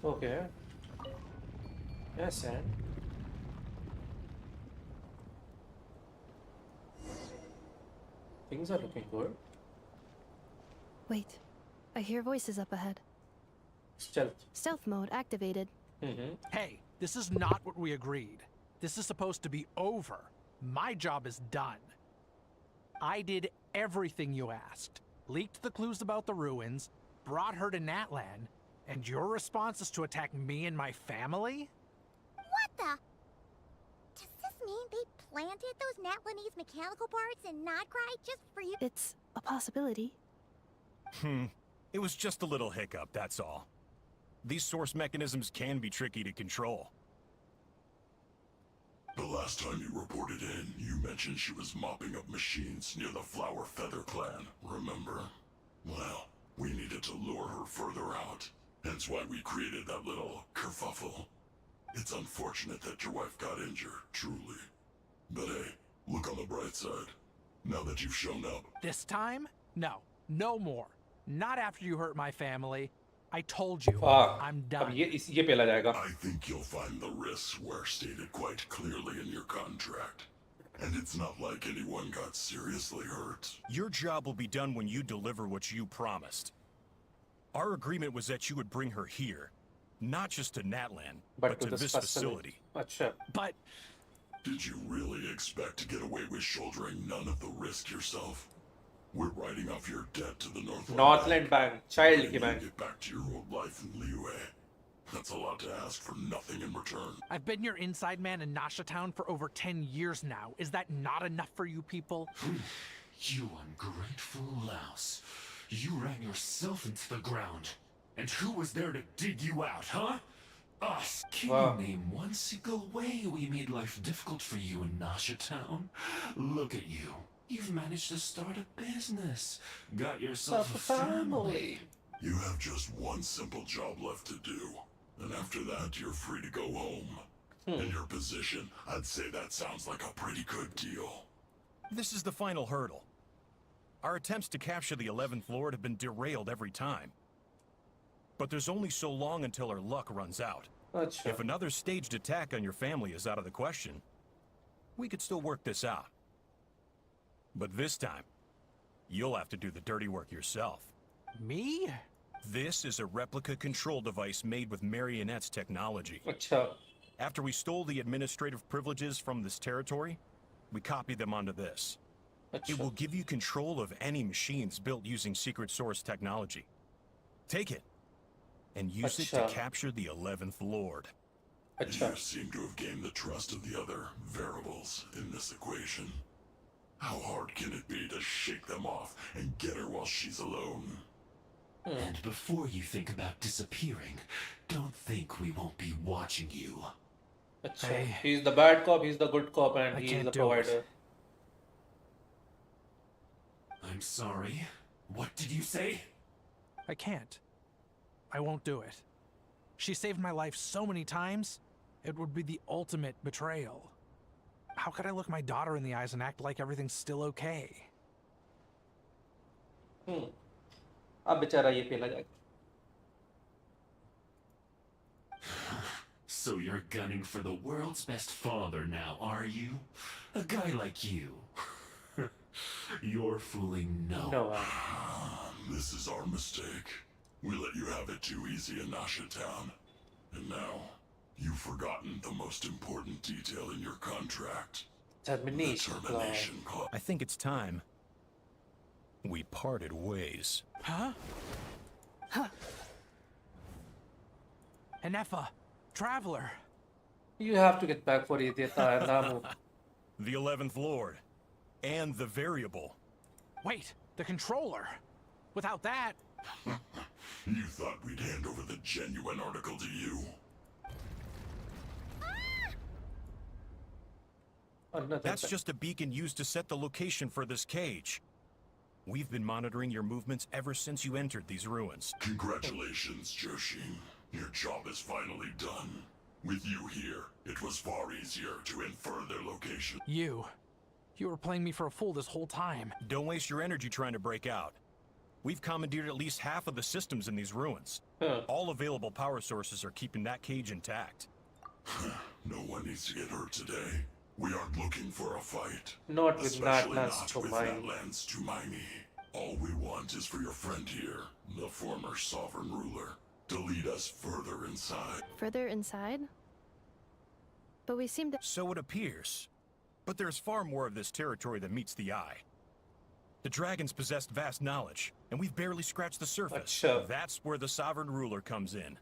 Speaker 1: Okay. Yes, and things are looking good.
Speaker 7: Wait, I hear voices up ahead.
Speaker 1: Stealth.
Speaker 7: Stealth mode activated.
Speaker 12: Hey, this is not what we agreed. This is supposed to be over. My job is done. I did everything you asked. Leaked the clues about the ruins, brought her to Natlan, and your response is to attack me and my family?
Speaker 5: What the? Does this mean they planted those Natlanese mechanical parts in Nodcry just for you?
Speaker 7: It's a possibility.
Speaker 21: It was just a little hiccup, that's all. These source mechanisms can be tricky to control.
Speaker 18: The last time you reported in, you mentioned she was mopping up machines near the Flower Feather clan, remember? Well, we needed to lure her further out. Hence why we created that little kerfuffle. It's unfortunate that your wife got injured, truly. But hey, look on the bright side. Now that you've shown up.
Speaker 12: This time? No. No more. Not after you hurt my family. I told you. I'm done.
Speaker 18: I think you'll find the risks were stated quite clearly in your contract. And it's not like anyone got seriously hurt.
Speaker 21: Your job will be done when you deliver what you promised. Our agreement was that you would bring her here. Not just to Natlan, but to this facility.
Speaker 12: But...
Speaker 18: Did you really expect to get away with shouldering none of the risk yourself? We're writing off your debt to the
Speaker 1: Northland Bank. Child ki bank.
Speaker 18: Get back to your old life in Liyue. That's a lot to ask for nothing in return.
Speaker 12: I've been your inside man in Nasha Town for over 10 years now. Is that not enough for you people?
Speaker 22: You ungrateful louse. You ran yourself into the ground. And who was there to dig you out, huh? Us. Can you name one single way we made life difficult for you in Nasha Town? Look at you. You've managed to start a business. Got yourself a family.
Speaker 18: You have just one simple job left to do. And after that, you're free to go home. In your position, I'd say that sounds like a pretty good deal.
Speaker 21: This is the final hurdle. Our attempts to capture the 11th Lord have been derailed every time. But there's only so long until our luck runs out. If another staged attack on your family is out of the question, we could still work this out. But this time, you'll have to do the dirty work yourself.
Speaker 12: Me?
Speaker 21: This is a replica control device made with Marionette's technology. After we stole the administrative privileges from this territory, we copied them onto this. It will give you control of any machines built using secret source technology. Take it, and use it to capture the 11th Lord.
Speaker 18: You seem to have gained the trust of the other variables in this equation. How hard can it be to shake them off and get her while she's alone?
Speaker 22: And before you think about disappearing, don't think we won't be watching you.
Speaker 1: Hey. He's the bad cop, he's the good cop, and he's the provider.
Speaker 22: I'm sorry. What did you say?
Speaker 12: I can't. I won't do it. She saved my life so many times, it would be the ultimate betrayal. How could I look my daughter in the eyes and act like everything's still okay?
Speaker 1: अब बेचारा ये पेला जाएगा.
Speaker 22: So you're gunning for the world's best father now, are you? A guy like you. You're fooling no one.
Speaker 18: This is our mistake. We let you have it too easy in Nasha Town. And now, you've forgotten the most important detail in your contract.
Speaker 1: Termination
Speaker 18: clause.
Speaker 21: I think it's time we parted ways.
Speaker 12: Huh? Anefa, Traveler.
Speaker 1: You have to get back for Idiota and Namu.
Speaker 21: The 11th Lord. And the variable.
Speaker 12: Wait, the controller. Without that...
Speaker 18: You thought we'd hand over the genuine article to you?
Speaker 21: That's just a beacon used to set the location for this cage. We've been monitoring your movements ever since you entered these ruins.
Speaker 18: Congratulations, Joshin. Your job is finally done. With you here, it was far easier to infer their location.
Speaker 12: You were playing me for a fool this whole time.
Speaker 21: Don't waste your energy trying to break out. We've commandeered at least half of the systems in these ruins. All available power sources are keeping that cage intact.
Speaker 18: No one needs to get hurt today. We aren't looking for a fight.
Speaker 1: Not with
Speaker 18: Especially
Speaker 1: Natlands
Speaker 18: not with
Speaker 1: Tumaini.
Speaker 18: Natlands Tumaini. All we want is for your friend here, the former sovereign ruler, to lead us further inside.
Speaker 7: Further inside? But we seem to...
Speaker 21: So it appears. But there's far more of this territory than meets the eye. The dragons possessed vast knowledge, and we've barely scratched the surface. That's where the sovereign ruler comes in.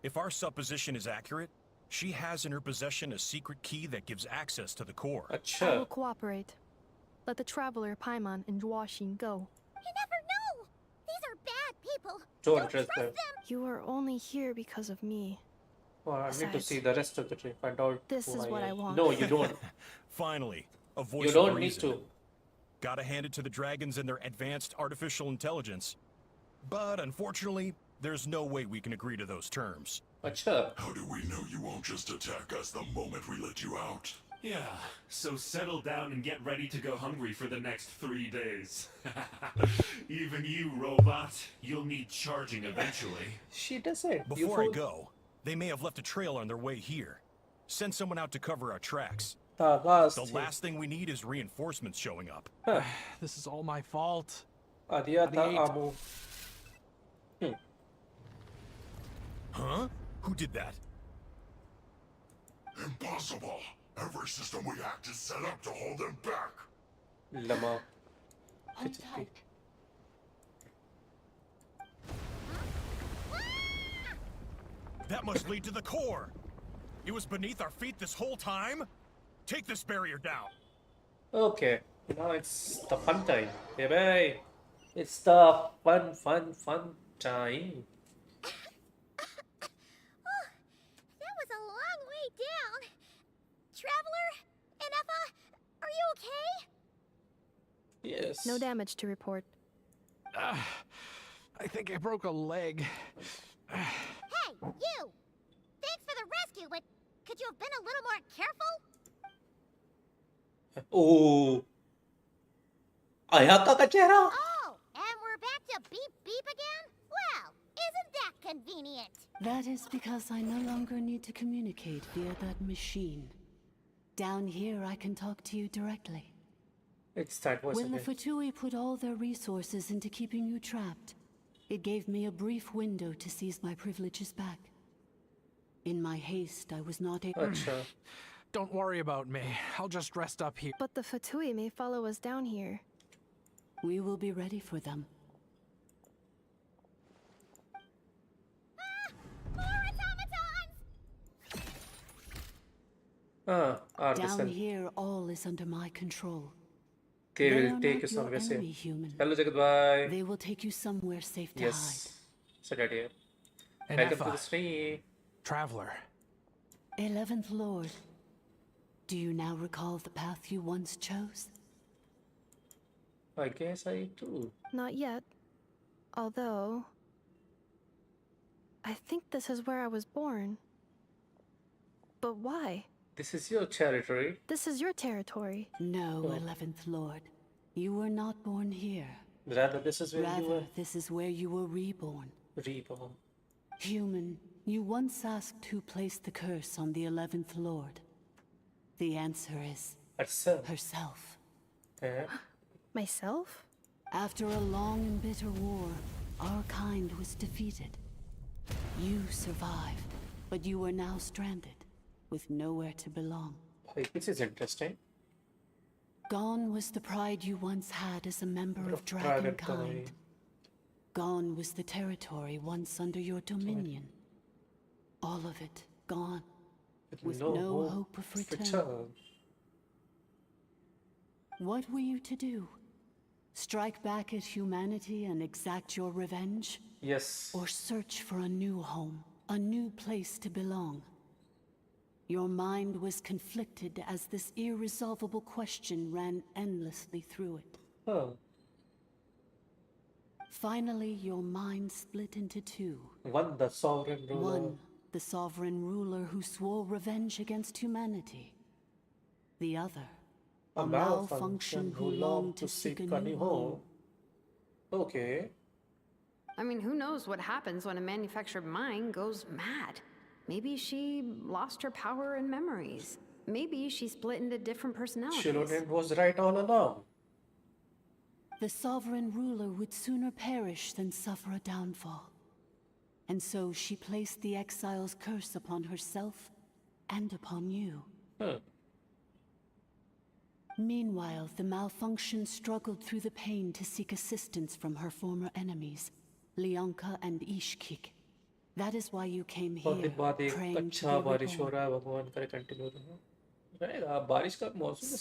Speaker 21: If our supposition is accurate, she has in her possession a secret key that gives access to the core.
Speaker 7: I will cooperate. Let the traveler Paimon and Jogi go.
Speaker 5: You never know! These are bad people!
Speaker 1: Don't trust them.
Speaker 7: You are only here because of me.
Speaker 1: Well, I need to
Speaker 7: Besides,
Speaker 1: see the rest of the tree. Find out
Speaker 7: this
Speaker 1: who
Speaker 7: is what
Speaker 1: am.
Speaker 7: I want.
Speaker 1: No, you don't.
Speaker 21: Finally, a voice
Speaker 1: You
Speaker 21: of
Speaker 1: don't need
Speaker 21: reason.
Speaker 1: to.
Speaker 21: Gotta hand it to the dragons and their advanced artificial intelligence. But unfortunately, there's no way we can agree to those terms.
Speaker 18: How do we know you won't just attack us the moment we let you out?
Speaker 22: Yeah, so settle down and get ready to go hungry for the next 3 days. Even you, robot, you'll need charging eventually.
Speaker 1: She doesn't.
Speaker 21: Before I go, they may have left a trail on their way here. Send someone out to cover our tracks. The last thing we need is reinforcements showing up.
Speaker 12: This is all my fault.
Speaker 1: Adiata Amu.
Speaker 21: Huh? Who did that?
Speaker 18: Impossible! Every system we hacked is set up to hold them back!
Speaker 1: Lama.
Speaker 21: That must lead to the core! It was beneath our feet this whole time? Take this barrier down!
Speaker 1: Okay, now it's the fun time. Hey, bye. It's the fun time.
Speaker 5: That was a long way down. Traveler, Andha, are you okay?
Speaker 1: Yes.
Speaker 7: No damage to report.
Speaker 12: I think I broke a leg.
Speaker 5: Hey, you! Thanks for the rescue, but could you have been a little more careful?
Speaker 1: Oh. Ayaka ka chehra.
Speaker 5: Oh, and we're back to beep beep again? Well, isn't that convenient?
Speaker 20: That is because I no longer need to communicate via that machine. Down here, I can talk to you directly.
Speaker 1: It's that voice
Speaker 20: When the
Speaker 1: again.
Speaker 20: Fatui put all their resources into keeping you trapped, it gave me a brief window to seize my privileges back. In my haste, I was not able...
Speaker 12: Don't worry about me. I'll just rest up here.
Speaker 7: But the Fatui may follow us down here.
Speaker 20: We will be ready for them. Down here, all is under my control.
Speaker 1: They
Speaker 20: They
Speaker 1: will
Speaker 20: are
Speaker 1: take
Speaker 20: not
Speaker 1: you
Speaker 20: your
Speaker 1: somewhere
Speaker 20: enemy,
Speaker 1: safe.
Speaker 20: human.
Speaker 1: Hello, Jagat bye.
Speaker 20: They will take you somewhere safe to
Speaker 1: Yes. Saturday.
Speaker 12: And
Speaker 1: Welcome to
Speaker 12: Effa,
Speaker 1: the stream.
Speaker 12: Traveler.
Speaker 20: hide. 11th Lord, do you now recall the path you once chose?
Speaker 1: I guess I do.
Speaker 7: Not yet. Although... I think this is where I was born. But why?
Speaker 1: This is your territory.
Speaker 7: This is your territory.
Speaker 20: No,
Speaker 1: Oh.
Speaker 20: 11th Lord. You were not born here.
Speaker 1: Rather, this is where you were
Speaker 20: This is where you were reborn.
Speaker 1: reborn.
Speaker 20: Human, you once asked who placed the curse on the 11th Lord. The answer is... herself.
Speaker 7: Myself?
Speaker 20: After a long and bitter war, our kind was defeated. You survived, but you are now stranded, with nowhere to belong.
Speaker 1: Hey, this is interesting.
Speaker 20: Gone was the pride you once had as a member of
Speaker 1: Private
Speaker 20: Dragonkind. Gone was the territory once under your dominion. All of it gone, with no hope of return. What were you to do? Strike back at humanity and exact your revenge?
Speaker 1: Yes.
Speaker 20: Or search for a new home, a new place to belong? Your mind was conflicted as this irresolvable question ran endlessly through it. Finally, your mind split into two.
Speaker 1: One, the sovereign ruler.
Speaker 20: One, the sovereign ruler who swore revenge against humanity. The other, a malfunction who longed to seek a new home.
Speaker 1: Okay.
Speaker 6: I mean, who knows what happens when a manufactured mind goes mad? Maybe she lost her power and memories. Maybe she split into different personalities.
Speaker 1: Shilonend was right all along.
Speaker 20: The sovereign ruler would sooner perish than suffer a downfall. And so she placed the exile's curse upon herself and upon you. Meanwhile, the malfunction struggled through the pain to seek assistance from her former enemies, Leonka and Ishkik. That is why you came here, praying to be reborn.
Speaker 15: So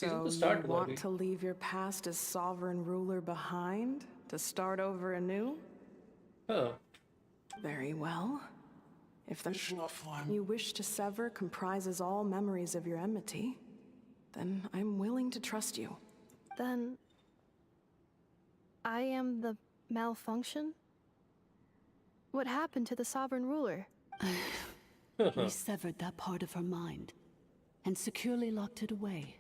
Speaker 15: you want to leave your past as sovereign ruler behind, to start over anew? Very well. If the you wish to sever comprises all memories of your enmity, then I'm willing to trust you.
Speaker 7: Then I am the malfunction? What happened to the sovereign ruler?
Speaker 20: We severed that part of her mind and securely locked it away.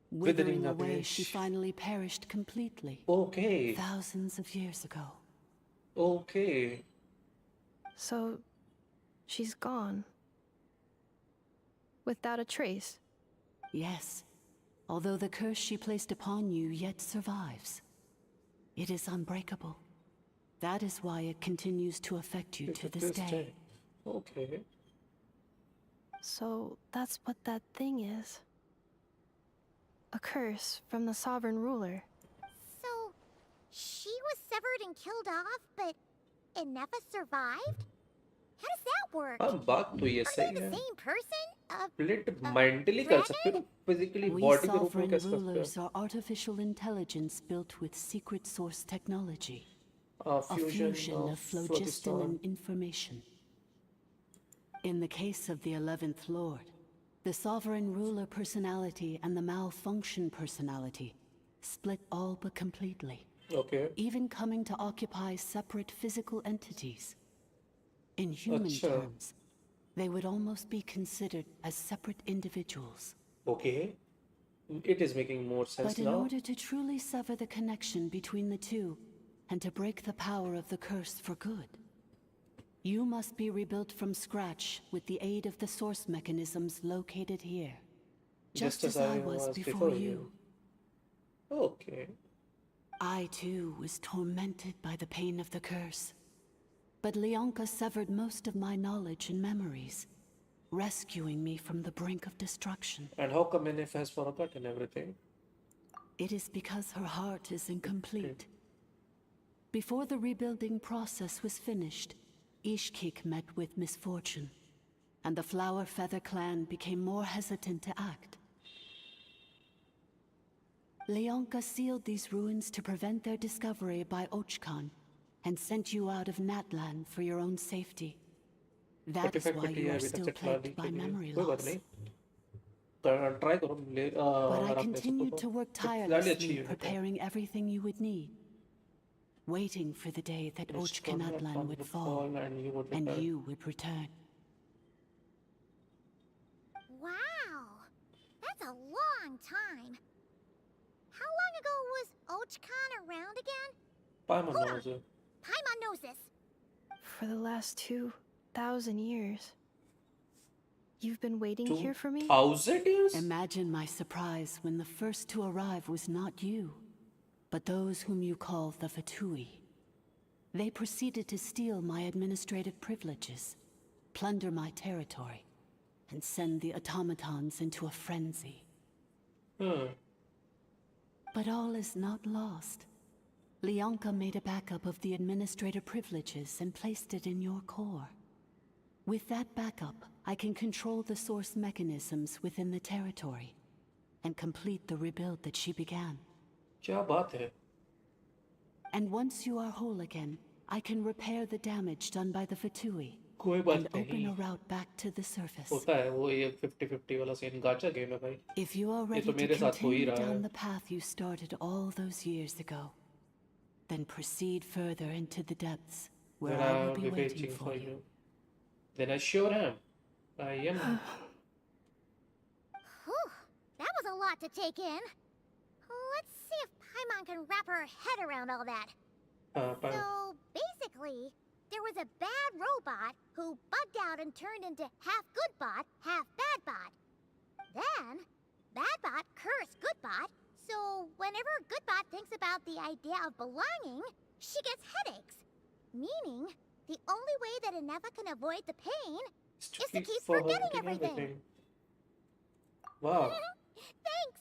Speaker 20: Withering away, she finally perished completely.
Speaker 1: Okay.
Speaker 20: Thousands of years ago.
Speaker 1: Okay.
Speaker 7: So, she's gone. Without a trace?
Speaker 20: Yes. Although the curse she placed upon you yet survives. It is unbreakable. That is why it continues to affect you to this day.
Speaker 1: Okay.
Speaker 7: So, that's what that thing is. A curse from the sovereign ruler.
Speaker 5: So, she was severed and killed off, but Ennefa survived? How does that work?
Speaker 1: बात तो ये सही
Speaker 5: Are they
Speaker 1: है.
Speaker 5: the same person?
Speaker 1: Split mentally कर सकते हो, physically
Speaker 20: We
Speaker 1: body के रूप में
Speaker 20: sovereign
Speaker 1: कर सकते
Speaker 20: rulers are artificial intelligence built with secret source technology.
Speaker 1: हो.
Speaker 20: A fusion of phlogiston and information. In the case of the 11th Lord, the sovereign ruler personality and the malfunction personality split all but completely.
Speaker 1: Okay.
Speaker 20: Even coming to occupy separate physical entities. In human terms, they would almost be considered as separate individuals.
Speaker 1: Okay. It is making more sense
Speaker 20: But in
Speaker 1: now.
Speaker 20: order to truly sever the connection between the two, and to break the power of the curse for good, you must be rebuilt from scratch with the aid of the source mechanisms located here. Just as I was before you.
Speaker 1: Okay.
Speaker 20: I too was tormented by the pain of the curse. But Leonka severed most of my knowledge and memories, rescuing me from the brink of destruction.
Speaker 1: And how come Ennefa has forgotten everything?
Speaker 20: It is because her heart is incomplete. Before the rebuilding process was finished, Ishkik met with misfortune, and the Flower Feather clan became more hesitant to act. Leonka sealed these ruins to prevent their discovery by Archon, and sent you out of Natlan for your own safety. That is why you are still plagued by memory loss. But I continued to work tirelessly, preparing everything you would need. Waiting for the day that Natlan would fall, and you would return.
Speaker 5: Wow! That's a long time. How long ago was Archon around again? Paimon knows this.
Speaker 7: For the last 2,000 years. You've been waiting here for me?
Speaker 1: 2,000 years?
Speaker 20: Imagine my surprise when the first to arrive was not you, but those whom you call the Fatui. They proceeded to steal my administrative privileges, plunder my territory, and send the automatons into a frenzy. But all is not lost. Leonka made a backup of the administrator privileges and placed it in your core. With that backup, I can control the source mechanisms within the territory and complete the rebuild that she began.
Speaker 1: क्या बात है?
Speaker 20: And once you are whole again, I can repair the damage done by the Fatui
Speaker 1: and
Speaker 20: open a route back to the surface.
Speaker 1: होता है वो ये 50-50 वाला scene गाचा game है भाई.
Speaker 20: If you are ready to continue down the path you started all those years ago, Then proceed further into the depths, where
Speaker 1: Then
Speaker 20: I will
Speaker 1: I'll
Speaker 20: be waiting for you.
Speaker 1: Then I sure am. I am.
Speaker 5: Whew, that was a lot to take in. Let's see if Paimon can wrap her head around all that. So, basically, there was a bad robot who bugged out and turned into half good bot, half bad bot. Then, bad bot cursed good bot, so whenever good bot thinks about the idea of belonging, she gets headaches. Meaning, the only way that Andha can avoid the pain is to keep forgetting everything.
Speaker 1: Wow.
Speaker 5: Thanks.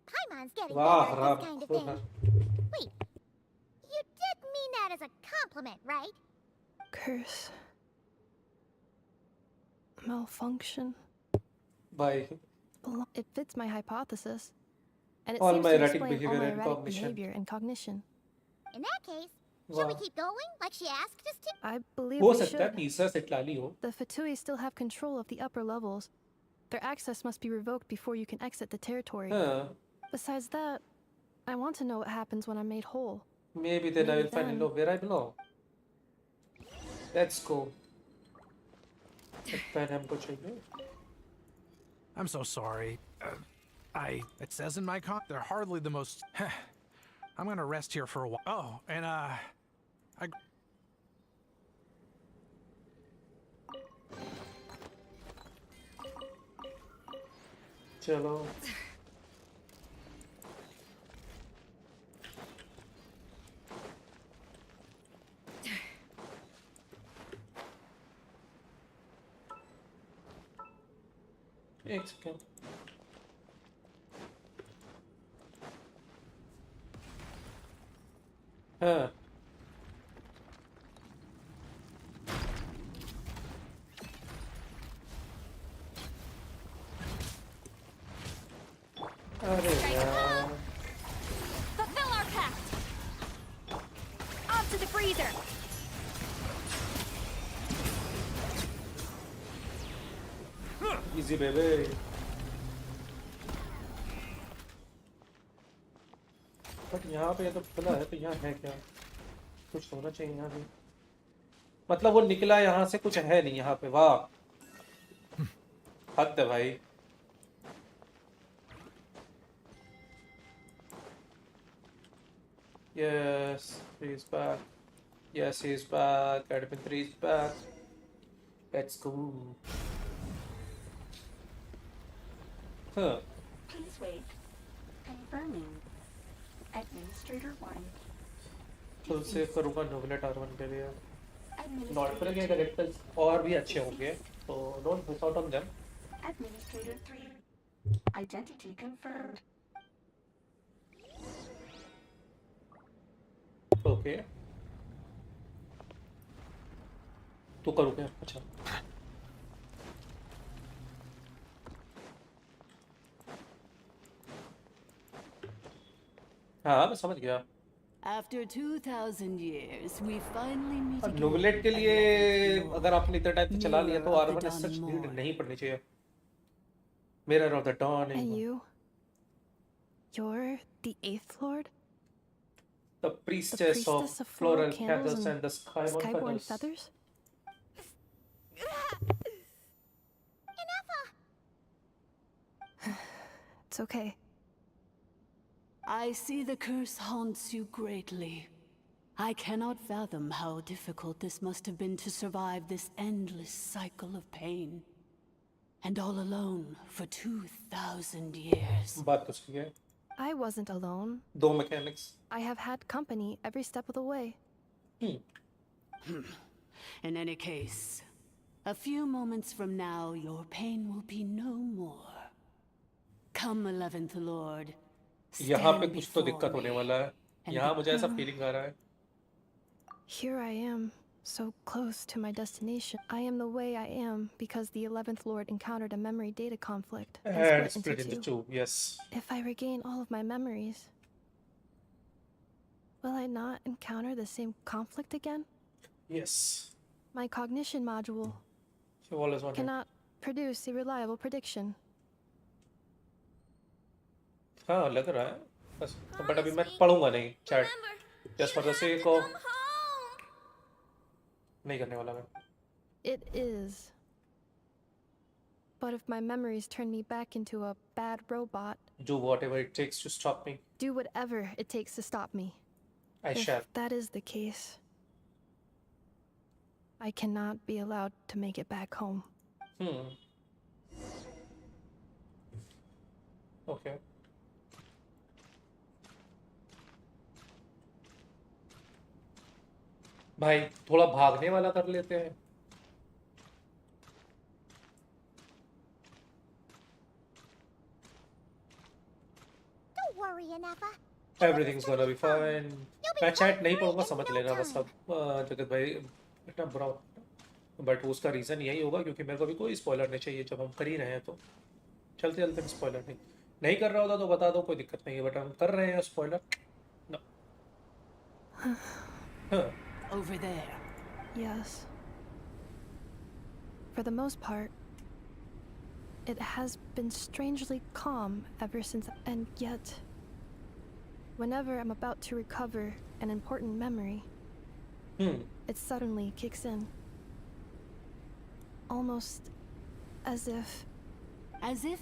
Speaker 5: Paimon's getting better at this kind of thing. Wait, you did mean that as a compliment, right?
Speaker 7: Curse. Malfunction.
Speaker 1: Bye.
Speaker 7: It fits my hypothesis. And it
Speaker 1: All
Speaker 7: seems
Speaker 1: my
Speaker 7: to
Speaker 1: erratic
Speaker 7: explain all
Speaker 1: behavior
Speaker 7: my
Speaker 1: and
Speaker 7: erratic
Speaker 1: cognition.
Speaker 7: behavior and cognition.
Speaker 5: In that case, should we keep going like she asked us to?
Speaker 7: I believe
Speaker 1: हो
Speaker 7: we
Speaker 1: सकता है
Speaker 7: should.
Speaker 1: तीसरा set ला ली हो.
Speaker 7: The Fatui still have control of the upper levels. Their access must be revoked before you can exit the territory. Besides that, I want to know what happens when I'm made whole.
Speaker 1: Maybe then I will finally know where I belong. Let's go.
Speaker 12: I'm so sorry. It says in my con, they're hardly the most. I'm gonna rest here for a while. Oh, and
Speaker 1: चलो. एक second. हाँ. अरे यार.
Speaker 17: Fulfill our pact. Off to the freezer.
Speaker 1: Easy baby. But यहाँ पे ये तो खुला है, तो यहाँ है क्या? कुछ होना चाहिए यहाँ भी. मतलब वो निकला यहाँ से, कुछ है नहीं यहाँ पे. वाह, हद है भाई. Yes, he's back. Yes, he's back. Admin 3 is back. Let's go. Huh.
Speaker 20: Please wait. Confirming. Administrator 1.
Speaker 1: तो सेव करूँगा नोवेलेट R1 के लिए. नॉर्मल के कैरेक्टर्स और भी अच्छे होंगे, तो don't miss out on them.
Speaker 20: Administrator 3. Identity confirmed.
Speaker 1: Okay. तू करो क्या? अच्छा. हाँ, मैं समझ गया.
Speaker 20: After 2,000 years, we finally meet
Speaker 1: अब
Speaker 20: again.
Speaker 1: नोवेलेट के लिए अगर आपने इतना टाइम से चला लिया तो R1 as such नीड नहीं पड़नी चाहिए. Mirror of the Dawn.
Speaker 7: And you? You're the Eighth Lord?
Speaker 1: The priestess of floral candles and the
Speaker 7: skyborn feathers? It's okay.
Speaker 20: I see the curse haunts you greatly. I cannot fathom how difficult this must have been to survive this endless cycle of pain. And all alone for 2,000 years.
Speaker 1: बात तो सही है.
Speaker 7: I wasn't alone.
Speaker 1: दो mechanics.
Speaker 7: I have had company every step of the way.
Speaker 20: In any case, a few moments from now, your pain will be no more. Come, 11th Lord.
Speaker 1: यहाँ पे कुछ तो दिक्कत होने वाला है. यहाँ मुझे ऐसा feeling आ रहा है.
Speaker 7: Here I am, so close to my destination. I am the way I am because the 11th Lord encountered a memory data conflict and split into two.
Speaker 1: Yes.
Speaker 7: If I regain all of my memories, will I not encounter the same conflict again?
Speaker 1: Yes.
Speaker 7: My cognition module cannot produce a reliable prediction.
Speaker 1: हाँ, लग रहा है. बस, but अभी मैं पढ़ूंगा नहीं chat. Just for the sake of नहीं करने वाला मैं.
Speaker 7: It is. But if my memories turn me back into a bad robot,
Speaker 1: Do whatever it takes to stop me.
Speaker 7: do whatever it takes to stop me.
Speaker 1: I
Speaker 7: If
Speaker 1: shall.
Speaker 7: that is the case, I cannot be allowed to make it back home.
Speaker 1: Okay. भाई थोड़ा भागने वाला कर लेते हैं.
Speaker 5: Don't worry, Anefa.
Speaker 1: Everything's gonna be fine. मैं chat नहीं पढ़ूंगा, समझ लेना बस अब. जगत भाई इतना बुरा, बट उसका रीज़न यही होगा क्योंकि मेरे को भी कोई स्पॉइलर नहीं चाहिए जब हम कर ही रहे हैं. तो चलते चलते स्पॉइलर नहीं कर रहा होता तो बता दो, कोई दिक्कत नहीं है, बट हम कर रहे हैं spoiler.
Speaker 20: Over there.
Speaker 7: Yes. For the most part, it has been strangely calm ever since, and yet, whenever I'm about to recover an important memory, it suddenly kicks in. Almost as if...
Speaker 20: As if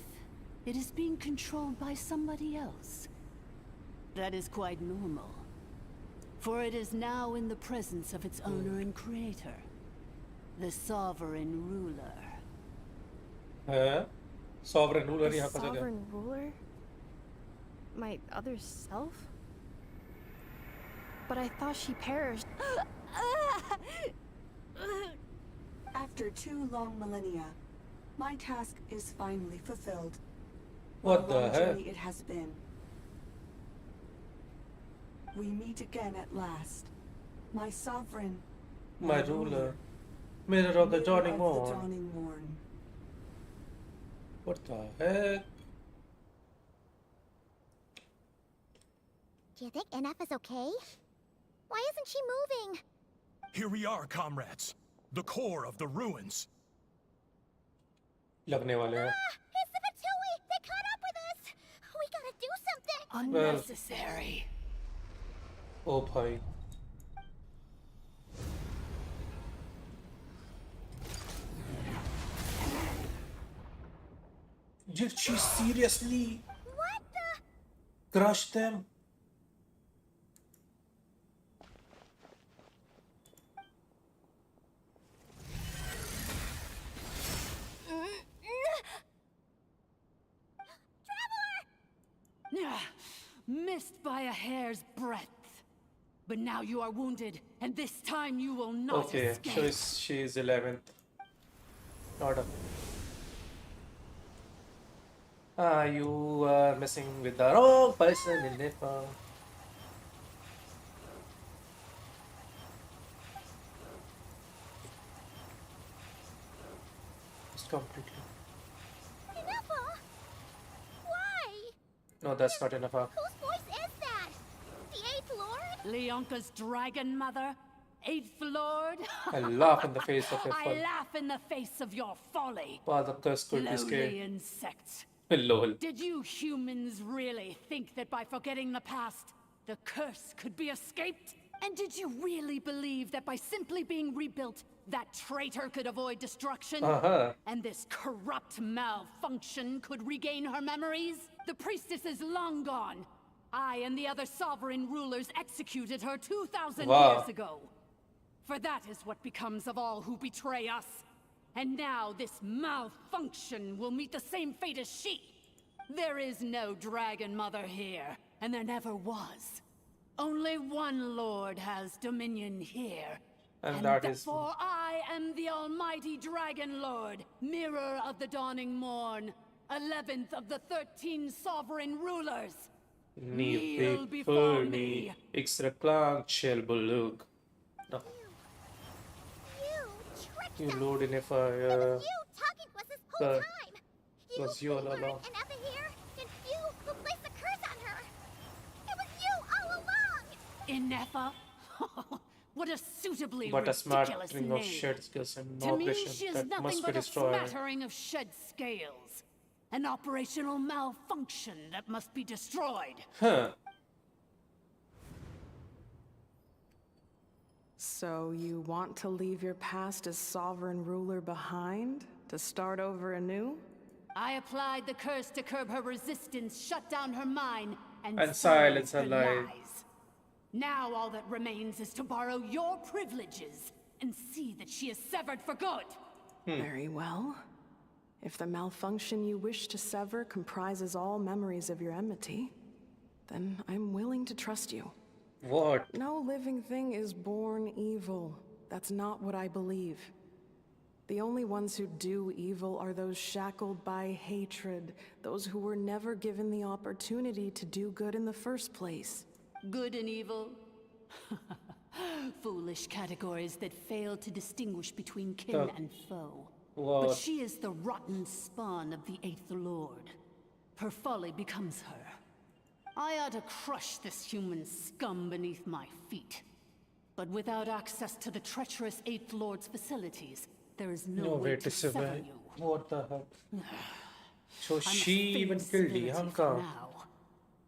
Speaker 20: it is being controlled by somebody else. That is quite normal. For it is now in the presence of its owner and creator, the sovereign ruler.
Speaker 1: Sovereign ruler
Speaker 7: The
Speaker 1: यहाँ पर जगह.
Speaker 7: sovereign ruler? My other self? But I thought she perished.
Speaker 8: After 2 long millennia, my task is finally fulfilled.
Speaker 1: What the
Speaker 8: long
Speaker 1: heck?
Speaker 8: journey it has been. We meet again at last. My sovereign.
Speaker 1: My ruler. Mirror of the dawning morn. What the heck?
Speaker 5: Do you think Anefa's okay? Why isn't she moving?
Speaker 21: Here we are, comrades. The core of the ruins.
Speaker 1: लगने वाले हैं.
Speaker 5: It's the Fatui! They caught up with us! We gotta do something!
Speaker 20: Unnecessary.
Speaker 1: Oh भाई. Did she seriously crush them?
Speaker 20: Missed by a hair's breadth. But now you are wounded, and this time you will not escape.
Speaker 1: Okay, so she is 11th. Not up. You are messing with the wrong person in Nepal. Just completely.
Speaker 5: Anefa? Why?
Speaker 1: No, that's not enough.
Speaker 5: Whose voice is that? The 8th Lord?
Speaker 20: Leonka's dragon mother? 8th Lord?
Speaker 1: I laugh in the face of your
Speaker 20: I
Speaker 1: folly.
Speaker 20: laugh in the face of your folly.
Speaker 1: Wow, the curse could be
Speaker 20: Lowly
Speaker 1: scary.
Speaker 20: insects.
Speaker 1: Lol.
Speaker 20: Did you humans really think that by forgetting the past, the curse could be escaped? And did you really believe that by simply being rebuilt, that traitor could avoid destruction? And this corrupt malfunction could regain her memories? The priestess is long gone. I and the other sovereign rulers executed her 2,000 years ago. For that is what becomes of all who betray us. And now this malfunction will meet the same fate as she. There is no Dragon Mother here, and there never was. Only one Lord has dominion here.
Speaker 1: And that is...
Speaker 20: therefore I am the Almighty Dragon Lord, Mirror of the Dawning Morn, 11th of the 13 Sovereign Rulers. Kneel before me.
Speaker 1: Extra clank, shell bullock. No. You Lord in a fire.
Speaker 5: You talking to us this whole time. You
Speaker 1: was you all along.
Speaker 5: Anefa here, and you who placed the curse on her. It was you all along.
Speaker 20: Anefa? What a suitably
Speaker 1: But a smart
Speaker 20: ridiculous
Speaker 1: string
Speaker 20: name.
Speaker 1: of shed scales and
Speaker 20: To
Speaker 1: no
Speaker 20: me,
Speaker 1: operation
Speaker 20: she is
Speaker 1: that
Speaker 20: nothing
Speaker 1: must be
Speaker 20: but a
Speaker 1: destroyed.
Speaker 20: smattering of shed scales. An operational malfunction that must be destroyed.
Speaker 1: Huh.
Speaker 15: So you want to leave your past as sovereign ruler behind to start over anew?
Speaker 20: I applied the curse to curb her resistance, shut down her mind, and
Speaker 1: silence her
Speaker 20: lies. Now all that remains is to borrow your privileges and see that she is severed for good.
Speaker 15: Very well. If the malfunction you wish to sever comprises all memories of your enmity, then I'm willing to trust you.
Speaker 1: What?
Speaker 15: No living thing is born evil. That's not what I believe. The only ones who do evil are those shackled by hatred, those who were never given the opportunity to do good in the first place.
Speaker 20: Good and evil? Foolish categories that fail to distinguish between kin and foe.
Speaker 1: What?
Speaker 20: But she is the rotten spawn of the Eighth Lord. Her folly becomes her. I ought to crush this human scum beneath my feet. But without access to the treacherous Eighth Lord's facilities, there is no way to sever you.
Speaker 1: What the heck? So she even killed Lianka.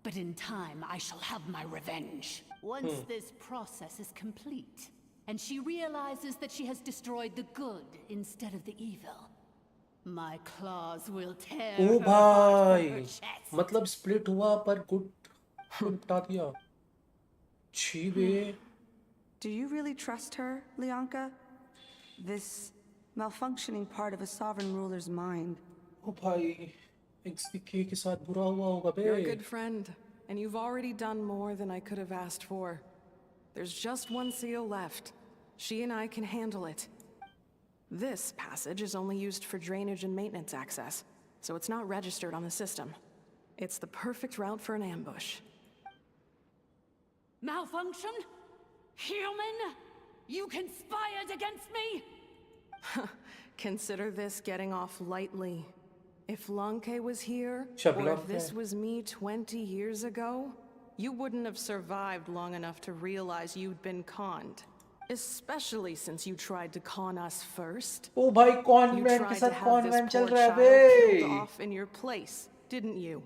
Speaker 20: But in time, I shall have my revenge. Once this process is complete, and she realizes that she has destroyed the good instead of the evil, my claws will tear her heart from her chest.
Speaker 1: मतलब split हुआ पर good बता दिया.
Speaker 8: Do you really trust her, Lianka? This malfunctioning part of a sovereign ruler's mind.
Speaker 1: Oh भाई, XDK के साथ बुरा हुआ होगा बे.
Speaker 15: You're a good friend, and you've already done more than I could have asked for. There's just one seal left. She and I can handle it. This passage is only used for drainage and maintenance access, so it's not registered on the system. It's the perfect route for an ambush.
Speaker 20: Malfunction? Human? You conspired against me?
Speaker 15: Consider this getting off lightly. If Lanke was here, or if this was me 20 years ago, you wouldn't have survived long enough to realize you'd been conned. Especially since you tried to con us first.
Speaker 1: Oh bhai, convent ke sath convent chal raha hai
Speaker 15: killed off in your place, didn't you?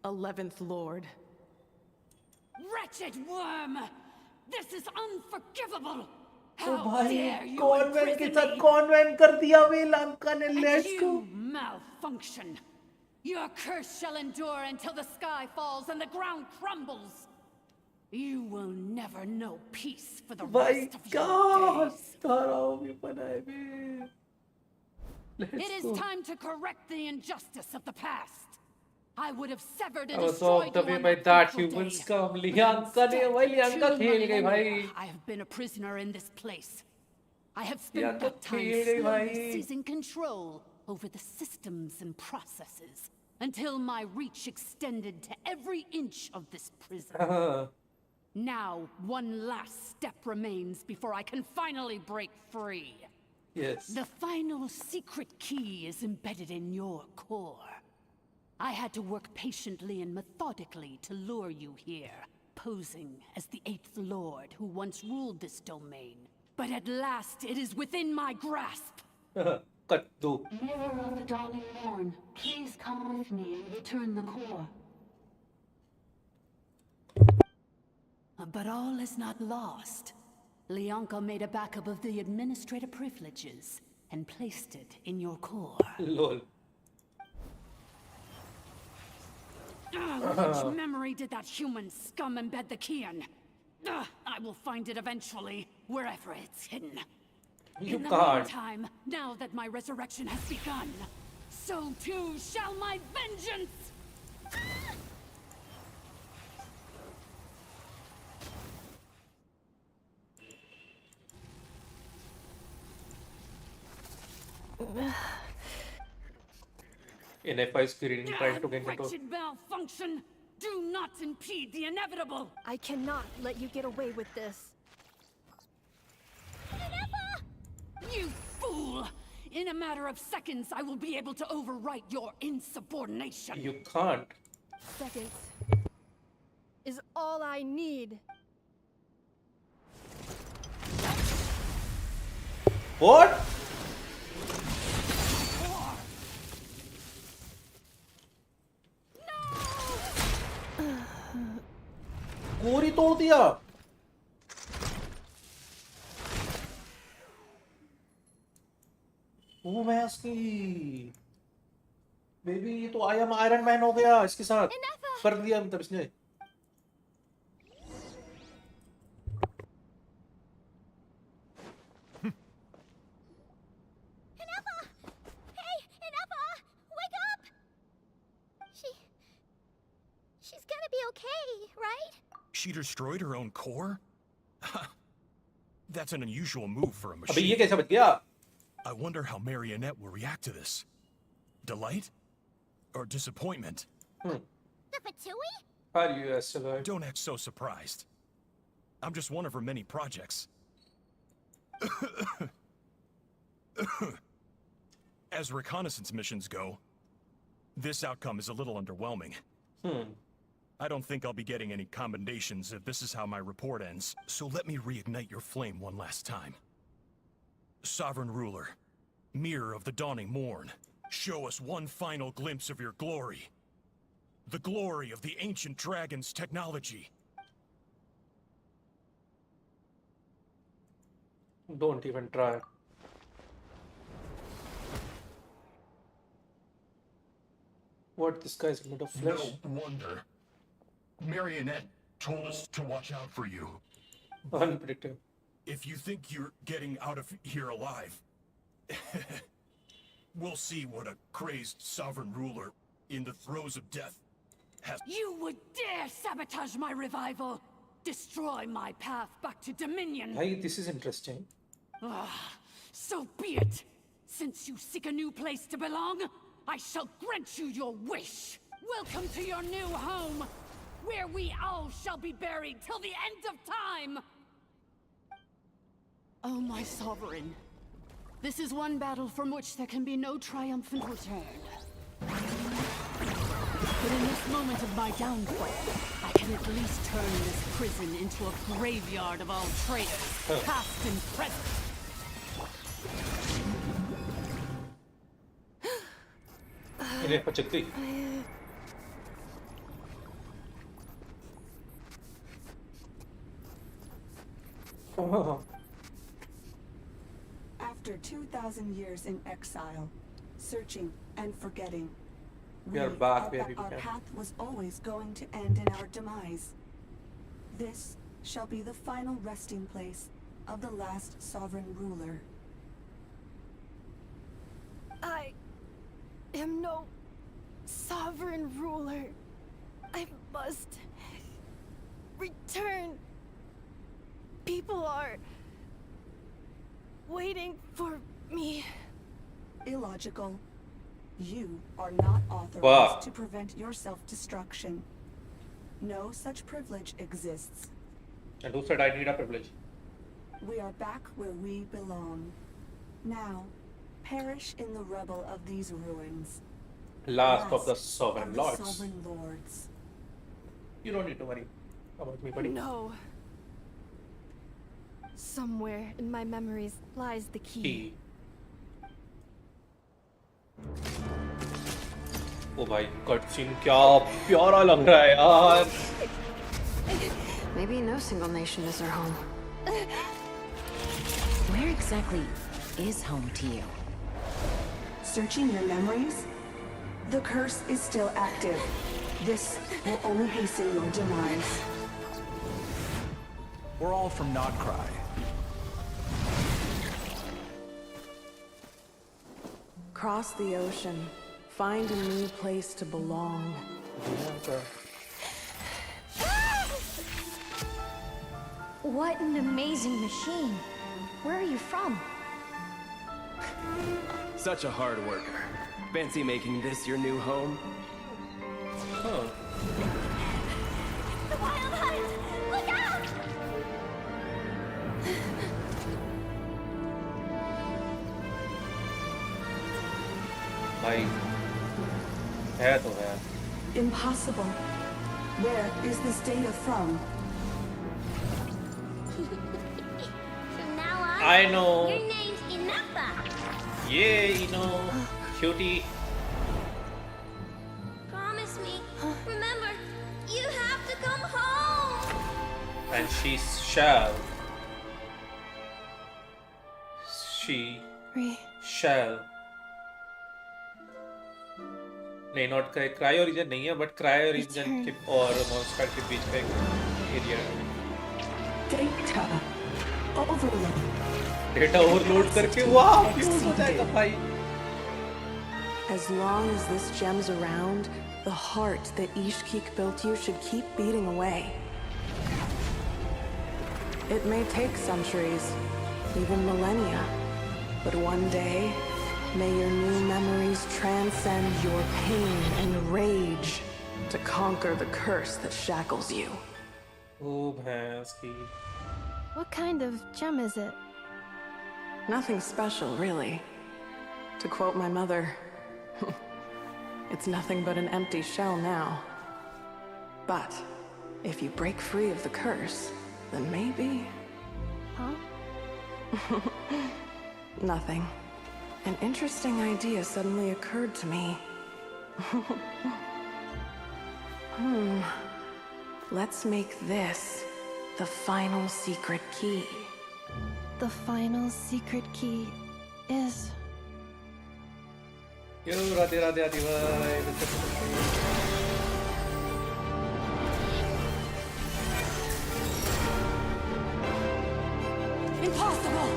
Speaker 15: 11th Lord.
Speaker 20: Wretched worm! This is unforgivable!
Speaker 1: Oh bhai, convent ke sath convent kar diya bhe Lanka ne. Let's go.
Speaker 20: Malfunction. Your curse shall endure until the sky falls and the ground crumbles. You will never know peace for the rest of your days. It is time to correct the injustice of the past. I would have severed and destroyed you on that human scum. I have been a prisoner in this place. I have spent that time slowly seizing control over the systems and processes until my reach extended to every inch of this prison. Now, one last step remains before I can finally break free.
Speaker 1: Yes.
Speaker 20: The final secret key is embedded in your core. I had to work patiently and methodically to lure you here, posing as the Eighth Lord who once ruled this domain. But at last, it is within my grasp. Mirror of the dawning morn, please come with me and return the core. But all is not lost. Lianka made a backup of the administrator privileges and placed it in your core.
Speaker 1: Lol.
Speaker 20: Which memory did that human scum embed the key in? I will find it eventually, wherever it's hidden. In the meantime, now that my resurrection has begun, so too shall my vengeance!
Speaker 1: In FI screen trying to get into.
Speaker 20: Wretched malfunction! Do not impede the inevitable!
Speaker 7: I cannot let you get away with this.
Speaker 20: You fool! In a matter of seconds, I will be able to overwrite your insubordination.
Speaker 1: You can't.
Speaker 7: Seconds is all I need.
Speaker 1: What? कोरी तोड़ दिया. वो मैं उसकी baby ये तो I am Iron man हो गया इसके साथ कर दिया मतलब इसने
Speaker 14: She's gonna be okay, right?
Speaker 21: She destroyed her own core? That's an unusual move for a
Speaker 1: अबे ये
Speaker 21: machine.
Speaker 1: कैसे बच गया
Speaker 21: I wonder how Marionette will react to this. Delight? Or disappointment?
Speaker 5: The Fatui?
Speaker 1: How do you survive?
Speaker 21: Don't act so surprised. I'm just one of her many projects. As reconnaissance missions go, this outcome is a little underwhelming. I don't think I'll be getting any commendations if this is how my report ends, so let me reignite your flame one last time. Sovereign Ruler, Mirror of the Dawning Morn, show us one final glimpse of your glory. The glory of the ancient dragon's technology.
Speaker 1: Don't even try. What, this guy's made of flesh?
Speaker 21: No wonder. Marionette told us to watch out for you.
Speaker 1: Unpredictable.
Speaker 21: If you think you're getting out of here alive, we'll see what a crazed sovereign ruler in the throes of death has.
Speaker 3: You would dare sabotage my revival! Destroy my path back to Dominion!
Speaker 1: Hey, this is interesting.
Speaker 3: So be it! Since you seek a new place to belong, I shall grant you your wish! Welcome to your new home, where we all shall be buried till the end of time! Oh, my sovereign. This is one battle from which there can be no triumphant return. But in this moment of my downfall, I can at least turn this prison into a graveyard of all traitors, past and present.
Speaker 8: After 2,000 years in exile, searching and forgetting,
Speaker 1: We are
Speaker 8: we
Speaker 1: back
Speaker 8: thought
Speaker 1: where
Speaker 8: that
Speaker 1: we
Speaker 8: our
Speaker 1: began.
Speaker 8: path was always going to end in our demise. This shall be the final resting place of the last sovereign ruler.
Speaker 7: I am no sovereign ruler. I must return. People are waiting for me.
Speaker 8: Illogical. You are not authorized
Speaker 1: Wow.
Speaker 8: to prevent your self-destruction. No such privilege exists.
Speaker 1: And who said I need a privilege?
Speaker 8: We are back where we belong. Now, perish in the rubble of these ruins.
Speaker 1: Last of the sovereign
Speaker 8: of the
Speaker 1: lords.
Speaker 8: sovereign lords.
Speaker 1: You don't need to worry about me, buddy.
Speaker 7: No. Somewhere in my memories lies the key.
Speaker 1: ओ भाई cut scene क्या प्यारा लग रहा है यार.
Speaker 4: Maybe no single nation is our home. Where exactly is home to you?
Speaker 8: Searching your memories? The curse is still active. This will only hasten your demise.
Speaker 12: We're all from Notcry.
Speaker 15: Cross the ocean. Find a new place to belong.
Speaker 19: What an amazing machine. Where are you from?
Speaker 10: Such a hard worker. Fancy making this your new home?
Speaker 1: Oh.
Speaker 5: The wild hunt! Look out!
Speaker 1: भाई है तो है.
Speaker 8: Impossible. Where is this data from?
Speaker 5: From now on,
Speaker 1: I know.
Speaker 5: your name's Inappa.
Speaker 1: Yeah, you know, cutie.
Speaker 5: Promise me. Remember, you have to come home.
Speaker 1: And she shall. She shall नहीं not cryo reason नहीं है but cryo reason के और monster के बीच का एक area है। Data overload करके वाह फ्यूज हो जाएगा भाई।
Speaker 8: As long as this gem's around, the heart that Ishkik built you should keep beating away. It may take centuries, even millennia, but one day, may your new memories transcend your pain and rage to conquer the curse that shackles you.
Speaker 1: Oh, bhansky.
Speaker 7: What kind of gem is it?
Speaker 8: Nothing special, really. To quote my mother, it's nothing but an empty shell now. But if you break free of the curse, then maybe...
Speaker 7: Huh?
Speaker 8: Nothing. An interesting idea suddenly occurred to me. Let's make this the final secret key.
Speaker 7: The final secret key is...
Speaker 1: Yo, Radhe Radhe Radhe bhai.
Speaker 3: Impossible!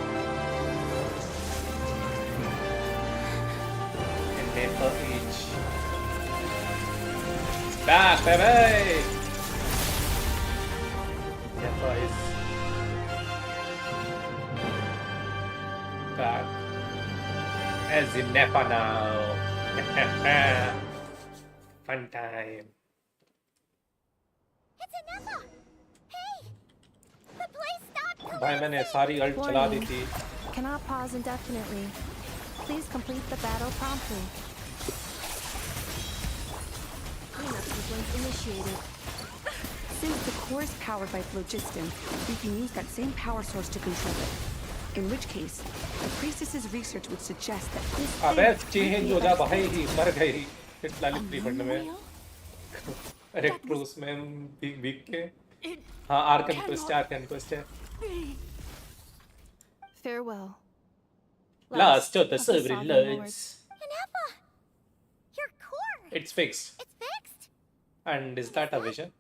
Speaker 1: And never age. Back, baby! Never is back. As in Nepal now. Fun time.
Speaker 5: It's Nepa! Hey! The place stopped collapsing!
Speaker 1: भाई मैंने सारी alt चला दी थी।
Speaker 7: Cannot pause indefinitely. Please complete the battle promptly.
Speaker 2: Cleanup sequence initiated. Since the core is powered by phlogiston, we can use that same power source to control it. In which case, the priestess's research would suggest that this
Speaker 1: अबे change हो जा भाई मर गई इतना लिपटी पड़ने में रेक्ट्रोस में वीक के हाँ आर्कन क्वेस्ट है
Speaker 7: Farewell.
Speaker 1: Last of the Sovereign Lords.
Speaker 5: Nepa! Your core!
Speaker 1: It's fixed.
Speaker 5: It's fixed?
Speaker 1: And is that a vision?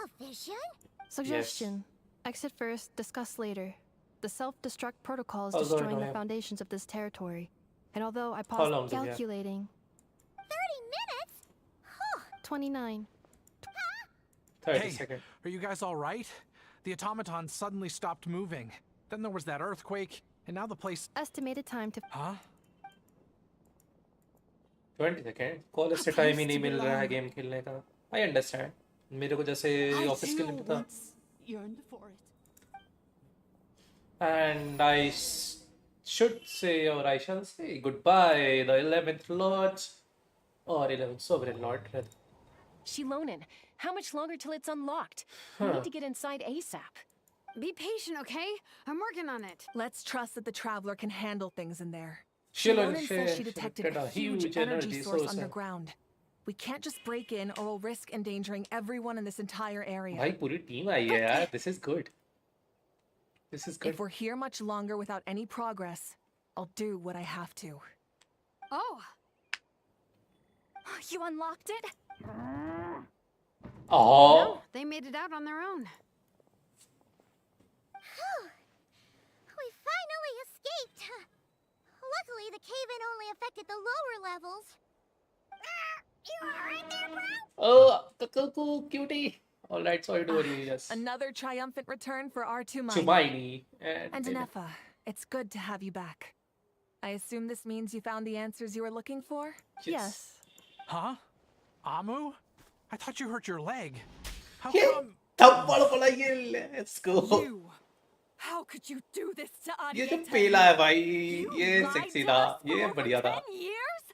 Speaker 5: A vision?
Speaker 7: Suggestion. Exit first, discuss later. The self-destruct protocol is
Speaker 1: Oh,
Speaker 7: destroying
Speaker 1: no,
Speaker 7: the
Speaker 1: yeah.
Speaker 7: foundations of this territory. And although I
Speaker 1: How long
Speaker 7: paused
Speaker 1: do we have?
Speaker 7: calculating...
Speaker 5: 30 minutes? Huh.
Speaker 7: 29.
Speaker 1: 30
Speaker 12: Hey,
Speaker 1: seconds.
Speaker 12: are you guys all right? The automaton suddenly stopped moving. Then there was that earthquake, and now the place...
Speaker 7: Estimated time to...
Speaker 12: Huh?
Speaker 1: 20 seconds. College से time ही नहीं मिल रहा है game खेलने का। I understand. मेरे को जैसे office के लिए था।
Speaker 3: Yearned for it.
Speaker 1: And I should say, or I shall say, goodbye, the 11th Lord, or 11th Sovereign Lord.
Speaker 4: Shilonen, how much longer till it's unlocked? We need to get inside ASAP.
Speaker 6: Be patient, okay? I'm working on it.
Speaker 15: Let's trust that the Traveler can handle things in there.
Speaker 1: Shilonen
Speaker 15: says she detected a huge energy source underground. We can't just break in or we'll risk endangering everyone in this entire area.
Speaker 1: भाई पूरी team आई है यार. This is good. This is good.
Speaker 15: If we're here much longer without any progress, I'll do what I have to.
Speaker 6: Oh!
Speaker 17: You unlocked it?
Speaker 1: Oh!
Speaker 6: No, they made it out on their own.
Speaker 5: We finally escaped! Luckily, the cave-in only affected the lower levels. You alright there, bro?
Speaker 1: Oh, cutie. Alright, sorry to worry, yes.
Speaker 15: Another triumphant return for our Tumaini.
Speaker 1: Tumaini.
Speaker 15: And Anefa, it's good to have you back. I assume this means you found the answers you were looking for?
Speaker 12: Yes. Huh? Amu? I thought you hurt your leg. How come?
Speaker 1: Let's go.
Speaker 3: You! How could you do this to Anya?
Speaker 1: ये जो पेला है भाई, ये sexy था, ये बढ़िया था.
Speaker 3: 10 years?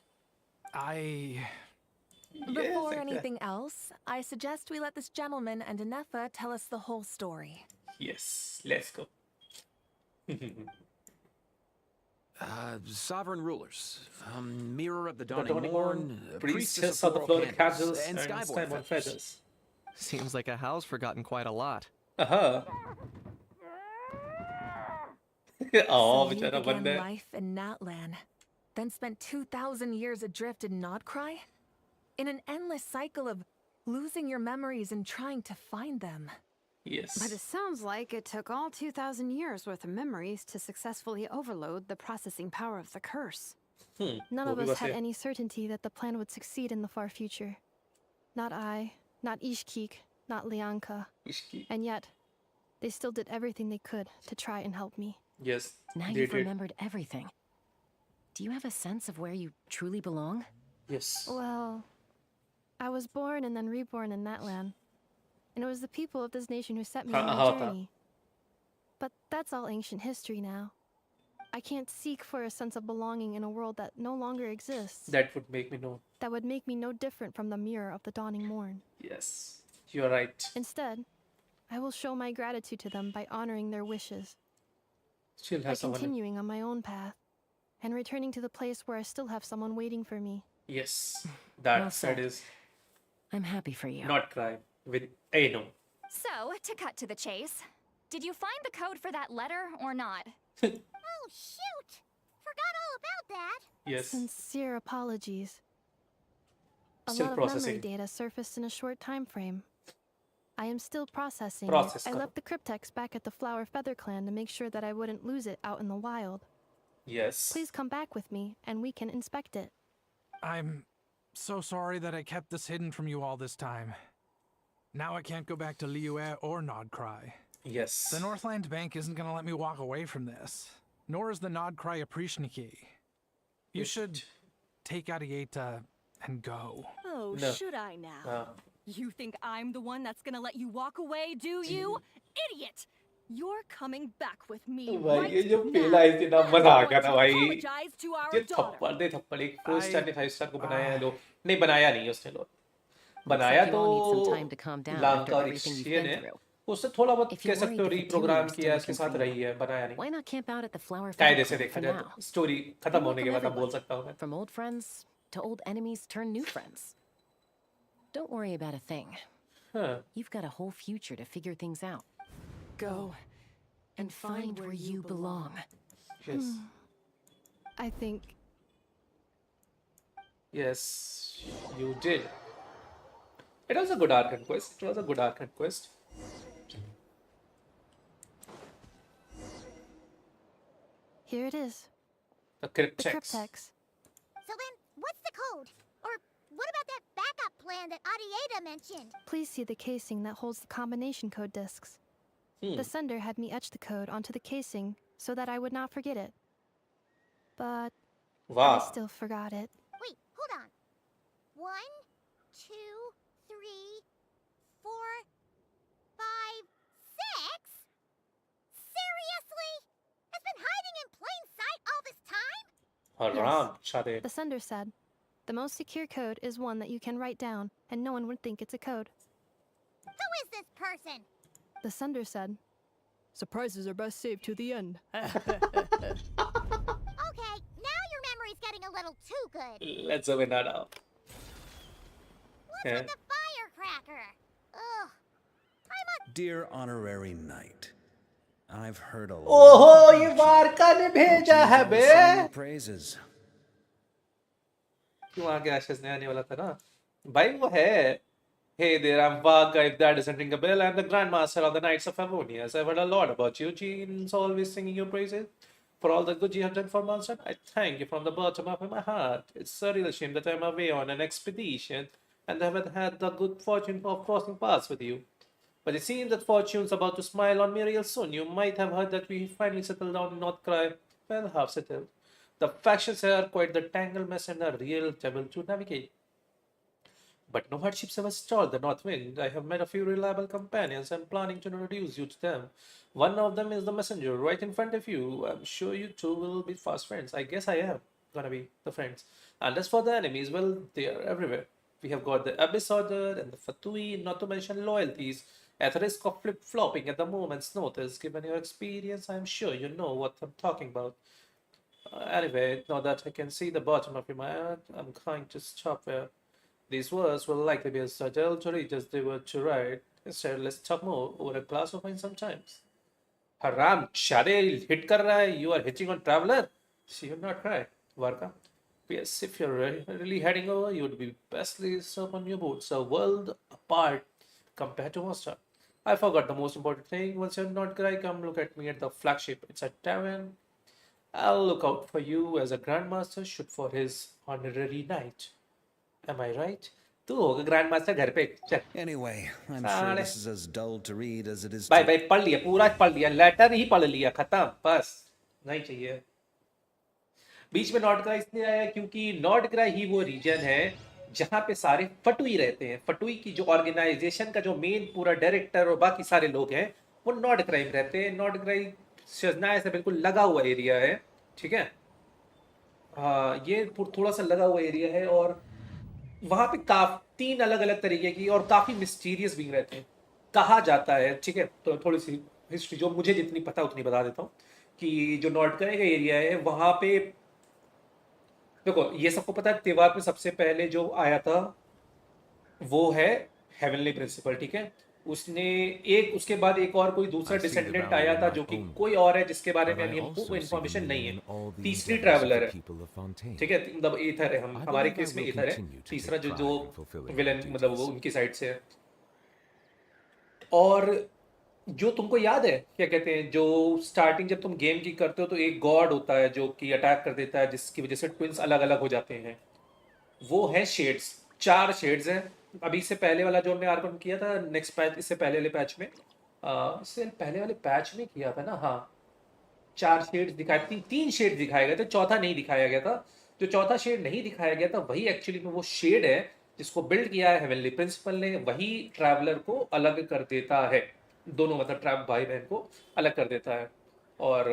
Speaker 15: Before anything else, I suggest we let this gentleman and Anefa tell us the whole story.
Speaker 1: Yes, let's go.
Speaker 10: Sovereign rulers, mirror of the dawning morn,
Speaker 1: priestess of the floating candles, and skyborn feathers.
Speaker 10: Seems like a house forgotten quite a lot.
Speaker 1: Oh,
Speaker 15: so you began life in Natlan, then spent 2,000 years adrift in Nodcry?
Speaker 9: in an endless cycle of losing your memories and trying to find them.
Speaker 1: Yes.
Speaker 6: But it sounds like it took all 2,000 years worth of memories to successfully overload the processing power of the curse.
Speaker 7: None of us had any certainty that the plan would succeed in the far future. Not I, not Ishkik, not Lianka. And yet, they still did everything they could to try and help me.
Speaker 1: Yes.
Speaker 4: Now you've remembered everything. Do you have a sense of where you truly belong?
Speaker 1: Yes.
Speaker 7: Well, I was born and then reborn in that land. And it was the people of this nation who set me on my journey. But that's all ancient history now. I can't seek for a sense of belonging in a world that no longer exists.
Speaker 1: That would make me know.
Speaker 7: That would make me no different from the mirror of the dawning morn.
Speaker 1: Yes, you're right.
Speaker 7: Instead, I will show my gratitude to them by honoring their wishes.
Speaker 1: By
Speaker 7: continuing on my own path, and returning to the place where I still have someone waiting for me.
Speaker 1: Yes, that is.
Speaker 4: I'm happy for you.
Speaker 1: Not cry with a no.
Speaker 17: So, to cut to the chase, did you find the code for that letter or not?
Speaker 5: Oh, shoot! Forgot all about that.
Speaker 1: Yes.
Speaker 7: Sincere apologies.
Speaker 1: Still
Speaker 7: a lot
Speaker 1: processing.
Speaker 7: of memory data surfaced in a short time frame. I am still processing it. I left the cryptex back at the Flower Feather Clan to make sure that I wouldn't lose it out in the wild.
Speaker 1: Yes.
Speaker 7: Please come back with me, and we can inspect it.
Speaker 12: I'm so sorry that I kept this hidden from you all this time. Now I can't go back to Liyue or Nodcry.
Speaker 1: Yes.
Speaker 12: The Northland Bank isn't going to let me walk away from this. Nor is the Nodcry Aprishniki. You should take Arieta and go.
Speaker 9: Oh, should I now? You think I'm the one that's gonna let you walk away, do you? Idiot! You're coming back with me right
Speaker 1: ये जो
Speaker 9: now.
Speaker 1: पहला इस दिन मजाक है ना भाई
Speaker 9: Apologize to our
Speaker 1: ये
Speaker 9: daughter.
Speaker 1: थप्पड़ एक 4 स्टार ने 5 स्टार को बनाया है लोग नहीं बनाया नहीं उसने लोग बनाया तो लंका और इशिया ने उससे थोड़ा बहुत कह सकते हो रीप्रोग्राम किया इसके साथ रही है बनाया नहीं
Speaker 4: Why not camp out at the Flower
Speaker 1: कायदे
Speaker 4: Feather
Speaker 1: से
Speaker 4: Club
Speaker 1: देखा
Speaker 4: for
Speaker 1: जाए
Speaker 4: now?
Speaker 1: तो स्टोरी खत्म होने के बाद
Speaker 4: Welcome
Speaker 1: अब बोल
Speaker 4: everyone.
Speaker 1: सकता हूँ मैं
Speaker 4: From old friends to old enemies turned new friends. Don't worry about a thing. You've got a whole future to figure things out.
Speaker 9: Go
Speaker 4: and find where you belong.
Speaker 1: Yes.
Speaker 7: I think...
Speaker 1: Yes, you did. It was a good Archon quest. It was a good Archon quest.
Speaker 7: Here it is.
Speaker 1: The
Speaker 7: The
Speaker 1: cryptex.
Speaker 7: cryptex.
Speaker 5: So then, what's the code? Or what about that backup plan that Arieta mentioned?
Speaker 7: Please see the casing that holds the combination code discs. The sender had me etch the code onto the casing so that I would not forget it. But I still forgot it.
Speaker 5: Wait, hold on. 1, 2, 3, 4, 5, 6? Seriously? It's been hiding in plain sight all this time?
Speaker 1: Haram, Shade.
Speaker 7: The sender said, the most secure code is one that you can write down, and no one would think it's a code.
Speaker 5: Who is this person?
Speaker 7: The sender said, surprises are best saved to the end.
Speaker 5: Okay, now your memory's getting a little too good.
Speaker 1: Let's open that up.
Speaker 5: What's with the firecracker? Ugh.
Speaker 13: Dear Honorary Knight, I've heard a lot
Speaker 1: Oh, ये वारका ने भेजा है बे.
Speaker 13: praises.
Speaker 1: क्यों आगे आशीष ने आने वाला था ना? भाई वो है. Hey there, I'm Varga. If that doesn't ring a bell, I'm the Grandmaster of the Knights of Favonius. I've heard a lot about you. Jean's always singing your praises. For all the good you have done for Monster, I thank you from the bottom of my heart. It's a real shame that I'm away on an expedition and haven't had the good fortune of crossing paths with you. But it seems that fortune's about to smile on me real soon. You might have heard that we finally settled down in Northcry. Well, half settled. The factions here are quite the tangled mess and a real trouble to navigate. But no hardships ever stalled the North Wind. I have met a few reliable companions and planning to introduce you to them. One of them is the messenger right in front of you. I'm sure you two will be fast friends. I guess I am gonna be the friends. And as for the enemies, well, they are everywhere. We have got the Abyss Order and the Fatui, not to mention loyalties. At risk of flip-flopping at the moment's notice, given your experience, I'm sure you know what I'm talking about. Anyway, now that I can see the bottom of your mind, I'm going to stop here. These words will likely be as subtle to read as they were to write. Instead, let's talk more over a glass of wine sometimes. Haram, Shade hit kar raha hai. You are hitching on Traveler? She will not cry. Varka. Yes, if you're really heading over, you would be bestly served on your boat. So world apart compared to Monster. I forgot the most important thing. Once you're not Gray, come look at me at the flagship. It's a tavern. I'll look out for you as a grandmaster should for his honorary knight. Am I right? तू होगा grandmaster घर पे चल.
Speaker 13: Anyway, I'm sure
Speaker 1: साले.
Speaker 13: this is as dull to read as it is
Speaker 1: भाई
Speaker 13: to...
Speaker 1: भाई पढ़ लिया पूरा पढ़ लिया लेटर ही पढ़ लिया खत्म बस नहीं चाहिए. बीच में नॉर्थ ग्राई इसलिए आया क्योंकि नॉर्थ ग्राई ही वो रीजन है जहां पे सारे फटुई रहते हैं. फटुई की जो ऑर्गेनाइजेशन का जो मेन पूरा डायरेक्टर और बाकी सारे लोग हैं वो नॉर्थ ग्राई में रहते हैं. नॉर्थ ग्राई शजनाय से बिल्कुल लगा हुआ एरिया है. ठीक है. ये थोड़ा सा लगा हुआ एरिया है और वहां पे तीन अलग अलग तरीके की और काफी मिस्टीरियस बींग रहते हैं कहा जाता है. ठीक है. तो थोड़ी सी हिस्ट्री जो मुझे जितनी पता उतनी बता देता हूँ कि जो नॉर्थ ग्राई का एरिया है वहां पे देखो ये सबको पता है त्योहार में सबसे पहले जो आया था वो है हेवनली प्रिंसिपल. ठीक है. उसने एक उसके बाद एक और कोई दूसरा डिसेंडेंट आया था जो कि कोई और है जिसके बारे में हमको इन्फॉर्मेशन नहीं है. तीसरी ट्रैवलर है. ठीक है. मतलब ईथर है. हम हमारे केस में ईथर है तीसरा जो विलन मतलब वो उनकी साइड से है. और जो तुमको याद है क्या कहते हैं जो स्टार्टिंग जब तुम गेम की करते हो तो एक गॉड होता है जो कि अटैक कर देता है जिसकी वजह से ट्विंस अलग अलग हो जाते हैं. वो है शेड्स. 4 शेड्स हैं. अभी से पहले वाला जो हमने आर्कन किया था नेक्स्ट पैच इससे पहले वाले पैच में इससे पहले वाले पैच में किया था ना. हाँ 4 शेड्स दिखाए 3 शेड दिखाए गए थे. चौथा नहीं दिखाया गया था. जो चौथा शेड नहीं दिखाया गया था वही एक्चुअली में वो शेड है जिसको बिल्ड किया है हेवनली प्रिंसिपल ने. वही ट्रैवलर को अलग कर देता है. दोनों मतलब ट्रैप भाई बहन को अलग कर देता है और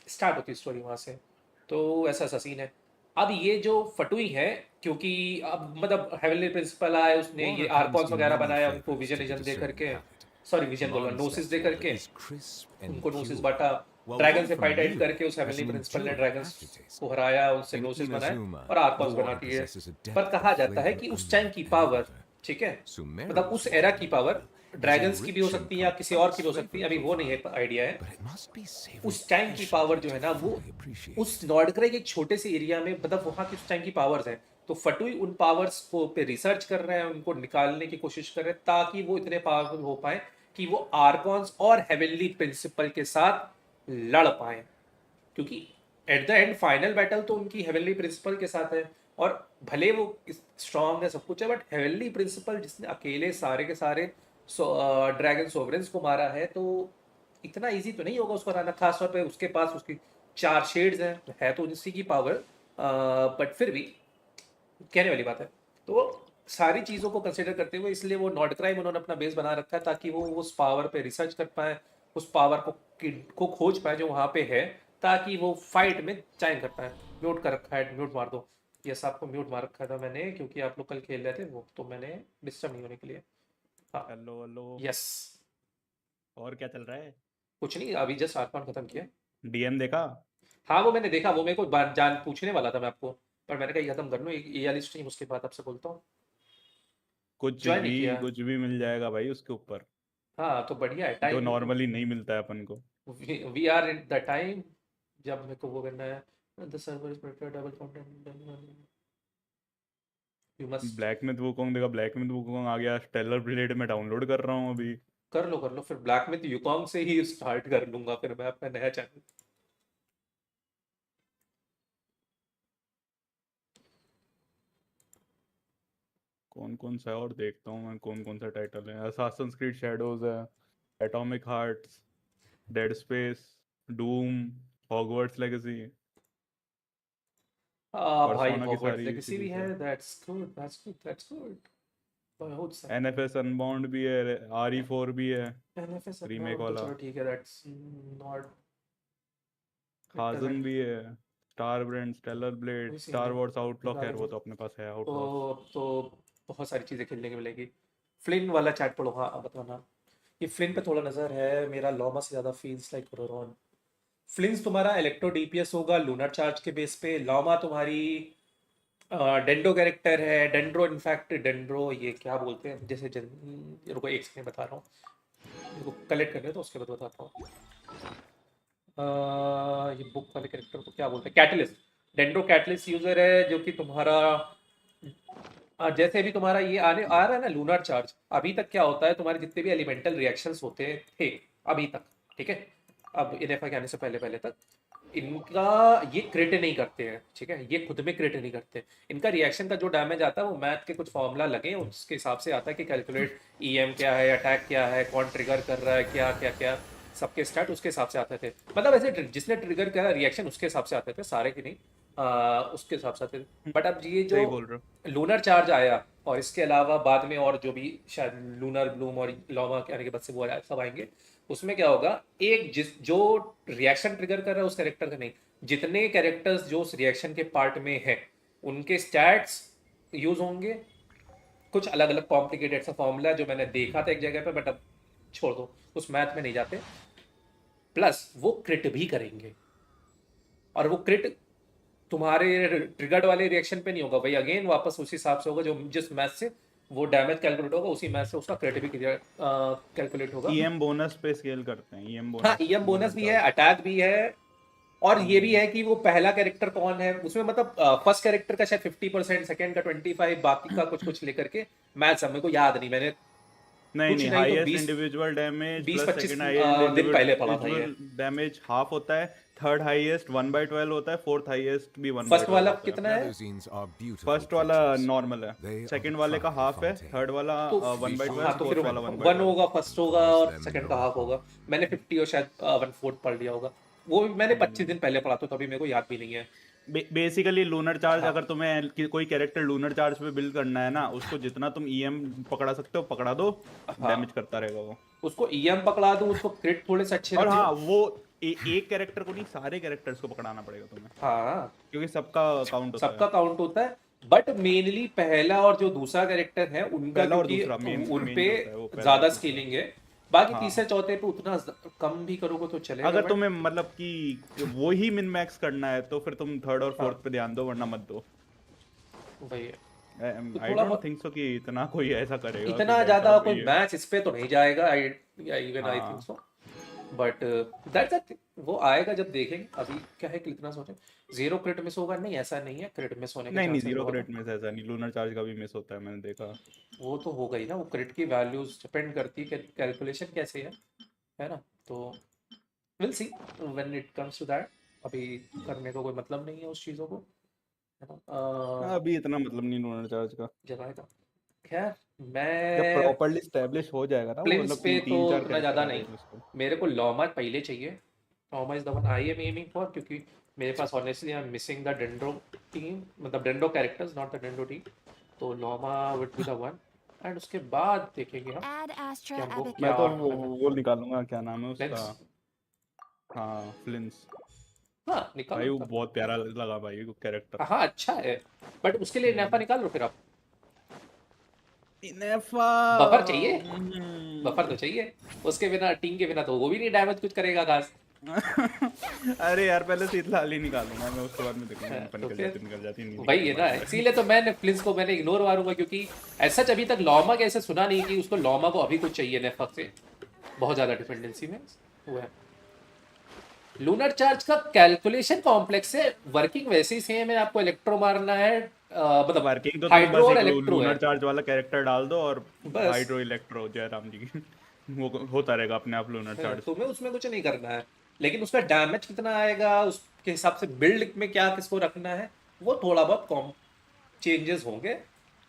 Speaker 1: स्टार्ट होती है स्टोरी वहाँ से. तो ऐसा ऐसा सीन है. अब ये जो फटुई है क्योंकि अब मतलब हेवनली प्रिंसिपल आया उसने ये आर्कॉन्स वगैरह बनाया उनको विजन दे करके सॉरी विजन बोला नोसिस दे करके उनको नोसिस बांटा. ड्रैगन से फाइट आइट करके उस हेवनली प्रिंसिपल ने ड्रैगन्स को हराया उनसे नोसिस बनाया और आर्कॉन्स बना दिए. पर कहा जाता है कि उस टाइम की पावर ठीक है मतलब उस एरा की पावर ड्रैगन्स की भी हो सकती है या किसी और की भी हो सकती है. अभी वो नहीं है आइडिया है. उस टाइम की पावर जो है ना वो उस नॉर्डग्राई के एक छोटे से एरिया में मतलब वहाँ की उस टाइम की पावर्स हैं. तो फटुई उन पावर्स को पे रिसर्च कर रहे हैं उनको निकालने की कोशिश कर रहे हैं ताकि वो इतने पावरफुल हो पाए कि वो आर्कॉन्स और हेवनली प्रिंसिपल के साथ लड़ पाए. क्योंकि at the end final battle तो उनकी हेवनली प्रिंसिपल के साथ है और भले वो स्ट्रांग है सब कुछ है बट हेवनली प्रिंसिपल जिसने अकेले सारे के सारे ड्रैगन सोवरेंस को मारा है तो इतना इजी तो नहीं होगा उसको हराना. खासतौर पे उसके पास उसकी 4 शेड्स हैं है तो उसी की पावर बट फिर भी कहने वाली बात है. तो सारी चीज़ों को कंसिडर करते हुए इसलिए वो नॉर्थ ग्राई में उन्होंने अपना बेस बना रखा है ताकि वो उस पावर पे रिसर्च कर पाए उस पावर को खोज पाए जो वहाँ पे है ताकि वो फाइट में ज्वाइन कर पाए. म्यूट कर रखा है. म्यूट मार दो. यस आपको म्यूट मार रखा था मैंने क्योंकि आप लोग कल खेल रहे थे वो तो मैंने डिस्टर्ब नहीं होने के लिए. हाँ
Speaker 11: हेलो हेलो.
Speaker 1: यस.
Speaker 11: और क्या चल रहा है?
Speaker 1: कुछ नहीं अभी जस्ट आर्कॉन खत्म किया.
Speaker 11: डीएम देखा?
Speaker 1: हाँ वो मैंने देखा. वो मेरे को जान पूछने वाला था मैं आपको पर मैंने कहा खत्म कर लूँ ये वाली स्ट्रीम उसके बाद आपसे बोलता हूँ.
Speaker 11: कुछ भी मिल जाएगा भाई उसके ऊपर.
Speaker 1: हाँ तो बढ़िया है. टाइम
Speaker 11: जो नॉर्मली नहीं मिलता है अपन को.
Speaker 1: We are in the time जब मेरे को वो करना है. The server is prepared double content you must.
Speaker 11: Black में वो कौन देगा? ब्लैक में वो कौन आ गया? स्टेलर ब्लेड में डाउनलोड कर रहा हूँ अभी.
Speaker 1: कर लो फिर ब्लैक में तो यूकॉन्ग से ही स्टार्ट कर लूंगा फिर मैं अपना नया चैनल.
Speaker 11: कौन सा है और देखता हूँ मैं कौन सा टाइटल है. असासिन्स क्रीड शैडोज है, atomic hearts, dead space, Doom, Hogwarts legacy.
Speaker 1: भाई हॉगवर्ट्स लेगेसी भी है. That's good.
Speaker 11: एनएफएस अनबाउंड भी है, RE4 भी है
Speaker 1: एनएफएस
Speaker 11: रीमेक वाला.
Speaker 1: चलो ठीक है. That's not.
Speaker 11: खाजन भी है, star brand, stellar blade, star wars outlaws है वो तो अपने पास है. आउटलॉक
Speaker 1: तो बहुत सारी चीज़ें खेलने की मिलेगी. फ्लिन वाला चैट पढ़ो. हाँ बताना. ये फ्लिन पे थोड़ा नज़र है मेरा. लॉमा से ज़्यादा फील्स लाइक रोरॉन. फ्लिन्स तुम्हारा इलेक्ट्रो DPS होगा लूनर चार्ज के बेस पे. लॉमा तुम्हारी डेंड्रो कैरेक्टर है. डेंड्रो इनफैक्ट डेंड्रो ये क्या बोलते हैं जैसे रुको एक सेकंड बता रहा हूँ. देखो कलेक्ट करने तो उसके बाद बताता हूँ. ये बुक वाले कैरेक्टर को क्या बोलते हैं? कैटलिस्ट. डेंड्रो कैटलिस्ट यूजर है जो कि तुम्हारा जैसे अभी तुम्हारा ये आने आ रहा है ना लूनर चार्ज, अभी तक क्या होता है तुम्हारे जितने भी एलिमेंटल रिएक्शंस होते थे अभी तक, ठीक है, अब इनेफा के आने से पहले पहले तक इनका ये क्रिट नहीं करते हैं, ठीक है, ये खुद में क्रिट नहीं करते। इनका रिएक्शन का जो डैमेज आता है वो मैथ के कुछ फॉर्मूला लगे उसके हिसाब से आता है कि कैलकुलेट ईएम क्या है, अटैक क्या है, कौन ट्रिगर कर रहा है, क्या क्या क्या सबके स्टार्ट उसके हिसाब से आते थे। मतलब ऐसे जिसने ट्रिगर किया रिएक्शन उसके हिसाब से आते थे, सारे की नहीं, उसके हिसाब से आते थे। बट अब ये जो लूनर चार्ज आया और इसके अलावा बाद में और जो भी शायद लूनर ब्लूम और लॉमा के आने के बाद से वो सब आएंगे, उसमें क्या होगा, एक जो रिएक्शन ट्रिगर कर रहा है उस कैरेक्टर का नहीं, जितने कैरेक्टर्स जो उस रिएक्शन के पार्ट में है उनके स्टैट्स यूज होंगे। कुछ अलग अलग कॉम्प्लिकेटेड सा फॉर्मूला जो मैंने देखा था एक जगह पे, बट अब छोड़ दो, उस मैथ में नहीं जाते। प्लस वो क्रिट भी करेंगे और वो क्रिट तुम्हारे ट्रिगर्ड वाले रिएक्शन पे नहीं होगा भाई, अगेन वापस उसी हिसाब से होगा जो जिस मैथ से वो डैमेज कैलकुलेट होगा उसी मैथ से उसका क्रिट भी कैलकुलेट होगा।
Speaker 11: ईएम बोनस पे स्केल करते हैं, ईएम बोनस।
Speaker 1: हाँ, ईएम बोनस भी है, अटैक भी है, और ये भी है कि वो पहला कैरेक्टर कौन है उसमें, मतलब फर्स्ट कैरेक्टर का शायद 50%, सेकंड का 25%, बाकी का कुछ कुछ लेकर के मैथ मेरे को याद नहीं, मैंने
Speaker 11: नहीं highest individual damage plus second highest
Speaker 1: दिन पहले पढ़ा था ये।
Speaker 11: डैमेज हाफ होता है, थर्ड हाईएस्ट 1/12 होता है, फोर्थ हाईएस्ट भी 1/12।
Speaker 1: फर्स्ट वाला कितना है?
Speaker 11: फर्स्ट वाला नॉर्मल है, सेकंड वाले का हाफ है, थर्ड वाला 1/12,
Speaker 1: तो फिर 1 होगा फर्स्ट होगा और सेकंड का हाफ होगा। मैंने 50 और शायद 1/4 पढ़ लिया होगा, वो मैंने 25 दिन पहले पढ़ा था तो अभी मेरे को याद भी नहीं है।
Speaker 11: बेसिकली लूनर चार्ज, अगर तुम्हें कोई कैरेक्टर लूनर चार्ज पे बिल्ड करना है ना, उसको जितना तुम ईएम पकड़ा सकते हो पकड़ा दो, डैमेज करता रहेगा वो।
Speaker 1: उसको ईएम पकड़ा दो, उसको क्रिट थोड़े से अच्छे
Speaker 11: और हाँ, वो एक कैरेक्टर को नहीं सारे कैरेक्टर्स को पकड़ाना पड़ेगा तुम्हें।
Speaker 1: हाँ,
Speaker 11: क्योंकि सबका काउंट होता है।
Speaker 1: सबका काउंट होता है, बट मेनली पहला और जो दूसरा कैरेक्टर है उनका, क्योंकि उन पे ज्यादा स्केलिंग है, बाकी तीसरे चौथे पे उतना कम भी करोगे तो चलेगा।
Speaker 11: अगर तुम्हें मतलब कि वो ही मिन मैक्स करना है तो फिर तुम थर्ड और फोर्थ पे ध्यान दो, वरना मत दो भाई। आई डोंट थिंक सो कि इतना कोई ऐसा करेगा,
Speaker 1: इतना ज्यादा कोई मैच इस पे तो नहीं जाएगा, I think so, but that's it, वो आएगा जब देखेंगे। अभी क्या है कि इतना सोचे जीरो क्रिट मिस होगा, नहीं ऐसा नहीं है, क्रिट मिस होने
Speaker 11: नहीं जीरो क्रिट मिस ऐसा नहीं, लूनर चार्ज का भी मिस होता है, मैंने देखा।
Speaker 1: वो तो हो गई ना, वो क्रिट की वैल्यूज डिपेंड करती है कैलकुलेशन कैसे है ना, तो will see when it comes to that. अभी करने का कोई मतलब नहीं है उस चीजों को, है ना,
Speaker 11: अभी इतना मतलब नहीं लूनर चार्ज का
Speaker 1: जगह। खैर मैं
Speaker 11: जब प्रॉपर्ली एस्टैब्लिश हो जाएगा ना,
Speaker 1: मतलब पे तो इतना ज्यादा नहीं, मेरे को लॉमा पहले चाहिए, Lauma is the one I am aiming for, क्योंकि मेरे पास honestly I am missing the dendro team, मतलब dendro characters, not the dendro team, तो Lauma would be the one, and उसके बाद देखेंगे हम।
Speaker 11: मैं तो वो निकालूंगा, क्या नाम है उसका, हाँ फ्लिंस।
Speaker 1: हाँ निकाल
Speaker 11: भाई, वो बहुत प्यारा लगा भाई वो कैरेक्टर।
Speaker 1: हाँ अच्छा है, बट उसके लिए नेफा निकाल लो फिर आप। बफर चाहिए, बफर तो चाहिए, उसके बिना टीम के बिना तो वो भी नहीं डैमेज कुछ करेगा खास।
Speaker 11: अरे यार पहले से इतना हाल ही निकालूंगा मैं, उसके बाद में देखूंगा निकल जाती नहीं
Speaker 1: भाई है ना, इसीलिए तो मैंने फ्लिंस को मैंने इग्नोर मारूंगा, क्योंकि ऐसा अभी तक लॉमा कैसे सुना नहीं कि उसको लॉमा को अभी कुछ चाहिए नेफा से, बहुत ज्यादा डिपेंडेंसी में वो है। लूनर चार्ज का कैलकुलेशन कॉम्प्लेक्स है, वर्किंग वैसे ही सेम है, आपको इलेक्ट्रो मारना है, मतलब
Speaker 11: वर्किंग तो
Speaker 1: हाइड्रो और इलेक्ट्रो
Speaker 11: लूनर चार्ज वाला कैरेक्टर डाल दो और हाइड्रो इलेक्ट्रो जयराम जी वो होता रहेगा अपने आप लूनर चार्ज।
Speaker 1: तुम्हें उसमें कुछ नहीं करना है, लेकिन उसका डैमेज कितना आएगा उसके हिसाब से बिल्ड में क्या किसको रखना है वो थोड़ा बहुत चेंजेस होंगे,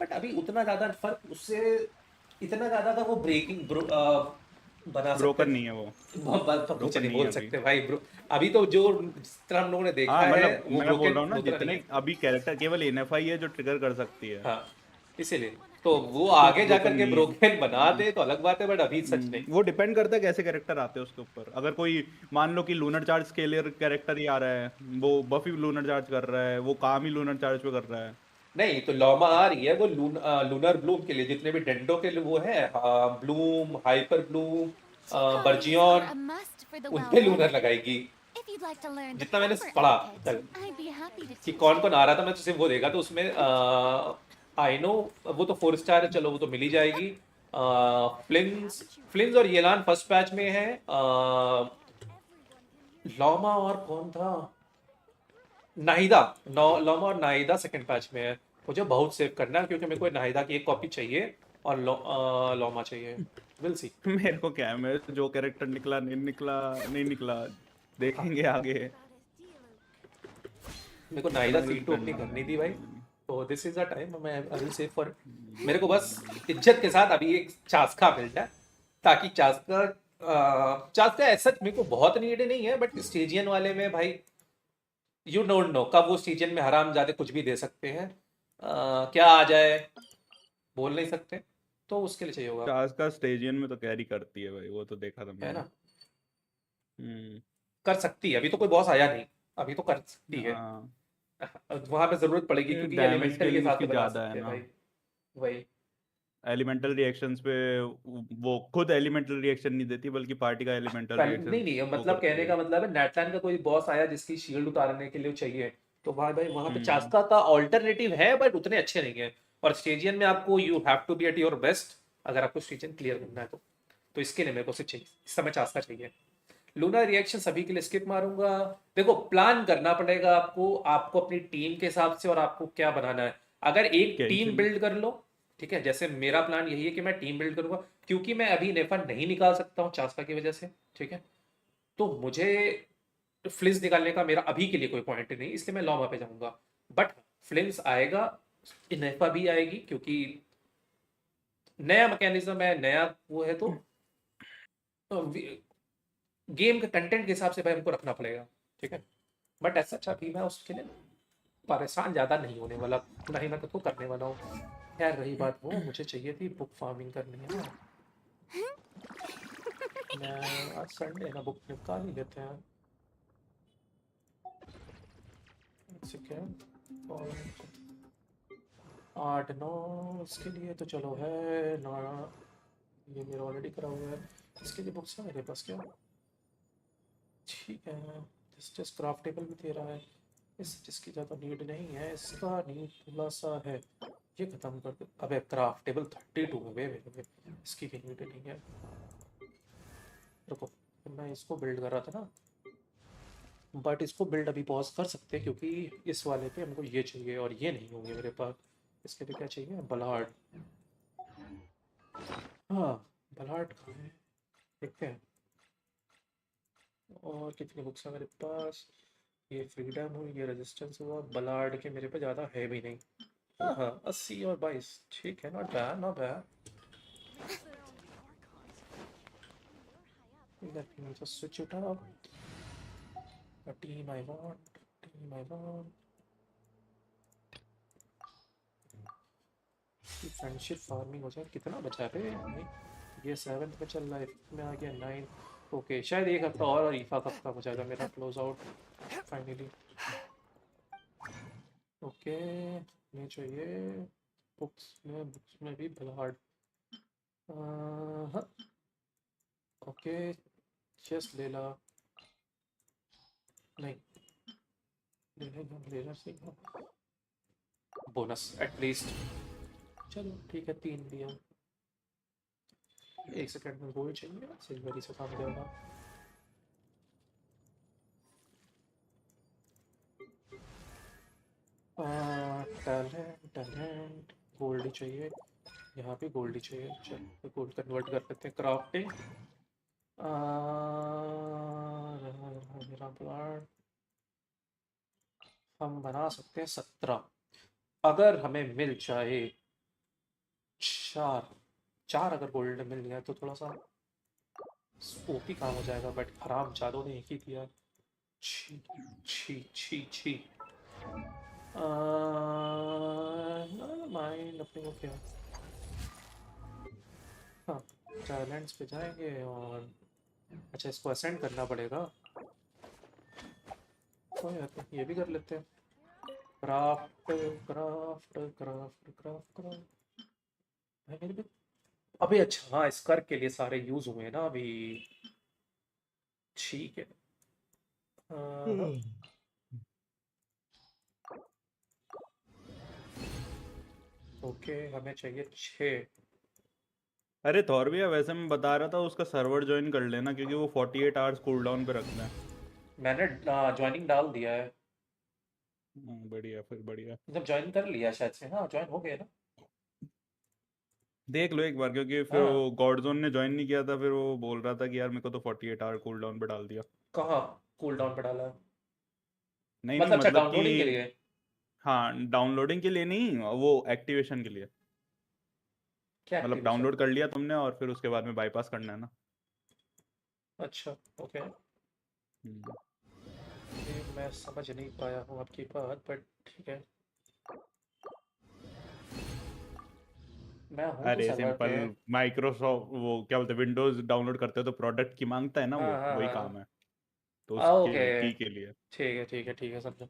Speaker 1: बट अभी उतना ज्यादा फर्क उससे इतना ज्यादा का वो ब्रेकिंग बना
Speaker 11: ब्रोकन नहीं है वो
Speaker 1: कुछ नहीं बोल सकते भाई ब्रो, अभी तो जो जिस तरह हम लोगों ने देखा है वो
Speaker 11: मैं बोल रहा हूँ ना, जितने अभी कैरेक्टर केवल एनएफआई है जो ट्रिगर कर सकती है,
Speaker 1: हाँ इसीलिए तो वो आगे जाकर के ब्रोकन बना दे तो अलग बात है, बट अभी सच नहीं।
Speaker 11: वो डिपेंड करता है कैसे कैरेक्टर आते हैं उसके ऊपर। अगर कोई मान लो कि लूनर चार्ज स्केलर कैरेक्टर ही आ रहा है, वो बफी लूनर चार्ज कर रहा है, वो काम ही लूनर चार्ज पे कर रहा है,
Speaker 1: नहीं तो लॉमा आ रही है वो लूनर ब्लूम के लिए, जितने भी डेंडो के लिए वो है, ब्लूम, हाइपर ब्लूम, बर्जियन, उन पे लूनर लगाएगी। जितना मैंने पढ़ा कि कौन कौन आ रहा था, मैं तो सिर्फ वो देखा, तो उसमें आई नो वो तो 4 स्टार है, चलो वो तो मिल ही जाएगी। फ्लिंस और येलान फर्स्ट पैच में है, लॉमा और कौन था, नाहिदा लोमा और नाहिदा सेकंड पैच में है। मुझे बहुत सेव करना है क्योंकि मेरे को नाहिदा की एक कॉपी चाहिए और लोमा चाहिए। Will see.
Speaker 11: मेरे को क्या है, मेरे जो कैरेक्टर निकला नहीं निकला नहीं निकला, देखेंगे आगे।
Speaker 1: मेरे को नाहिदा सीट तो अपनी करनी थी भाई, तो दिस इज अ टाइम मैं आई विल सेव फॉर। मेरे को बस इज्जत के साथ अभी एक चास्का मिल जाए, ताकि चास्का ऐसा मेरे को बहुत नीड नहीं है, बट स्टेजियन वाले में भाई यू डोंट नो कब वो स्टेजियन में हरामजादे कुछ भी दे सकते हैं। क्या आ जाए बोल नहीं सकते, तो उसके लिए चाहिए होगा।
Speaker 11: चास्का स्टेजियन में तो कैरी करती है भाई, वो तो देखा था
Speaker 1: है
Speaker 11: मैंने।
Speaker 1: ना, कर सकती है। अभी तो कोई बॉस आया नहीं, अभी तो कर सकती है। वहां पे जरूरत पड़ेगी क्योंकि
Speaker 11: डैमेज
Speaker 1: एलिमेंटल के
Speaker 11: स्किल
Speaker 1: साथ
Speaker 11: उसकी
Speaker 1: तो बना
Speaker 11: ज्यादा है
Speaker 1: सकते हैं
Speaker 11: ना।
Speaker 1: भाई। वही
Speaker 11: एलिमेंटल रिएक्शंस पे वो खुद एलिमेंटल रिएक्शन नहीं देती, बल्कि पार्टी का एलिमेंटल रिएक्शन
Speaker 1: नहीं
Speaker 11: वो
Speaker 1: मतलब
Speaker 11: करती
Speaker 1: कहने
Speaker 11: है।
Speaker 1: का मतलब है नेटलैंड का कोई बॉस आया जिसकी शील्ड उतारने के लिए चाहिए, तो भाई वहां पे
Speaker 11: हम्म
Speaker 1: चास्का का ऑल्टरनेटिव है, बट उतने अच्छे नहीं है। और स्टेजियन में आपको you have to be at your best अगर आपको स्टेजियन क्लियर करना है तो इसके लिए मेरे को सिर्फ चाहिए, इस समय चास्का चाहिए। लूना रिएक्शन सभी के लिए स्किप मारूंगा। देखो प्लान करना पड़ेगा आपको, आपको अपनी टीम के हिसाब से और आपको क्या बनाना है। अगर एक टीम
Speaker 11: गेंशिन
Speaker 1: बिल्ड कर लो, ठीक है, जैसे मेरा प्लान यही है कि मैं टीम बिल्ड करूंगा, क्योंकि मैं अभी नेफा नहीं निकाल सकता हूँ चास्का की वजह से, ठीक है। तो मुझे फ्लिंस निकालने का मेरा अभी के लिए कोई पॉइंट नहीं, इसलिए मैं लॉमा पे जाऊंगा। बट फ्लिंस आएगा, नेफा भी आएगी, क्योंकि नया मैकेनिज्म है, नया वो है, तो गेम के कंटेंट के हिसाब से भाई हमको रखना पड़ेगा, ठीक है। बट ऐसा अच्छा भी मैं उसके लिए परेशान ज़्यादा नहीं होने वाला, ना ही मैं खुद को करने वाला हूँ। खैर रही बात वो मुझे चाहिए थी बुक फार्मिंग करनी है ना, मैं आज संडे ना बुक निकाल ही लेते हैं। क्या 8 9 इसके लिए तो चलो है ना, ये मेरा ऑलरेडी करा हुआ है। इसके लिए बुक्स है मेरे पास क्या, ठीक है। जस्ट क्राफ्टेबल भी दे रहा है, जिसकी ज़्यादा नीड नहीं है, इसका नीड थोड़ा सा है, ये खत्म कर दो। अबे क्राफ्टेबल 32 है वे, इसकी भी नीड नहीं है। रुको, मैं इसको बिल्ड कर रहा था ना, बट इसको बिल्ड अभी पॉज कर सकते हैं क्योंकि इस वाले पे हमको ये चाहिए और ये नहीं होंगे मेरे पास। इसके लिए क्या चाहिए, बलाड। हाँ बलाड कहाँ है, देखते हैं। और कितनी बुक्स है मेरे पास, ये फ्रीडम हुई, ये रेजिस्टेंस हुआ, बलाड के मेरे पे ज़्यादा है भी नहीं। हाँ 80 और 22, ठीक है, not bad not bad. Let me just switch it up. A team I want, team I want. Friendship farming हो जाए, कितना बचा है भाई। ये 7th में चल रहा है, 5th में आ गया 9। ओके शायद एक हफ्ता और ईफा का हफ्ता हो जाएगा मेरा क्लोज आउट फाइनली। ओके ये चाहिए बुक्स में भी ब्लाड। हाँ ओके चेस्ट ले ला, नहीं ले ला बोनस एटलीस्ट। चलो ठीक है 3 दिया। 1 सेकंड में गोल्ड चाहिए, सिल्वर ही से काम हो जाएगा। टैलेंट गोल्ड ही चाहिए, यहाँ पे गोल्ड ही चाहिए। चलो गोल्ड कन्वर्ट कर लेते हैं क्राफ्टिंग। मेरा प्लान हम बना सकते हैं 17, अगर हमें मिल जाए 4 अगर गोल्ड मिल गया तो थोड़ा सा ओपी काम हो जाएगा। बट हराम जादों ने एक ही दिया, छी छी छी छी। माइंड अपने को क्या, हाँ टैलेंट्स पे जाएंगे और अच्छा इसको असेंड करना पड़ेगा, कोई बात नहीं ये भी कर लेते हैं। Craft craft craft craft craft भाई मेरे पे। अबे अच्छा हाँ स्कर के लिए सारे यूज हुए ना अभी, ठीक है। ओके हमें चाहिए 6।
Speaker 11: अरे थॉर भैया, वैसे मैं बता रहा था उसका सर्वर ज्वाइन कर लेना, क्योंकि वो 48 आवर्स कूल डाउन पे रखना है।
Speaker 1: मैंने ज्वाइनिंग डाल दिया है।
Speaker 11: बढ़िया, फिर बढ़िया।
Speaker 1: मतलब ज्वाइन कर लिया शायद से, हाँ ज्वाइन हो गया ना।
Speaker 11: देख लो एक बार, क्योंकि फिर
Speaker 1: हाँ
Speaker 11: वो गॉडजोन ने ज्वाइन नहीं किया था, फिर वो बोल रहा था कि यार मेरे को तो 48 आवर कूल डाउन पे डाल दिया।
Speaker 1: कहाँ कूल डाउन पे डाला है?
Speaker 11: नहीं नहीं,
Speaker 1: मतलब अच्छा
Speaker 11: मतलब कि
Speaker 1: डाउनलोडिंग के लिए?
Speaker 11: हाँ, डाउनलोडिंग के लिए नहीं, वो एक्टिवेशन के लिए।
Speaker 1: क्या
Speaker 11: मतलब
Speaker 1: एक्टिवेशन?
Speaker 11: डाउनलोड कर लिया तुमने और फिर उसके बाद में बाईपास करना है ना।
Speaker 1: अच्छा ओके।
Speaker 11: हम्म।
Speaker 1: ये मैं समझ नहीं पाया हूँ आपकी बात, बट ठीक है। मैं हूँ तो
Speaker 11: अरे
Speaker 1: सर्वर
Speaker 11: सिंपल,
Speaker 1: पे।
Speaker 11: माइक्रोसॉफ्ट वो क्या बोलते हैं, विंडोज डाउनलोड करते हो तो प्रोडक्ट की मांगता है ना,
Speaker 1: हाँ
Speaker 11: वो
Speaker 1: हाँ
Speaker 11: वही
Speaker 1: हाँ
Speaker 11: काम है। तो
Speaker 1: हाँ
Speaker 11: उसके
Speaker 1: ओके।
Speaker 11: की के लिए।
Speaker 1: ठीक है ठीक है ठीक है, समझो।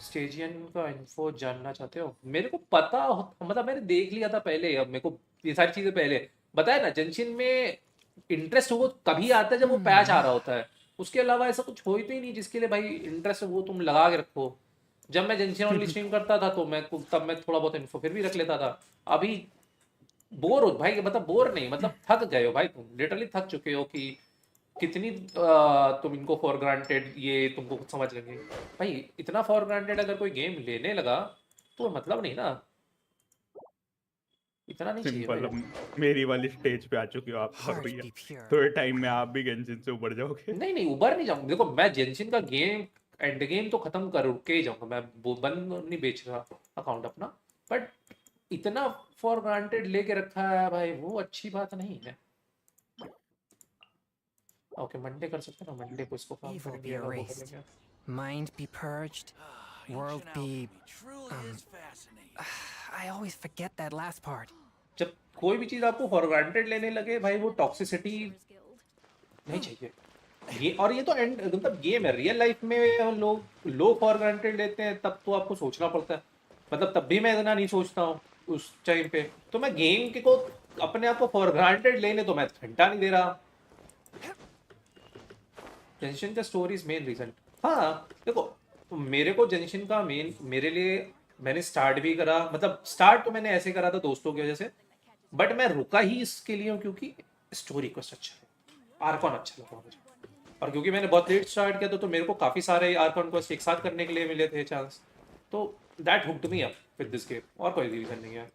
Speaker 1: स्टेजियन का इन्फो जानना चाहते हो? मेरे को पता मतलब मैंने देख लिया था पहले, अब मेरे को ये सारी चीजें पहले बताया ना। जंक्शन में इंटरेस्ट वो तभी आता है जब वो पैच आ रहा होता है। उसके अलावा ऐसा कुछ हो ही तो ही नहीं जिसके लिए भाई इंटरेस्ट वो तुम लगा के रखो। जब मैं जंक्शन ओनली स्ट्रीम करता था तो मैं तब मैं थोड़ा बहुत इन्फो फिर भी रख लेता था। अभी बोर हो भाई, मतलब बोर नहीं, मतलब थक गए हो भाई, तुम लिटरली थक चुके हो कि कितनी तुम इनको फॉर ग्रांटेड ये तुमको कुछ समझ लेंगे। भाई इतना फॉर ग्रांटेड अगर कोई गेम लेने लगा तो मतलब नहीं ना, इतना नहीं चाहिए
Speaker 11: सिंपल,
Speaker 1: भाई।
Speaker 11: अब मेरी वाली स्टेज पे आ चुके हो आप और भैया, थोड़े टाइम में आप भी गेंशिन से उबर जाओगे।
Speaker 1: नहीं नहीं उबर नहीं जाऊंगा, देखो मैं जेंशिन का गेम एंड गेम तो खत्म कर के ही जाऊंगा मैं, वो बंद नहीं बेच रहा अकाउंट अपना। बट इतना फॉर ग्रांटेड लेके रखा है भाई, वो अच्छी बात नहीं है। ओके मंडे कर सकते हैं ना, मंडे को इसको काम
Speaker 16: Evil
Speaker 1: कर
Speaker 16: be
Speaker 1: लिया वो कर
Speaker 16: erased,
Speaker 1: लेंगे।
Speaker 16: mind be purged, world be. I always forget that last part.
Speaker 1: जब कोई भी चीज आपको फॉर ग्रांटेड लेने लगे भाई, वो टॉक्सिसिटी नहीं चाहिए। ये और ये तो एंड मतलब गेम है, रियल लाइफ में लोग लो फॉर ग्रांटेड लेते हैं तब तो आपको सोचना पड़ता है। मतलब तब भी मैं इतना नहीं सोचता हूँ उस टाइम पे। तो मैं गेम के को अपने आप को फॉर ग्रांटेड लेने तो मैं घंटा नहीं दे रहा। जेंशिन का स्टोरी इज मेन रीजन। हाँ देखो, मेरे को जेंशिन का मेन मेरे लिए, मैंने स्टार्ट भी करा, मतलब स्टार्ट तो मैंने ऐसे करा था दोस्तों की वजह से। बट मैं रुका ही इसके लिए हूँ क्योंकि स्टोरी क्वेस्ट अच्छा है, आर्कॉन अच्छा लगा मुझे। और क्योंकि मैंने बहुत लेट स्टार्ट किया था तो मेरे को काफ़ी सारे आर्कॉन क्वेस्ट एक साथ करने के लिए मिले थे चांस। तो that hooked me up with this game, और कोई रीजन नहीं है।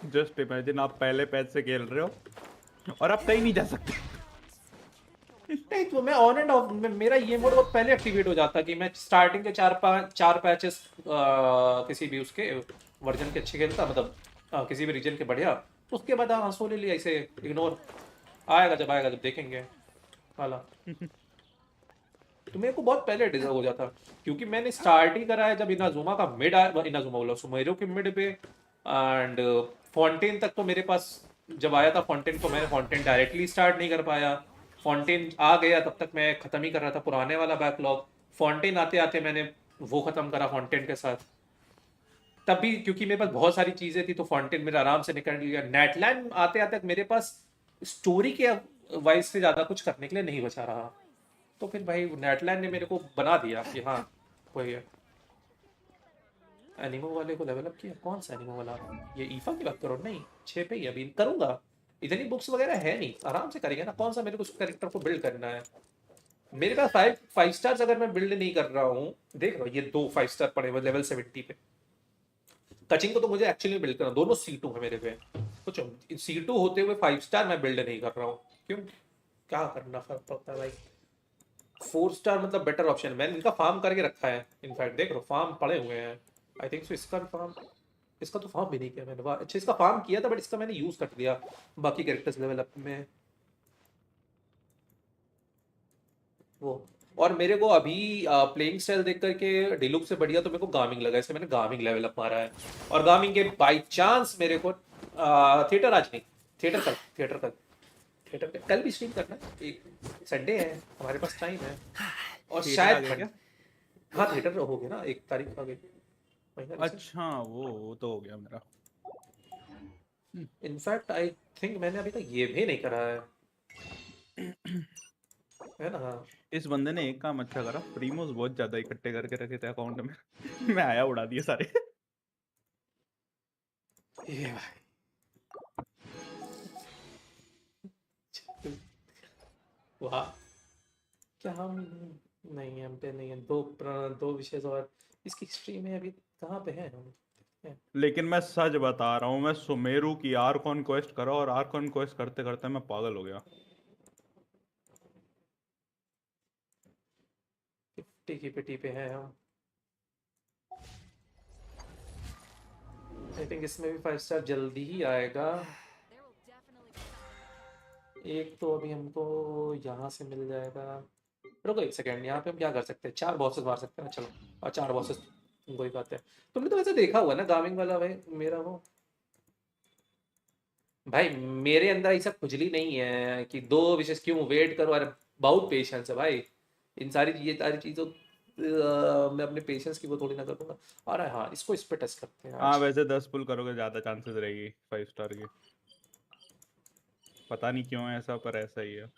Speaker 11: जस्ट इमेजिन आप पहले पैच से खेल रहे हो और आप कहीं नहीं जा सकते।
Speaker 1: नहीं तो मैं ऑन एंड ऑफ, मेरा ये मोड बहुत पहले एक्टिवेट हो जाता कि मैं स्टार्टिंग के चार पैचेस किसी भी उसके वर्जन के अच्छे खेलता, मतलब किसी भी रीजन के बढ़िया। उसके बाद हाँ सोले लिया इसे इग्नोर, आएगा जब देखेंगे वाला। तो मेरे को बहुत पहले डिजर्व हो जाता क्योंकि मैंने स्टार्ट ही करा है जब इनाजुमा का मिड आया, इनाजुमा बोला सुमेरो के मिड पे। एंड फॉन्टेन तक तो मेरे पास जब आया था फॉन्टेन, तो मैंने फॉन्टेन डायरेक्टली स्टार्ट नहीं कर पाया। फॉन्टेन आ गया तब तक मैं ख़त्म ही कर रहा था पुराने वाला बैकलॉग। फॉन्टेन आते आते मैंने वो ख़त्म करा फॉन्टेन के साथ। तब भी क्योंकि मेरे पास बहुत सारी चीज़ें थी तो फॉन्टेन मेरा आराम से निकल गया। नेटलैंड आते आते मेरे पास स्टोरी के वाइज से ज़्यादा कुछ करने के लिए नहीं बचा रहा। तो फिर भाई नेटलैंड ने मेरे को बना दिया कि हाँ वही है। एनिमो वाले को डेवलप किया, कौन सा एनिमो वाला? ये ईफा की बात करो? नहीं 6 पे ही अभी करूंगा। इतनी बुक्स वगैरह है नहीं, आराम से करेंगे ना। कौन सा मेरे को उस कैरेक्टर को बिल्ड करना है? मेरे पास फाइव स्टार्स अगर मैं बिल्ड नहीं कर रहा हूँ, देख रहा हूँ ये 2 5 स्टार पड़े हुए लेवल 70 पे। कचिंग को तो मुझे एक्चुअली बिल्ड करना, दोनों C2 है मेरे पे। कुछ C2 होते हुए 5 स्टार मैं बिल्ड नहीं कर रहा हूँ, क्यों? क्या करना फर्क पड़ता है भाई? 4 स्टार मतलब बेटर ऑप्शन। मैंने इनका फार्म करके रखा है, इनफैक्ट देख लो फार्म पड़े हुए हैं। आई थिंक सो इसका भी फार्म, इसका तो फार्म भी नहीं किया मैंने। अच्छा इसका फार्म किया था बट इसका मैंने यूज कर दिया बाकी कैरेक्टर्स लेवल अप में वो। और मेरे को अभी प्लेइंग स्टाइल देख करके डिलुक से बढ़िया तो मेरे को गामिंग लगा, इसलिए मैंने गामिंग लेवल अप मारा है। और गामिंग के बाई चांस मेरे को थिएटर आज नहीं, थिएटर कल भी स्ट्रीम करना है, एक संडे है हमारे पास टाइम है। और शायद हाँ थिएटर हो गया ना, 1 तारीख आ गई।
Speaker 11: अच्छा वो तो हो गया मेरा।
Speaker 1: इनफैक्ट आई थिंक मैंने अभी तक ये भी नहीं करा है ना।
Speaker 11: इस बंदे ने एक काम अच्छा करा, प्रीमोस बहुत ज्यादा इकट्ठे करके रखे थे अकाउंट में। मैं आया उड़ा दिए सारे।
Speaker 1: ये भाई वाह, क्या हम नहीं, हम पे नहीं है। दो विषय और इसकी हिस्ट्री में अभी कहाँ पे है हम?
Speaker 11: लेकिन मैं सच बता रहा हूँ, मैं सुमेरु की आर्कॉन क्वेस्ट करा और आर्कॉन क्वेस्ट करते करते मैं पागल हो गया।
Speaker 1: 50 की पिटी पे है हम। आई थिंक इसमें भी 5 स्टार जल्दी ही आएगा। एक तो अभी हमको यहाँ से मिल जाएगा। रुको एक सेकेंड, यहाँ पे हम क्या कर सकते हैं? 4 बॉसेस मार सकते हैं ना, चलो। और 4 बॉसेस तुमको ही बात है। तुमने तो वैसे देखा हुआ ना गामिंग वाला भाई मेरा वो। भाई मेरे अंदर ऐसा खुजली नहीं है कि 2 विशेष क्यों वेट करो। अरे बहुत पेशेंस है भाई। इन सारी ये सारी चीज़ों मैं अपने पेशेंस की वो थोड़ी ना कर दूंगा। और हाँ, इसको इस पे टेस्ट करते हैं
Speaker 11: हाँ
Speaker 1: आज।
Speaker 11: वैसे 10 पुल करोगे ज्यादा चांसेस रहेगी 5 स्टार की। पता नहीं क्यों ऐसा, पर ऐसा ही है,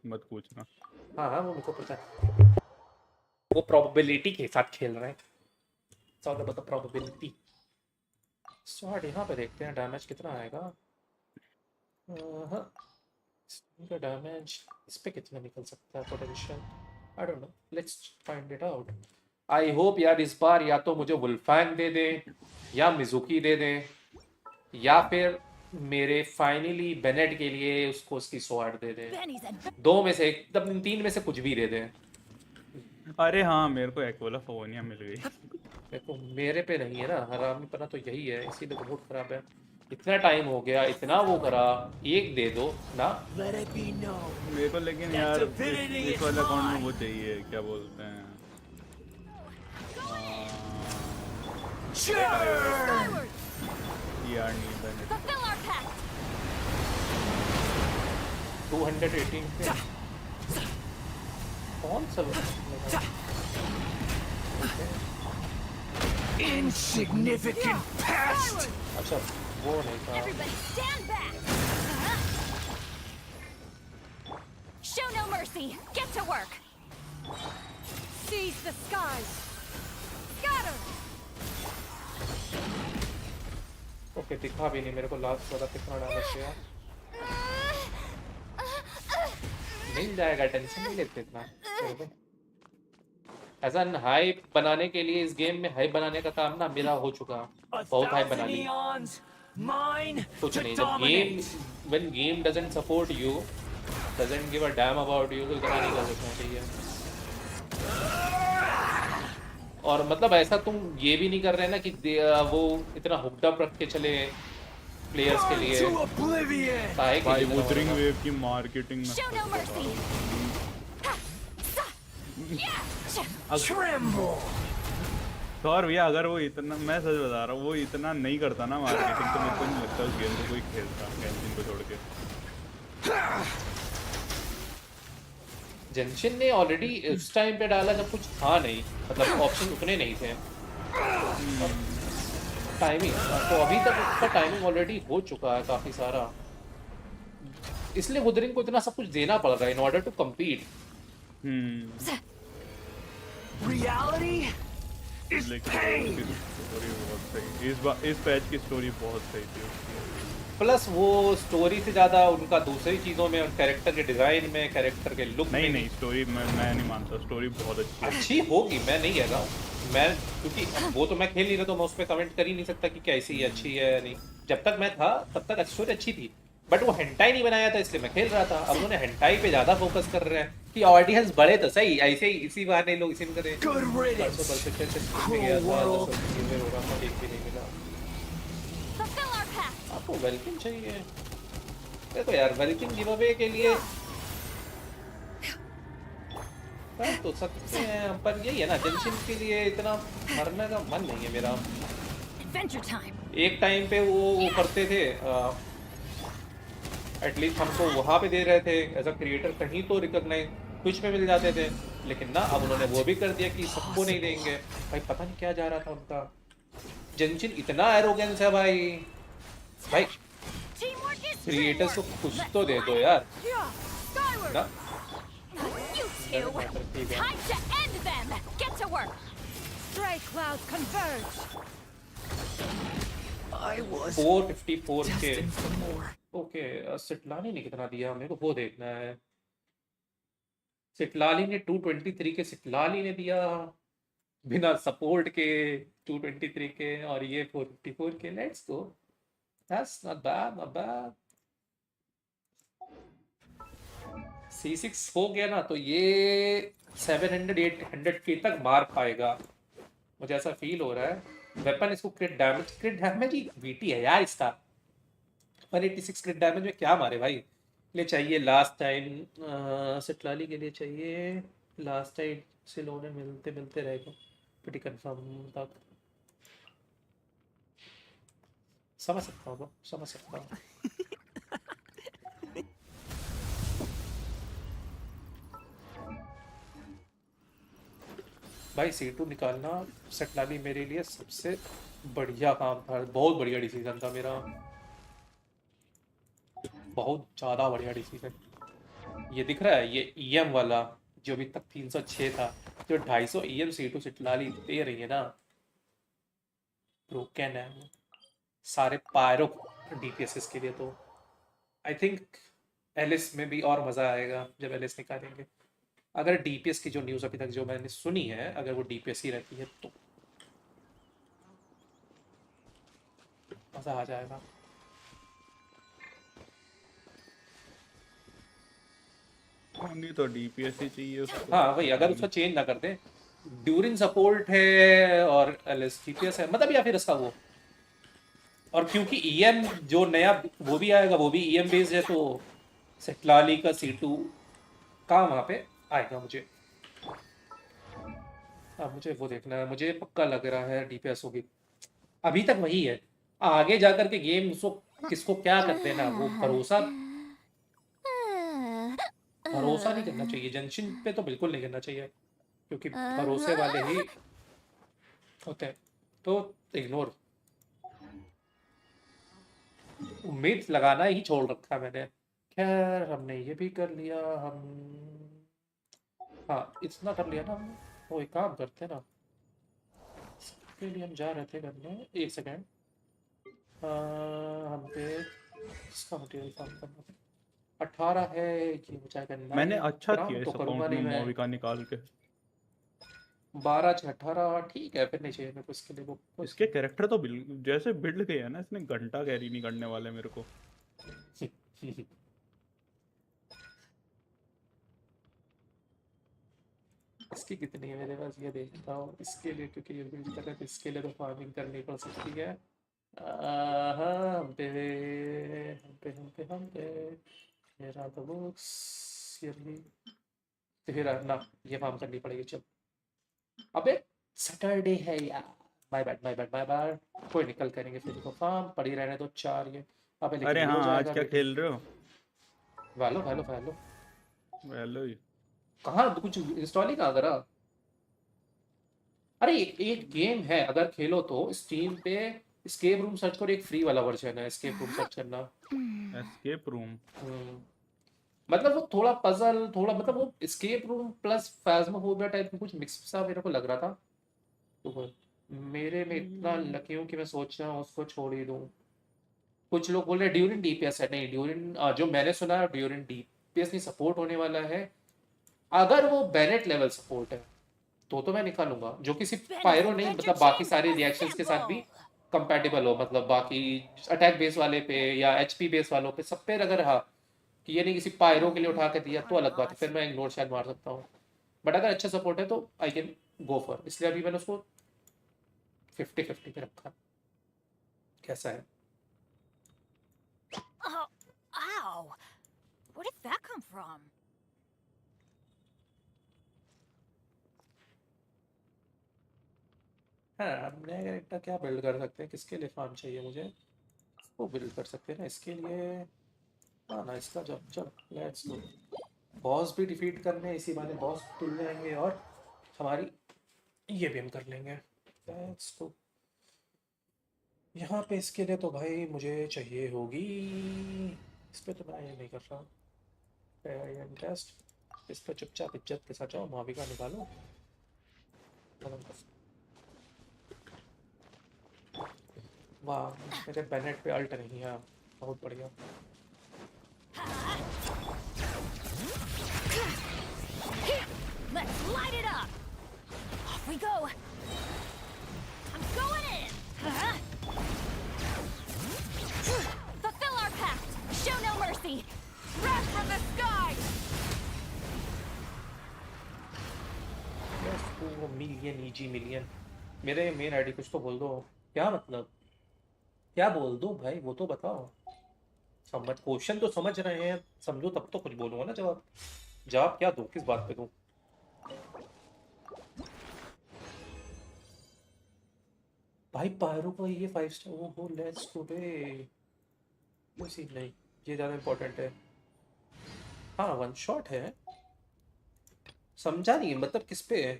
Speaker 11: मत पूछना।
Speaker 1: हाँ हाँ, वो मुझको पता है। वो प्रोबेबिलिटी के साथ खेल रहे हैं। It's all about the probability. Sword यहाँ पे देखते हैं डैमेज कितना आएगा। हाँ, इसका डैमेज इस पे कितना निकल सकता है potential? I don't know, let's find it out. I hope यार इस बार या तो मुझे वुल्फैंग दे दे, या मिजुकी दे दे, या फिर मेरे फाइनली बेनेट के लिए उसको उसकी स्वॉर्ड दे दे। 2 में से एकदम 3 में से कुछ भी दे दे।
Speaker 11: अरे हाँ, मेरे को एक्वोला फोनिया मिल गई।
Speaker 1: देखो मेरे पे नहीं है ना, हरामी पना तो यही है, इसीलिए तो बहुत खराब है। इतना टाइम हो गया, इतना वो करा, एक दे दो ना।
Speaker 11: मेरे को लेकिन यार इस वाले अकाउंट में वो चाहिए, क्या बोलते हैं, यार नहीं बेनेट।
Speaker 1: 218 पे कौन सा
Speaker 18: Insignificant pest!
Speaker 1: अच्छा वो नहीं था।
Speaker 17: Everybody stand back! Show no mercy! Get to work!
Speaker 3: Seize the skies! Scatter!
Speaker 1: Okay, दिखा भी नहीं मेरे को लास्ट वाला कितना डैमेज किया। मिल जाएगा, टेंशन नहीं लेते इतना। ऐसा हाइप बनाने के लिए इस गेम में हाइप बनाने का काम ना मेरा हो चुका। बहुत हाइप बना ली। कुछ नहीं, जब game when game doesn't support you, doesn't give a damn about you, तो इतना नहीं कर सकना चाहिए। और मतलब ऐसा तुम ये भी नहीं कर रहे ना कि वो इतना हुक्ड अप रख के चले प्लेयर्स के लिए।
Speaker 11: भाई वो ड्रिंग वेव की मार्केटिंग तो और भैया अगर वो इतना, मैं सच बता रहा हूँ, वो इतना नहीं करता ना मार्केटिंग, तो मेरे को नहीं लगता उस गेम को कोई खेलता गेंशिन को छोड़ के।
Speaker 1: जेंशिन ने ऑलरेडी उस टाइम पे डाला जब कुछ था नहीं, मतलब ऑप्शन उतने नहीं थे। टाइमिंग तो अभी तक उसका टाइमिंग ऑलरेडी हो चुका है काफी सारा, इसलिए वुदरिंग को इतना सब कुछ देना पड़ रहा है in order to compete.
Speaker 18: Reality is pain.
Speaker 11: इस पैच की स्टोरी बहुत सही थी।
Speaker 1: प्लस वो स्टोरी से ज्यादा उनका दूसरी चीजों में, कैरेक्टर के डिजाइन में, कैरेक्टर के लुक में।
Speaker 11: नहीं स्टोरी मैं नहीं मानता, स्टोरी बहुत
Speaker 1: अच्छी होगी, मैं नहीं कह रहा हूँ मैं, क्योंकि वो तो मैं खेल नहीं रहा, तो मैं उस पर कमेंट कर ही नहीं सकता कि कैसी है, अच्छी है या नहीं। जब तक मैं था तब तक स्टोरी अच्छी थी, बट वो हेंटाई नहीं बनाया था इसलिए मैं खेल रहा था। अब उन्होंने हेंटाई पे ज्यादा फोकस कर रहे हैं कि ऑडियंस बढ़े तो सही, ऐसे ही इसी बहाने लोग इसी में करें। आपको वेलकम चाहिए? देखो यार, वेलकम गिव अवे के लिए तो सकते हैं, पर यही है ना, जेंशिन के लिए इतना मरने का मन नहीं है मेरा। एक टाइम पे वो करते थे, एटलीस्ट हमको वहाँ पे दे रहे थे एज अ क्रिएटर, कहीं तो रिकॉग्नाइज कुछ में मिल जाते थे, लेकिन ना अब उन्होंने वो भी कर दिया कि सबको नहीं देंगे। भाई पता नहीं क्या जा रहा था उनका। जेंशिन इतना एरोगेंस है भाई, भाई क्रिएटर्स को कुछ तो दे दो यार ना।
Speaker 17: Time to end them! Get to work!
Speaker 3: Stray clouds converge!
Speaker 18: I was
Speaker 1: 454K। Okay, Citlali ने कितना दिया मेरे को वो देखना है। सिटलाली ने 223 के सिटलाली ने दिया बिना सपोर्ट के 223 के, और ये 454 के। Let's go, that's not bad, not bad. C6 हो गया ना तो ये 700-800 के तक मार पाएगा, मुझे ऐसा फील हो रहा है। वेपन इसको क्रिट डैमेज ही वीटी है यार इसका। 186 क्रिट डैमेज में क्या मारे भाई। ले चाहिए लास्ट टाइम सिटलाली के लिए चाहिए लास्ट टाइम सिलोने मिलते मिलते रहेगा pretty कंफर्म तक। समझ सकता हूँ, समझ सकता हूँ। भाई C2 निकालना सिटलाली मेरे लिए सबसे बढ़िया काम था, बहुत बढ़िया डिसीजन था मेरा, बहुत ज़्यादा बढ़िया डिसीजन। ये दिख रहा है, ये EM वाला जो अभी तक 306 था, जो 250 EM C2 सिटलाली दे रही है ना, ब्रोकन है सारे पायरो DPSs के लिए। तो आई थिंक एलिस में भी और मज़ा आएगा जब एलिस निकालेंगे। अगर DPS की जो न्यूज़ अभी तक जो मैंने सुनी है, अगर वो DPS ही रहती है तो मज़ा आ जाएगा।
Speaker 11: नहीं तो DPS ही चाहिए उसको।
Speaker 1: हाँ भाई, अगर उसका चेंज ना कर दे, ड्यूरिंग सपोर्ट है और एलिस DPS है मतलब, या फिर इसका वो, और क्योंकि EM जो नया वो भी आएगा, वो भी EM बेस्ड है, तो सिटलाली का C2 का वहाँ पे आएगा। मुझे अब मुझे वो देखना है, मुझे पक्का लग रहा है DPS होगी। अभी तक वही है, आगे जाकर के गेम उसको किसको क्या करते हैं ना, वो भरोसा नहीं करना चाहिए। जेंशिन पे तो बिल्कुल नहीं करना चाहिए, क्योंकि भरोसे वाले ही होते हैं, तो इग्नोर। उम्मीद लगाना ही छोड़ रखा मैंने। खैर हमने ये भी कर लिया, हम हाँ इतना कर लिया ना हमने। वो एक काम करते ना, इसके लिए हम जा रहे थे करने, एक सेकेंड, हम पे इसका मटेरियल फार्म करना था। 18 है ये हो जाएगा 9
Speaker 11: मैंने अच्छा
Speaker 1: ग्राम,
Speaker 11: किया
Speaker 1: तो
Speaker 11: इस
Speaker 1: करूँगा
Speaker 11: अकाउंट में
Speaker 1: नहीं मैं।
Speaker 11: मोविका निकाल के।
Speaker 1: 12 6 18 ठीक है, फिर नहीं चाहिए मेरे को इसके लिए वो।
Speaker 11: इसके कैरेक्टर तो जैसे बिल्ड किया है ना इसने, घंटा कैरी नहीं करने वाले मेरे को।
Speaker 1: इसकी कितनी है मेरे पास ये देखता हूँ इसके लिए, क्योंकि ये बिल्ड कर रहे थे इसके लिए तो फार्मिंग करनी पड़ सकती है। हम पे मेरा तो बुक्स ये फिर ना ये फार्म करनी पड़ेगी। चल अबे सैटरडे है यार, my bad my bad my bad. कोई निकल करेंगे फिर तो फार्म पड़ी रहने दो 4 ये। अबे लेकिन
Speaker 11: अरे
Speaker 1: ये हो
Speaker 11: हाँ, आज
Speaker 1: जाएगा
Speaker 11: क्या खेल रहे हो?
Speaker 1: वैलो वैलो वैलो
Speaker 11: वैलो ही
Speaker 1: कहाँ, कुछ इंस्टॉल ही कहाँ करा। अरे एक गेम है, अगर खेलो तो स्टीम पे एस्केप रूम सर्च करो, एक फ्री वाला वर्जन है एस्केप रूम सर्च करना।
Speaker 11: एस्केप रूम
Speaker 1: मतलब वो थोड़ा पजल, थोड़ा मतलब वो एस्केप रूम प्लस फैज़्माफोबिया टाइप में कुछ मिक्स सा मेरे को लग रहा था। तो मेरे में इतना लकी हूँ कि मैं सोच रहा हूँ उसको छोड़ ही दूँ। कुछ लोग बोल रहे हैं ड्यूरिंग DPS है, नहीं ड्यूरिंग जो मैंने सुना है ड्यूरिंग DPS नहीं सपोर्ट होने वाला है। अगर वो बेनेट लेवल सपोर्ट है तो मैं निकालूंगा, जो कि सिर्फ पायरो नहीं मतलब बाकी सारे रिएक्शंस के साथ भी कंपैटिबल हो, मतलब बाकी अटैक बेस वाले पे या HP बेस वालों पे सब पे अगर रहा, कि ये नहीं किसी पायरो के लिए उठा के दिया तो अलग बात है, फिर मैं इग्नोर शायद मार सकता हूँ। बट अगर अच्छा सपोर्ट है तो आई कैन गो फॉर, इसलिए अभी मैंने उसको 50-50 पे रखा। कैसा है?
Speaker 3: Oh, ow! Where did that come from?
Speaker 1: हाँ हम नया कैरेक्टर क्या बिल्ड कर सकते हैं, किसके लिए फार्म चाहिए मुझे, वो बिल्ड कर सकते हैं ना इसके लिए। हाँ ना इसका जब चल लेट्स गो। बॉस भी डिफीट करने, इसी बहाने बॉस मिल जाएंगे और हमारी ये भी हम कर लेंगे। Let's go. यहाँ पे इसके लिए तो भाई मुझे चाहिए होगी, इस पर तो मैं ये नहीं कर रहा टेस्ट, इस पर चुपचाप इज्जत के साथ जाओ, माविका निकालो। वाह मेरे बैनेट पे अल्ट नहीं है, बहुत बढ़िया।
Speaker 3: Let's light it up. Off we go. I'm going in. Fulfill our pact. Show no mercy. Wrath from the sky.
Speaker 1: Yes, वो मिलियन EG मिलियन मेरे मेन आईडी कुछ तो बोल दो क्या मतलब क्या बोल दो भाई वो तो बताओ समझ क्वेश्चन तो समझ रहे हैं समझो तब तो कुछ बोलूंगा ना जवाब जवाब क्या दूं किस बात पे दूं भाई पायरो को ये 5 स्टार वो लेट्स गो बे वो सीन नहीं ये ज़्यादा इम्पोर्टेंट है हाँ वन शॉट है समझा नहीं मतलब किस पे है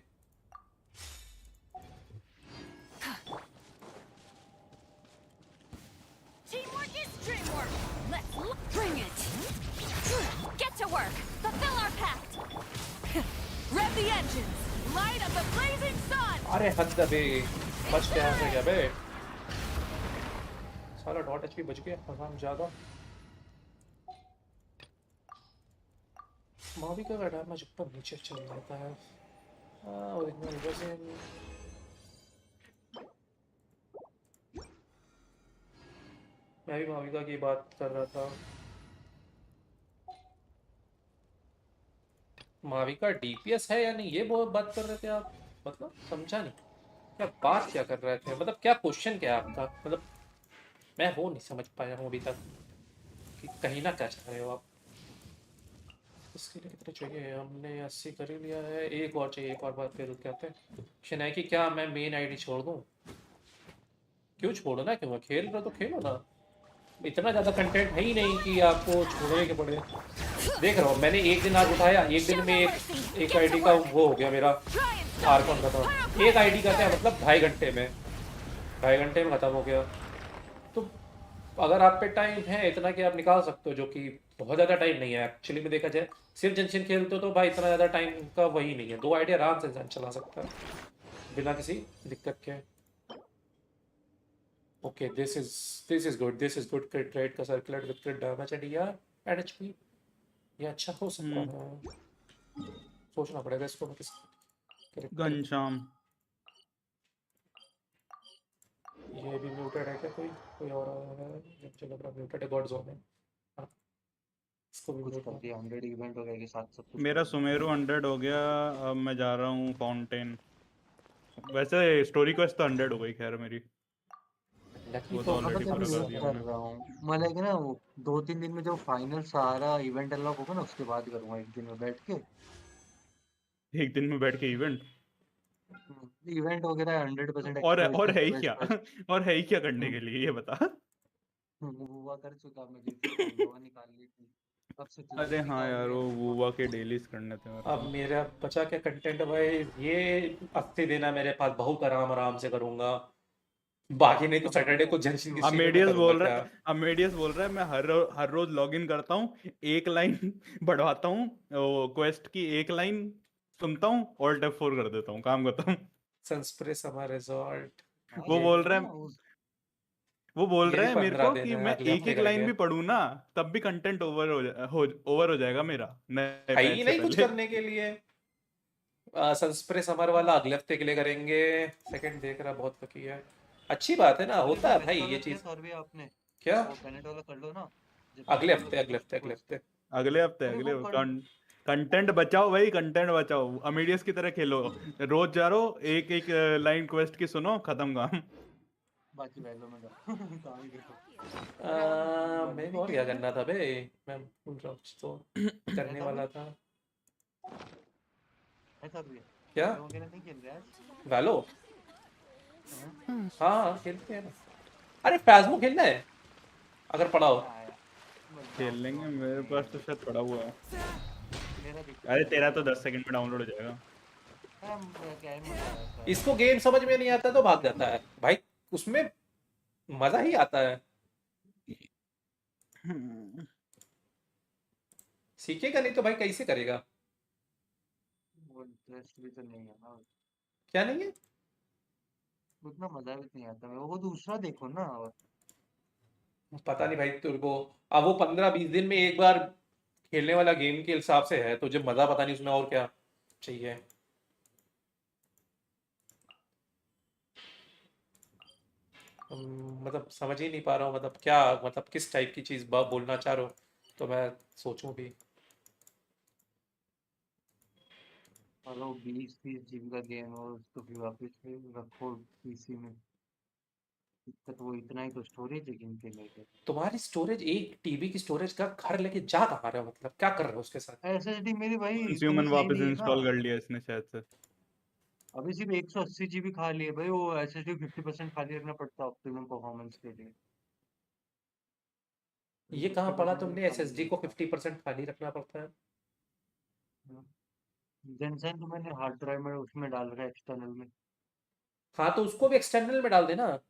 Speaker 3: Teamwork is dreamwork. Let's bring it. Get to work. Fulfill our pact. Rev the engines. Light up the blazing sun.
Speaker 1: अरे हद बे बच गया से क्या बे साला डॉट एचपी बच गया हम ज्यादा माविका का डैमेज ऊपर नीचे चले जाता है ओरिजिनल वर्जन मैं भी माविका की बात कर रहा था माविका डीपीएस है या नहीं ये बहुत बात कर रहे थे आप मतलब समझा नहीं क्या बात क्या कर रहे थे मतलब क्या क्वेश्चन क्या है आपका मतलब मैं वो नहीं समझ पाया हूँ अभी तक कि कहीं ना क्या चाह रहे हो आप इसके लिए कितने चाहिए हमने 80 कर ही लिया है एक और चाहिए एक और बात फिर कहते हैं शनाई की क्या मैं मेन आईडी छोड़ दूँ क्यों छोड़ो ना क्यों खेल रहे तो खेलो ना इतना ज़्यादा कंटेंट है ही नहीं कि आपको छोड़ने के पड़े देख रहा हूँ मैंने एक दिन आज उठाया एक दिन में एक आईडी का वो हो गया मेरा आर्कॉन खत्म एक आईडी का क्या मतलब 2.5 घंटे में 2.5 घंटे में ख़त्म हो गया तो अगर आप पे टाइम है इतना कि आप निकाल सकते हो जो कि बहुत ज़्यादा टाइम नहीं है एक्चुअली में देखा जाए सिर्फ जेंशिन खेलते हो तो भाई इतना ज़्यादा टाइम का वही नहीं है 2 आईडी आराम से इंसान चला सकता है बिना किसी दिक्कत के okay this is good crit rate का circulate with crit damage and यार एचपी ये अच्छा हो सकता है सोचना पड़ेगा इसको किस
Speaker 11: घनश्याम
Speaker 1: ये भी म्यूटेड है क्या कोई और है चलो अपना म्यूटेड है गॉड जोन है इसको भी
Speaker 20: कुछ कर दिया 100 इवेंट हो गया कि 700
Speaker 11: मेरा सुमेरु 100 हो गया अब मैं जा रहा हूँ फाउंटेन वैसे स्टोरी क्वेस्ट तो 100 हो गई खैर मेरी
Speaker 1: वो
Speaker 11: तो ऑलरेडी पूरा कर दिया
Speaker 20: कर रहा हूँ मैं लेकिन ना वो 2-3 दिन में जो फाइनल सारा इवेंट अनलॉक होगा ना उसके बाद करूंगा एक दिन में बैठ के
Speaker 11: एक दिन में बैठ के इवेंट
Speaker 20: इवेंट वगैरह 100%
Speaker 11: और है ही क्या और है ही क्या करने के लिए ये बता
Speaker 20: हुआ कर चुका मैं वो निकाल ली थी अब से
Speaker 11: अरे हाँ यार वो वुवा के डेलीज करने थे
Speaker 1: अब मेरा बचा क्या कंटेंट भाई ये 80 दिन है मेरे पास बहुत आराम से करूंगा बाकी नहीं तो सैटरडे को जेंशिन की
Speaker 11: अमेडियस बोल रहा है मैं हर रोज लॉगिन करता हूँ एक लाइन बढ़वाता हूँ क्वेस्ट की एक लाइन सुनता हूँ और F4 कर देता हूँ काम करता हूँ
Speaker 1: सनस्प्रे समर रिजॉर्ट
Speaker 11: वो बोल रहे हैं मेरे को कि मैं एक लाइन भी पढ़ूं ना तब भी कंटेंट ओवर हो जाएगा मेरा
Speaker 1: नहीं नहीं कुछ करने के लिए सनस्प्रे समर वाला अगले हफ्ते के लिए करेंगे सेकंड देख रहा बहुत पकी है अच्छी बात है ना होता है भाई ये चीज
Speaker 20: आपने
Speaker 1: क्या
Speaker 20: पेनेट वाला कर लो ना
Speaker 1: अगले हफ्ते
Speaker 11: कंटेंट बचाओ भाई कंटेंट बचाओ अमीडियस की तरह खेलो रोज जा रहो एक लाइन क्वेस्ट की सुनो खत्म काम
Speaker 20: बाकी वैलो में काम ही देखो
Speaker 1: मैं और क्या करना था बे मैं भूल रहा हूँ तो करने वाला था
Speaker 20: ऐसा भी
Speaker 1: क्या
Speaker 20: नहीं खेल रहे आज
Speaker 1: वैलो हाँ खेलते हैं ना अरे फैज़मो खेलना है अगर पड़ा हो
Speaker 11: खेल लेंगे मेरे पास तो शायद पड़ा हुआ है अरे तेरा तो 10 सेकंड में डाउनलोड हो जाएगा
Speaker 1: इसको गेम समझ में नहीं आता तो भाग जाता है भाई उसमें मजा ही आता है सीखेगा नहीं तो भाई कैसे करेगा
Speaker 20: वो इंटरेस्ट भी तो नहीं है ना
Speaker 1: क्या नहीं है
Speaker 20: उतना मजा भी नहीं आता वो दूसरा देखो ना और
Speaker 1: पता नहीं भाई तेरे को अब वो 15-20 दिन में एक बार खेलने वाला गेम के हिसाब से है तुझे मजा पता नहीं उसमें और क्या चाहिए। मतलब समझ ही नहीं पा रहा हूँ, मतलब क्या, मतलब किस टाइप की चीज़ बोलना चाह रहे हो, तो मैं सोचूं भी।
Speaker 20: चलो 20-30 GB का गेम हो उसको फिर वापस रखो पीसी में, दिक्कत वो इतना ही तो स्टोरेज है गेम के लेके।
Speaker 1: तुम्हारी स्टोरेज 1 TB की स्टोरेज का घर लेके जा कहाँ रहे हो, मतलब क्या कर रहे हो उसके साथ?
Speaker 20: एसएसडी मेरी भाई इतनी
Speaker 11: कंज्यूमर
Speaker 20: सही
Speaker 11: वापस
Speaker 20: नहीं है ना,
Speaker 11: इंस्टॉल कर लिया इसने शायद से।
Speaker 20: अभी सिर्फ 180 GB खा लिए भाई, वो एसएसडी 50% खाली रखना पड़ता है ऑप्टिमम परफॉर्मेंस के लिए।
Speaker 1: ये कहाँ पढ़ा
Speaker 20: 50% में
Speaker 1: तुमने,
Speaker 20: खाली
Speaker 1: एसएसडी को
Speaker 20: रहता
Speaker 1: 50% खाली रखना पड़ता है?
Speaker 20: है। जेनसेन तो मैंने हार्ड ड्राइव में उसमें डाल रखा है एक्सटर्नल में।
Speaker 1: हाँ तो उसको भी एक्सटर्नल में डाल देना।
Speaker 20: अरे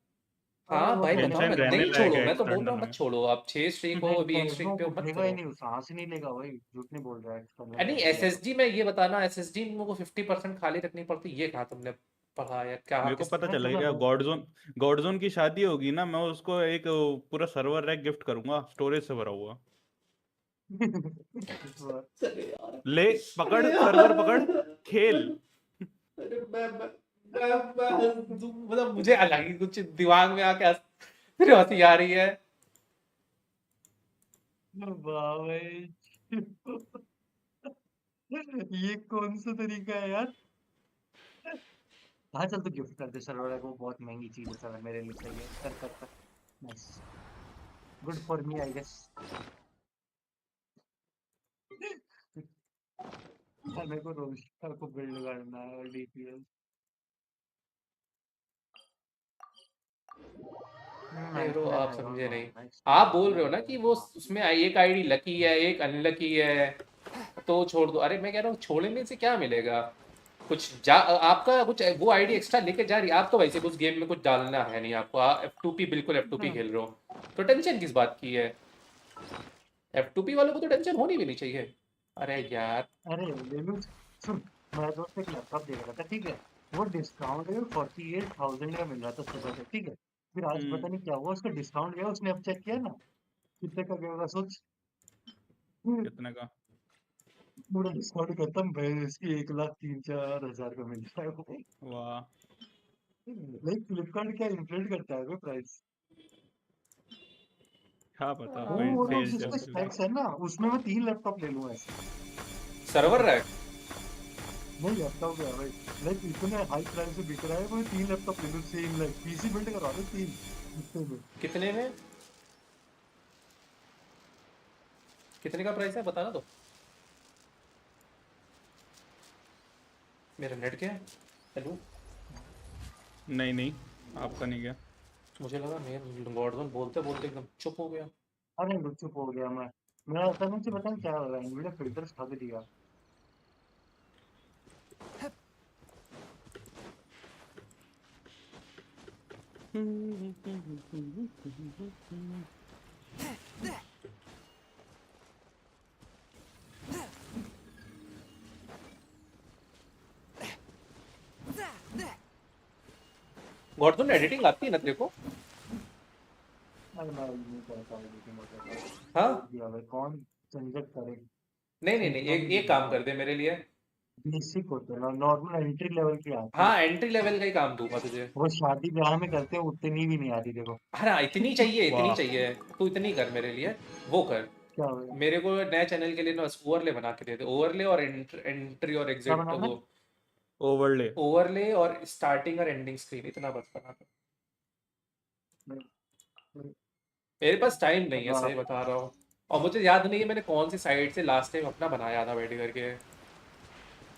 Speaker 1: हाँ
Speaker 20: वो
Speaker 1: भाई
Speaker 20: तो
Speaker 1: बताओ
Speaker 11: टेंशन
Speaker 1: ना,
Speaker 11: रहने
Speaker 1: नहीं
Speaker 11: लायक
Speaker 1: छोड़ो,
Speaker 11: है
Speaker 1: मैं तो बोल रहा
Speaker 11: एक्सटर्नल
Speaker 1: हूँ मत
Speaker 11: में।
Speaker 1: छोड़ो, आप 6 स्ट्रीक हो,
Speaker 20: नहीं
Speaker 1: अभी 1 स्ट्रीक पे हो, मत
Speaker 20: उठेगा ही
Speaker 1: करो।
Speaker 20: नहीं, सांस ही नहीं लेगा भाई, झूठ नहीं बोल रहा है, एक्सटर्नल
Speaker 1: नहीं,
Speaker 20: में किया तो।
Speaker 1: एसएसडी में ये बताना, एसएसडी में को 50% खाली रखनी पड़ती है, ये कहा तुमने पढ़ा या क्या,
Speaker 11: मेरे को
Speaker 1: किस?
Speaker 11: पता
Speaker 20: मैं
Speaker 11: चला
Speaker 20: सुना
Speaker 11: क्या,
Speaker 20: था।
Speaker 11: गॉडजोन की शादी होगी ना, मैं उसको एक पूरा सर्वर रैक गिफ्ट करूंगा स्टोरेज से भरा हुआ।
Speaker 1: अरे यार,
Speaker 11: ले पकड़
Speaker 1: अरे
Speaker 11: सर्वर
Speaker 1: यार,
Speaker 11: पकड़, खेल।
Speaker 1: अरे मतलब मुझे अलग ही कुछ दिमाग में आके फिर हंसी आ रही है।
Speaker 20: वाह भाई ये कौन सा तरीका है यार। हाँ चल तो गिफ्ट कर दे सर्वर को, बहुत महंगी चीज है सर, मेरे लिए सही है, कर कर कर। Nice, good for me I guess. मेरे को रोस्टर को बिल्ड करना है और डीपीएल।
Speaker 1: नहीं ब्रो,
Speaker 20: 99
Speaker 1: आप
Speaker 20: आयरन
Speaker 1: समझे
Speaker 20: और
Speaker 1: नहीं।
Speaker 20: नाइस,
Speaker 1: आप बोल रहे हो
Speaker 20: 99
Speaker 1: ना कि
Speaker 20: आयरन
Speaker 1: वो
Speaker 20: और।
Speaker 1: उसमें एक आईडी लकी है, एक अनलकी है, तो छोड़ दो। अरे मैं कह रहा हूँ छोड़ने से क्या मिलेगा, कुछ जा आपका कुछ वो आईडी एक्स्ट्रा लेके जा रही है, आप तो वैसे उस गेम में कुछ डालना है नहीं आपको, F2P बिल्कुल F2P खेल रहे हो, तो टेंशन किस बात की है? F2P वालों को तो टेंशन होनी भी नहीं चाहिए। अरे यार,
Speaker 20: अरे ले लूं, सुन, मेरा दोस्त एक लैपटॉप देख रहा था, ठीक है, वो डिस्काउंट में 48,000 का मिल रहा था सुबह से, ठीक है, फिर आज पता नहीं क्या हुआ, उसका डिस्काउंट गया, उसने अब चेक किया ना, कितने का गया होगा सोच।
Speaker 11: कितने का?
Speaker 20: पूरा डिस्काउंट खत्म भाई, इसकी 1,03,000-4,000 का मिल रहा है वो।
Speaker 11: वाह।
Speaker 20: लाइक फ्लिपकार्ट क्या इन्फ्लेट करता है प्राइस।
Speaker 11: क्या पता
Speaker 20: वो
Speaker 11: कोई
Speaker 20: वो
Speaker 11: सेल चल
Speaker 20: जिसका
Speaker 11: रही होगी।
Speaker 20: स्पेक्स है ना, उसमें मैं 3 लैपटॉप ले लूंगा ऐसे।
Speaker 1: सर्वर रैक
Speaker 20: नहीं लैपटॉप है भाई, लाइक इतने हाई प्राइस से बिक रहा है, मैं 3 लैपटॉप ले लूं सेम, लाइक पीसी बिल्ड करवा दो 3 इतने में।
Speaker 1: कितने में, कितने का प्राइस है बताना तो। मेरा नेट क्या है? हेलो,
Speaker 11: नहीं नहीं, आपका नहीं गया।
Speaker 1: मुझे लगा मेरे गॉडजोन बोलते बोलते एकदम चुप हो गया।
Speaker 20: अरे चुप हो गया मैं, मेरा अचानक से पता नहीं क्या हो रहा है, वीडियो फिल्टर्स ठग दिया।
Speaker 1: गॉडजोन एडिटिंग आती है ना तेरे को?
Speaker 20: अरे मैं नहीं करता हूँ लेकिन वगैरह,
Speaker 1: हाँ,
Speaker 20: छोड़ दिया भाई, कौन झंझट करे,
Speaker 1: नहीं नहीं नहीं,
Speaker 20: सीखना भी
Speaker 1: एक
Speaker 20: नहीं
Speaker 1: काम
Speaker 20: आता।
Speaker 1: कर दे मेरे लिए।
Speaker 20: बेसिक होते हैं, नॉर्मल एंट्री लेवल की आती है।
Speaker 1: हाँ, एंट्री लेवल का ही काम दूंगा तुझे।
Speaker 20: वो शादी ब्याह में करते हैं उतनी भी नहीं आती देखो।
Speaker 1: हाँ इतनी चाहिए, इतनी
Speaker 11: वाह।
Speaker 1: चाहिए, तू इतनी कर मेरे लिए, वो कर।
Speaker 20: क्या हो गया,
Speaker 1: मेरे को नए चैनल के लिए ना बस ओवरले बना के दे दे, ओवरले और एंट्री और
Speaker 20: क्या
Speaker 1: एग्जिट,
Speaker 20: बनाना
Speaker 1: वो
Speaker 11: ओवरले।
Speaker 1: ओवरले और स्टार्टिंग और एंडिंग स्क्रीन, इतना बस बना दे।
Speaker 20: है?
Speaker 1: मेरे पास टाइम नहीं है,
Speaker 20: हाँ,
Speaker 1: सही बता रहा हूँ। और मुझे याद नहीं है मैंने कौन सी साइट से लास्ट टाइम अपना बनाया था बैठ करके,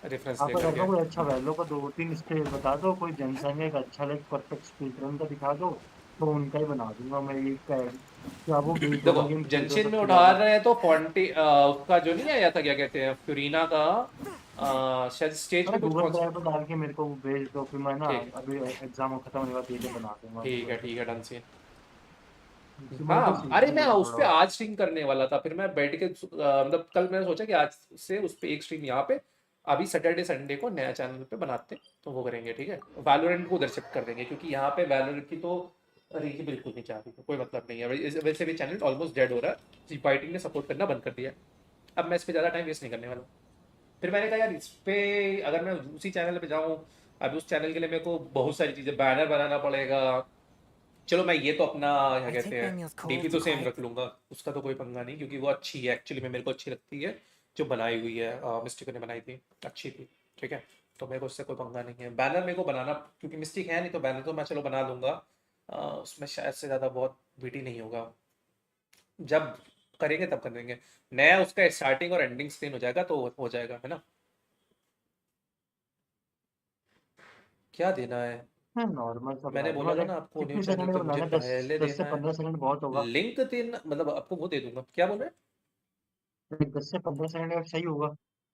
Speaker 1: रेफरेंस
Speaker 20: आपको
Speaker 1: लेकर
Speaker 20: ऐसा
Speaker 1: के।
Speaker 20: कोई अच्छा वैल्यू का 2-3 स्टेज बता दो, कोई जनसंग एक अच्छा लाइक परफेक्ट स्पीड रन का दिखा दो, तो उनका ही बना दूंगा मैं, एक का क्या वो
Speaker 1: देखो,
Speaker 20: दोनों गेम खेल रहे हो
Speaker 1: जंक्शन में
Speaker 20: सबसे
Speaker 1: उठा
Speaker 20: ज्यादा।
Speaker 1: रहे हैं तो फॉन्टी उसका जो नहीं आया था, क्या कहते हैं, फ्यूरिना का, शायद स्टेज
Speaker 20: अरे
Speaker 1: पे कुछ
Speaker 20: गूगल
Speaker 1: कौन सा।
Speaker 20: ड्राइव पर डाल के मेरे को वो भेज दो, फिर मैं ना
Speaker 1: ठीक,
Speaker 20: अभी एग्जाम खत्म होने के बाद ये बना दूंगा
Speaker 1: ठीक है,
Speaker 20: गूगल
Speaker 1: ठीक है, डन सीन।
Speaker 20: पे, मेरे को
Speaker 1: हाँ अरे
Speaker 20: सीखने
Speaker 1: मैं
Speaker 20: को
Speaker 1: उस पे
Speaker 20: थोड़ा।
Speaker 1: आज स्ट्रीम करने वाला था, फिर मैं बैठ के मतलब कल मैंने सोचा कि आज से उस पे एक स्ट्रीम यहाँ पे, अभी सैटरडे संडे को नया चैनल पे बनाते हैं, तो वो करेंगे ठीक है। वैलोरेंट को उधर शिफ्ट कर देंगे, क्योंकि यहाँ पे वैलोरेंट की तो रीच बिल्कुल नहीं चाह रही है, कोई मतलब नहीं है। वैसे भी चैनल ऑलमोस्ट डेड हो रहा है, फाइटिंग ने सपोर्ट करना बंद कर दिया है। अब मैं इस पे ज़्यादा टाइम वेस्ट नहीं करने वाला। फिर मैंने कहा यार इस पे अगर मैं उसी चैनल पे जाऊँ, अभी उस चैनल के लिए मेरे को बहुत सारी चीज़ें, बैनर बनाना पड़ेगा। चलो मैं ये तो अपना क्या कहते हैं डीपी तो सेम रख लूँगा, उसका तो कोई पंगा नहीं, क्योंकि वो अच्छी है एक्चुअली में, मेरे को अच्छी लगती है जो बनाई हुई है, मिस्टेक ने बनाई थी, अच्छी थी, ठीक है। तो मेरे को उससे कोई पंगा नहीं है। बैनर मेरे को बनाना, क्योंकि मिस्टेक है नहीं तो बैनर तो मैं चलो बना लूँगा, उसमें शायद से ज़्यादा बहुत बीटी नहीं होगा, जब करेंगे तब कर देंगे। नया उसका स्टार्टिंग और एंडिंग स्क्रीन हो जाएगा तो हो जाएगा, है ना। क्या देना है?
Speaker 20: नॉर्मल सा बना
Speaker 1: मैंने
Speaker 20: दूंगा,
Speaker 1: बोला था
Speaker 20: लाइक
Speaker 1: ना आपको, न्यू
Speaker 20: कितनी
Speaker 1: चैनल
Speaker 20: सेकंड का
Speaker 1: पे मुझे
Speaker 20: बनाना है?
Speaker 1: पहले
Speaker 20: 10 से
Speaker 1: देना है
Speaker 20: 15 सेकंड बहुत होगा।
Speaker 1: लिंक तीन, मतलब आपको वो दे दूंगा, क्या बोल रहे हैं?
Speaker 20: 10 से 15 सेकंड का सही होगा,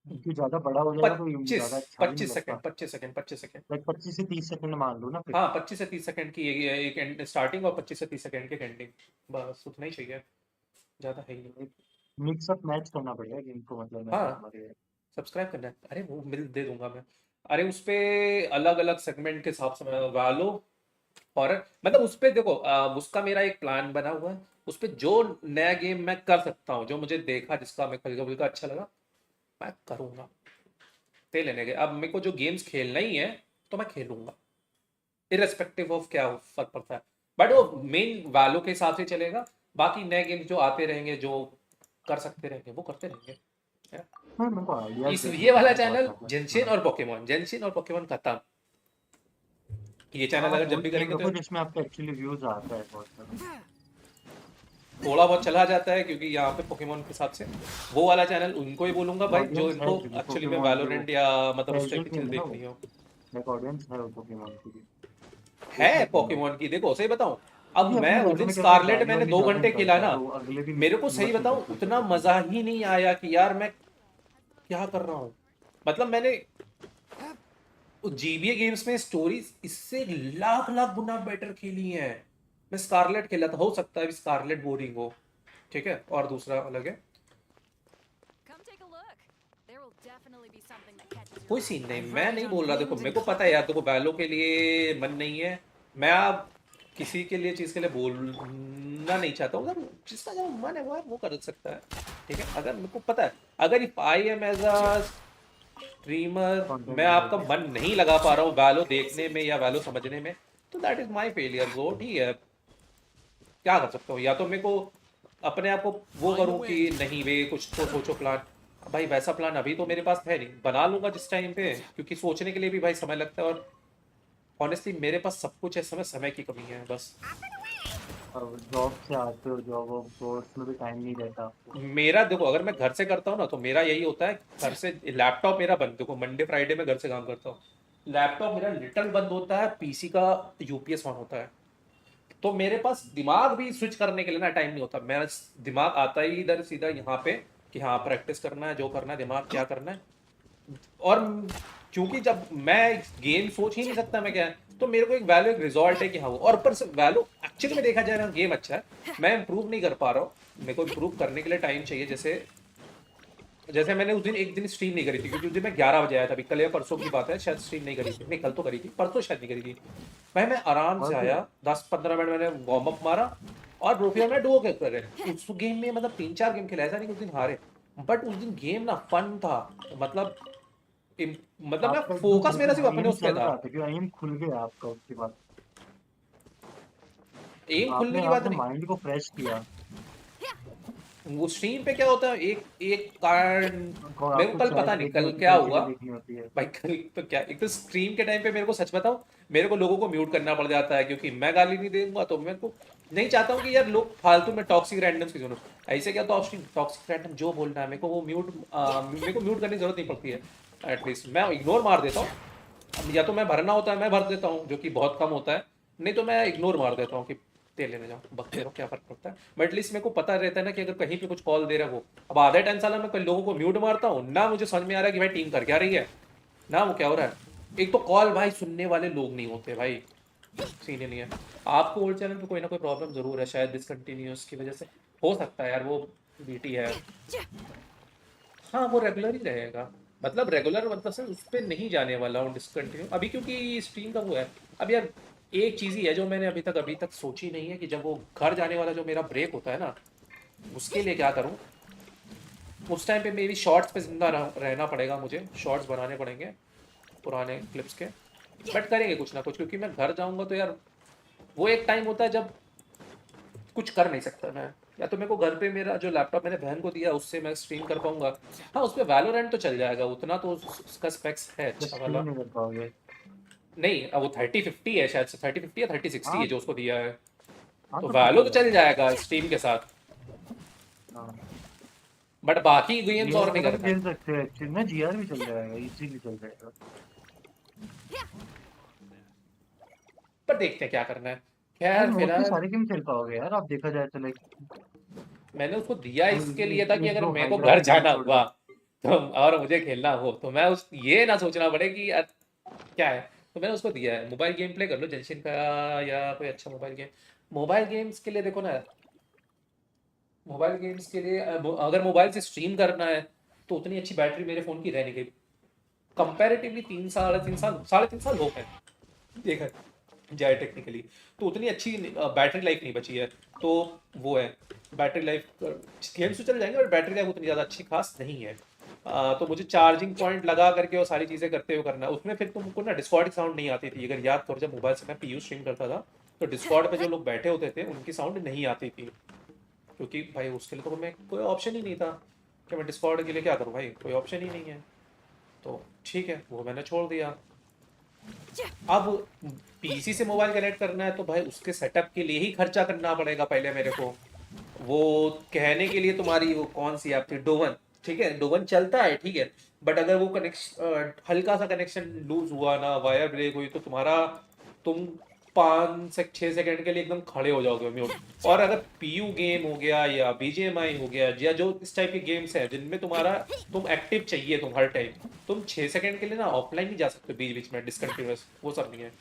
Speaker 20: क्योंकि ज्यादा बड़ा हो जाएगा तो
Speaker 1: पच्चीस
Speaker 20: ज्यादा अच्छा भी नहीं
Speaker 1: 25
Speaker 20: लगता।
Speaker 1: सेकंड 25 सेकंड
Speaker 20: लाइक 25 से 30 सेकंड मान लो ना फिर।
Speaker 1: हाँ 25 से 30 सेकंड की एक स्टार्टिंग और 25 से 30 सेकंड की एंडिंग, बस उतना ही चाहिए, ज़्यादा है ही नहीं।
Speaker 20: मिक्स अप मैच करना पड़ेगा गेम को, मतलब मैं
Speaker 1: हाँ
Speaker 20: समझ गया।
Speaker 1: सब्सक्राइब करना है, अरे वो मिल दे दूंगा मैं। अरे उस पे अलग अलग सेगमेंट के हिसाब से मैं वालो हॉरर, मतलब उस पे देखो उसका मेरा एक प्लान बना हुआ है, उस पे जो नया गेम मैं कर सकता हूँ, जो मुझे देखा जिसका मैं हल्का फुल्का अच्छा लगा मैं करूँगा, ते लेने के। अब मेरे को जो गेम्स खेलना ही है तो मैं खेलूंगा, इरेस्पेक्टिव ऑफ क्या फर्क पड़ता है, बट वो मेन वालों के हिसाब से चलेगा। बाकी नए गेम्स जो आते रहेंगे, जो कर सकते रहेंगे वो करते रहेंगे, है ना?
Speaker 20: हाँ मेरे को आइडिया
Speaker 1: इस
Speaker 20: दे
Speaker 1: ये
Speaker 20: दो,
Speaker 1: वाला
Speaker 20: मैं बहुत
Speaker 1: चैनल
Speaker 20: मतलब
Speaker 1: जेंशिन और पोकेमॉन, जेंशिन और पोकेमॉन खत्म। ये चैनल
Speaker 20: हाँ
Speaker 1: अगर जब
Speaker 20: वही
Speaker 1: भी
Speaker 20: गेम
Speaker 1: करेंगे तो
Speaker 20: रखो जिसमें आपका एक्चुअली व्यूज आता है बहुत सारा।
Speaker 1: थोड़ा बहुत चला जाता है, क्योंकि यहाँ पे पोकेमॉन के हिसाब से वो वाला चैनल उनको ही बोलूंगा भाई, जो
Speaker 20: ऑडियंस है
Speaker 1: इनको
Speaker 20: एक्चुअली
Speaker 1: एक्चुअली में
Speaker 20: पोकेमॉन की, वो
Speaker 1: वैलोरेंट या मतलब उस टाइप
Speaker 20: कैजुअल
Speaker 1: की
Speaker 20: गेम
Speaker 1: चीज
Speaker 20: है ना वो,
Speaker 1: देखनी हो।
Speaker 20: लाइक ऑडियंस है वो पोकेमॉन की भी, देख
Speaker 1: है
Speaker 20: सकते हैं लोग।
Speaker 1: पोकेमॉन की, देखो सही बताऊं, अब
Speaker 20: क्योंकि
Speaker 1: मैं
Speaker 20: अपने
Speaker 1: उस
Speaker 20: वैल्यू
Speaker 1: दिन
Speaker 20: में क्या होता है,
Speaker 1: स्कारलेट
Speaker 20: वैल्यू
Speaker 1: मैंने
Speaker 20: वाली
Speaker 1: 2
Speaker 20: ज्यादा
Speaker 1: घंटे खेला
Speaker 20: निकलता है
Speaker 1: ना,
Speaker 20: तो अगले भी
Speaker 1: मेरे को सही
Speaker 20: वसूल
Speaker 1: बताऊं
Speaker 20: करते हैं
Speaker 1: उतना
Speaker 20: फिर।
Speaker 1: मजा ही नहीं आया कि यार मैं क्या कर रहा हूँ। मतलब मैंने जीबीए गेम्स में स्टोरीज इससे लाख लाख गुना बेटर खेली है। मैं स्कारलेट खेला था, हो सकता है स्कारलेट बोरिंग हो, ठीक है, और दूसरा अलग है, कोई सीन नहीं, मैं नहीं बोल रहा, देखो मेरे को पता है यार, देखो वैलो के लिए मन नहीं है, मैं अब किसी के लिए चीज़ के लिए बोलना नहीं चाहता हूँ, अगर जिसका जो मन है वो कर सकता है, ठीक है। अगर मेरे को पता है, अगर if I am as a streamer मैं आपका मन नहीं लगा पा रहा हूँ वैलो देखने में या वैलो समझने में, तो that is my failure bro, ठीक है, क्या कर सकता हूँ, या तो मेरे को अपने आप को वो करूँ कि नहीं वे कुछ तो सोचो प्लान, भाई वैसा प्लान अभी तो मेरे पास है नहीं, बना लूंगा जिस टाइम पे, क्योंकि सोचने के लिए भी भाई समय लगता है, और ऑनेस्टली मेरे पास सब कुछ है, समय की कमी है बस।
Speaker 20: अब जॉब से आते हो, जॉब वॉब तो उसमें भी टाइम नहीं रहता आपको।
Speaker 1: मेरा देखो अगर मैं घर से करता हूँ ना तो मेरा यही होता है, घर से लैपटॉप मेरा बंद, देखो मंडे फ्राइडे में घर से काम करता हूँ, लैपटॉप मेरा लिटल बंद होता है, पीसी का यूपीएस ऑन होता है, तो मेरे पास दिमाग भी स्विच करने के लिए ना टाइम नहीं होता, मेरा दिमाग आता ही इधर सीधा यहाँ पे कि हाँ प्रैक्टिस करना है, जो करना है, दिमाग क्या करना है, और क्योंकि जब मैं गेम सोच ही नहीं सकता मैं क्या है, तो मेरे को एक वैल्यू एक रिजॉल्ट है कि हाँ वो, और ऊपर से वैल्यू एक्चुअली में देखा जाए ना गेम अच्छा है, मैं इंप्रूव नहीं कर पा रहा हूँ, मेरे को इंप्रूव करने के लिए टाइम चाहिए। जैसे मैंने उस दिन एक दिन स्ट्रीम नहीं करी थी, क्योंकि उस दिन मैं 11 बजे आया था, अभी कल या परसों की बात है, शायद स्ट्रीम नहीं करी थी, नहीं कल तो करी थी, परसों शायद नहीं करी थी भाई। मैं आराम से आया 10-15 मिनट मैंने वार्म अप मारा, और प्रोफिया में डुओ कर रहे उस गेम में, मतलब 3-4 गेम खेला, ऐसा नहीं कि उस दिन हारे, बट उस दिन गेम ना फन था, मतलब मतलब मैं
Speaker 20: आपका एकदम
Speaker 1: फोकस मेरा सिर्फ अपने
Speaker 20: एम
Speaker 1: उस पे
Speaker 20: चल
Speaker 1: था,
Speaker 20: रहा था क्यों, एम खुल गया आपका उसके बाद,
Speaker 1: एम खुलने
Speaker 20: आपने
Speaker 1: की बात
Speaker 20: आपने
Speaker 1: नहीं,
Speaker 20: माइंड को फ्रेश किया।
Speaker 1: वो स्ट्रीम पे क्या होता है, एक एक कारण
Speaker 20: और
Speaker 1: मेरे को
Speaker 20: आपको
Speaker 1: कल पता
Speaker 20: चैट
Speaker 1: नहीं
Speaker 20: देखनी
Speaker 1: कल
Speaker 20: होती,
Speaker 1: क्या
Speaker 20: कई
Speaker 1: हुआ
Speaker 20: चीजें देखनी होती है।
Speaker 1: भाई, कल तो क्या, एक तो स्ट्रीम के टाइम पे मेरे को सच बताऊं, मेरे को लोगों को म्यूट करना पड़ जाता है, क्योंकि मैं गाली नहीं दूंगा, तो मेरे को नहीं चाहता हूँ कि यार लोग फालतू में टॉक्सिक रैंडम्स की सुनो, ऐसे क्या टॉक्सिक रैंडम जो बोलना है मेरे को वो मेरे को म्यूट करने की जरूरत नहीं पड़ती है, एटलीस्ट मैं इग्नोर मार देता हूँ, या तो मैं भरना होता है मैं भर देता हूँ, जो कि बहुत कम होता है, नहीं तो मैं इग्नोर मार देता हूँ कि तेल लेने जाओ, बकते रहो, क्या फर्क पड़ता है, बट एटलीस्ट मेरे को पता रहता है ना कि अगर कहीं पे कुछ कॉल दे रहा है वो, अब आधे टाइम साला मैं कई लोगों को म्यूट मारता हूँ ना, मुझे समझ में आ रहा है कि भाई टीम कर क्या रही है ना, वो क्या हो रहा है, एक तो कॉल भाई सुनने वाले लोग नहीं होते भाई, सीन नहीं है। आपको ओल्ड चैनल पे कोई ना कोई प्रॉब्लम जरूर है, शायद डिसकंटिन्यूअस की वजह से हो सकता है यार, वो बीटी है, हाँ वो रेगुलर ही रहेगा, मतलब रेगुलर मतलब से उस पर नहीं जाने वाला हूँ डिसकंटिन्यू अभी, क्योंकि स्ट्रीम का वो है। अब यार एक चीज़ ही है जो मैंने अभी तक सोची नहीं है, कि जब वो घर जाने वाला जो मेरा ब्रेक होता है ना, उसके लिए क्या करूँ, उस टाइम पे मेरी शॉर्ट्स पे जिंदा रहना पड़ेगा मुझे, शॉर्ट्स बनाने पड़ेंगे पुराने क्लिप्स के, बट करेंगे कुछ ना कुछ, क्योंकि मैं घर जाऊंगा तो यार वो एक टाइम होता है जब कुछ कर नहीं सकता मैं, या तो मेरे को घर पे मेरा जो लैपटॉप मैंने बहन को दिया उससे मैं स्ट्रीम कर पाऊंगा। हाँ उस पर वैलोरेंट तो चल जाएगा, उतना तो उसका स्पेक्स है अच्छा वाला।
Speaker 20: नहीं कर पाओगे।
Speaker 1: नहीं वो 3050 है शायद से, 3050 या 3060 है जो उसको दिया है,
Speaker 20: हाँ
Speaker 1: तो
Speaker 20: तो
Speaker 1: वैलो तो चल जाएगा स्ट्रीम के साथ, बट बाकी गेम्स और नहीं
Speaker 20: जीआर
Speaker 1: करना।
Speaker 20: खेल सकते हैं एक्चुअली ना, जीआर भी चल जाएगा, इजीली चल जाएगा।
Speaker 1: पर देखते हैं क्या करना है।
Speaker 20: यार
Speaker 1: खैर
Speaker 20: मोस्टली
Speaker 1: फिलहाल
Speaker 20: सारे गेम खेल पाओगे यार, आप देखा जाए तो लाइक
Speaker 1: मैंने उसको दिया इसके लिए था कि
Speaker 20: एक
Speaker 1: अगर
Speaker 20: दो
Speaker 1: मेरे
Speaker 20: हाई
Speaker 1: को घर
Speaker 20: ग्राफिक गेम
Speaker 1: जाना
Speaker 20: छोड़
Speaker 1: हुआ
Speaker 20: के।
Speaker 1: तो और मुझे खेलना हो तो मैं उस ये ना सोचना पड़े कि यार क्या है, तो मैंने उसको दिया है मोबाइल गेम प्ले कर लो जेंशिन का, या कोई अच्छा मोबाइल गेम। मोबाइल गेम्स के लिए देखो ना, मोबाइल गेम्स के लिए अगर मोबाइल से स्ट्रीम करना है तो उतनी अच्छी बैटरी मेरे फ़ोन की रह नहीं गई, कंपैरेटिवली 3 साल 3 साल 3.5 साल हो गए देखा जाए टेक्निकली, तो उतनी अच्छी बैटरी लाइफ नहीं बची है। तो वो है बैटरी लाइफ, गेम्स तो चल जाएंगे बट बैटरी लाइफ उतनी ज़्यादा अच्छी खास नहीं है। तो मुझे चार्जिंग पॉइंट लगा करके वो सारी चीज़ें करते हुए करना है उसमें, फिर तुमको ना डिस्कॉर्ड की साउंड नहीं आती थी, अगर याद करो जब मोबाइल से मैं पीयू स्ट्रीम करता था तो डिस्कॉर्ड पे जो लोग बैठे होते थे उनकी साउंड नहीं आती थी, क्योंकि भाई उसके लिए तो मैं कोई ऑप्शन ही नहीं था कि मैं डिस्कॉर्ड के लिए क्या करूँ भाई, कोई ऑप्शन ही नहीं है। तो ठीक है वो मैंने छोड़ दिया। अब पीसी से मोबाइल कनेक्ट करना है तो भाई उसके सेटअप के लिए ही खर्चा करना पड़ेगा पहले मेरे को। वो कहने के लिए तुम्हारी वो कौन सी ऐप थी, डोवन, ठीक है डोवन चलता है ठीक है, बट अगर वो कनेक्शन हल्का सा कनेक्शन लूज हुआ ना, वायर ब्रेक हुई तो तुम 5 से 6 सेकंड के लिए एकदम खड़े हो जाओगे म्यूट। और अगर पीयू गेम हो गया या बीजीएमआई हो गया या जो इस टाइप के गेम्स हैं जिनमें तुम एक्टिव चाहिए तुम हर टाइम, तुम 6 सेकंड के लिए ना ऑफलाइन नहीं जा सकते बीच बीच में डिसकंटिन्यूअस, वो सब नहीं है।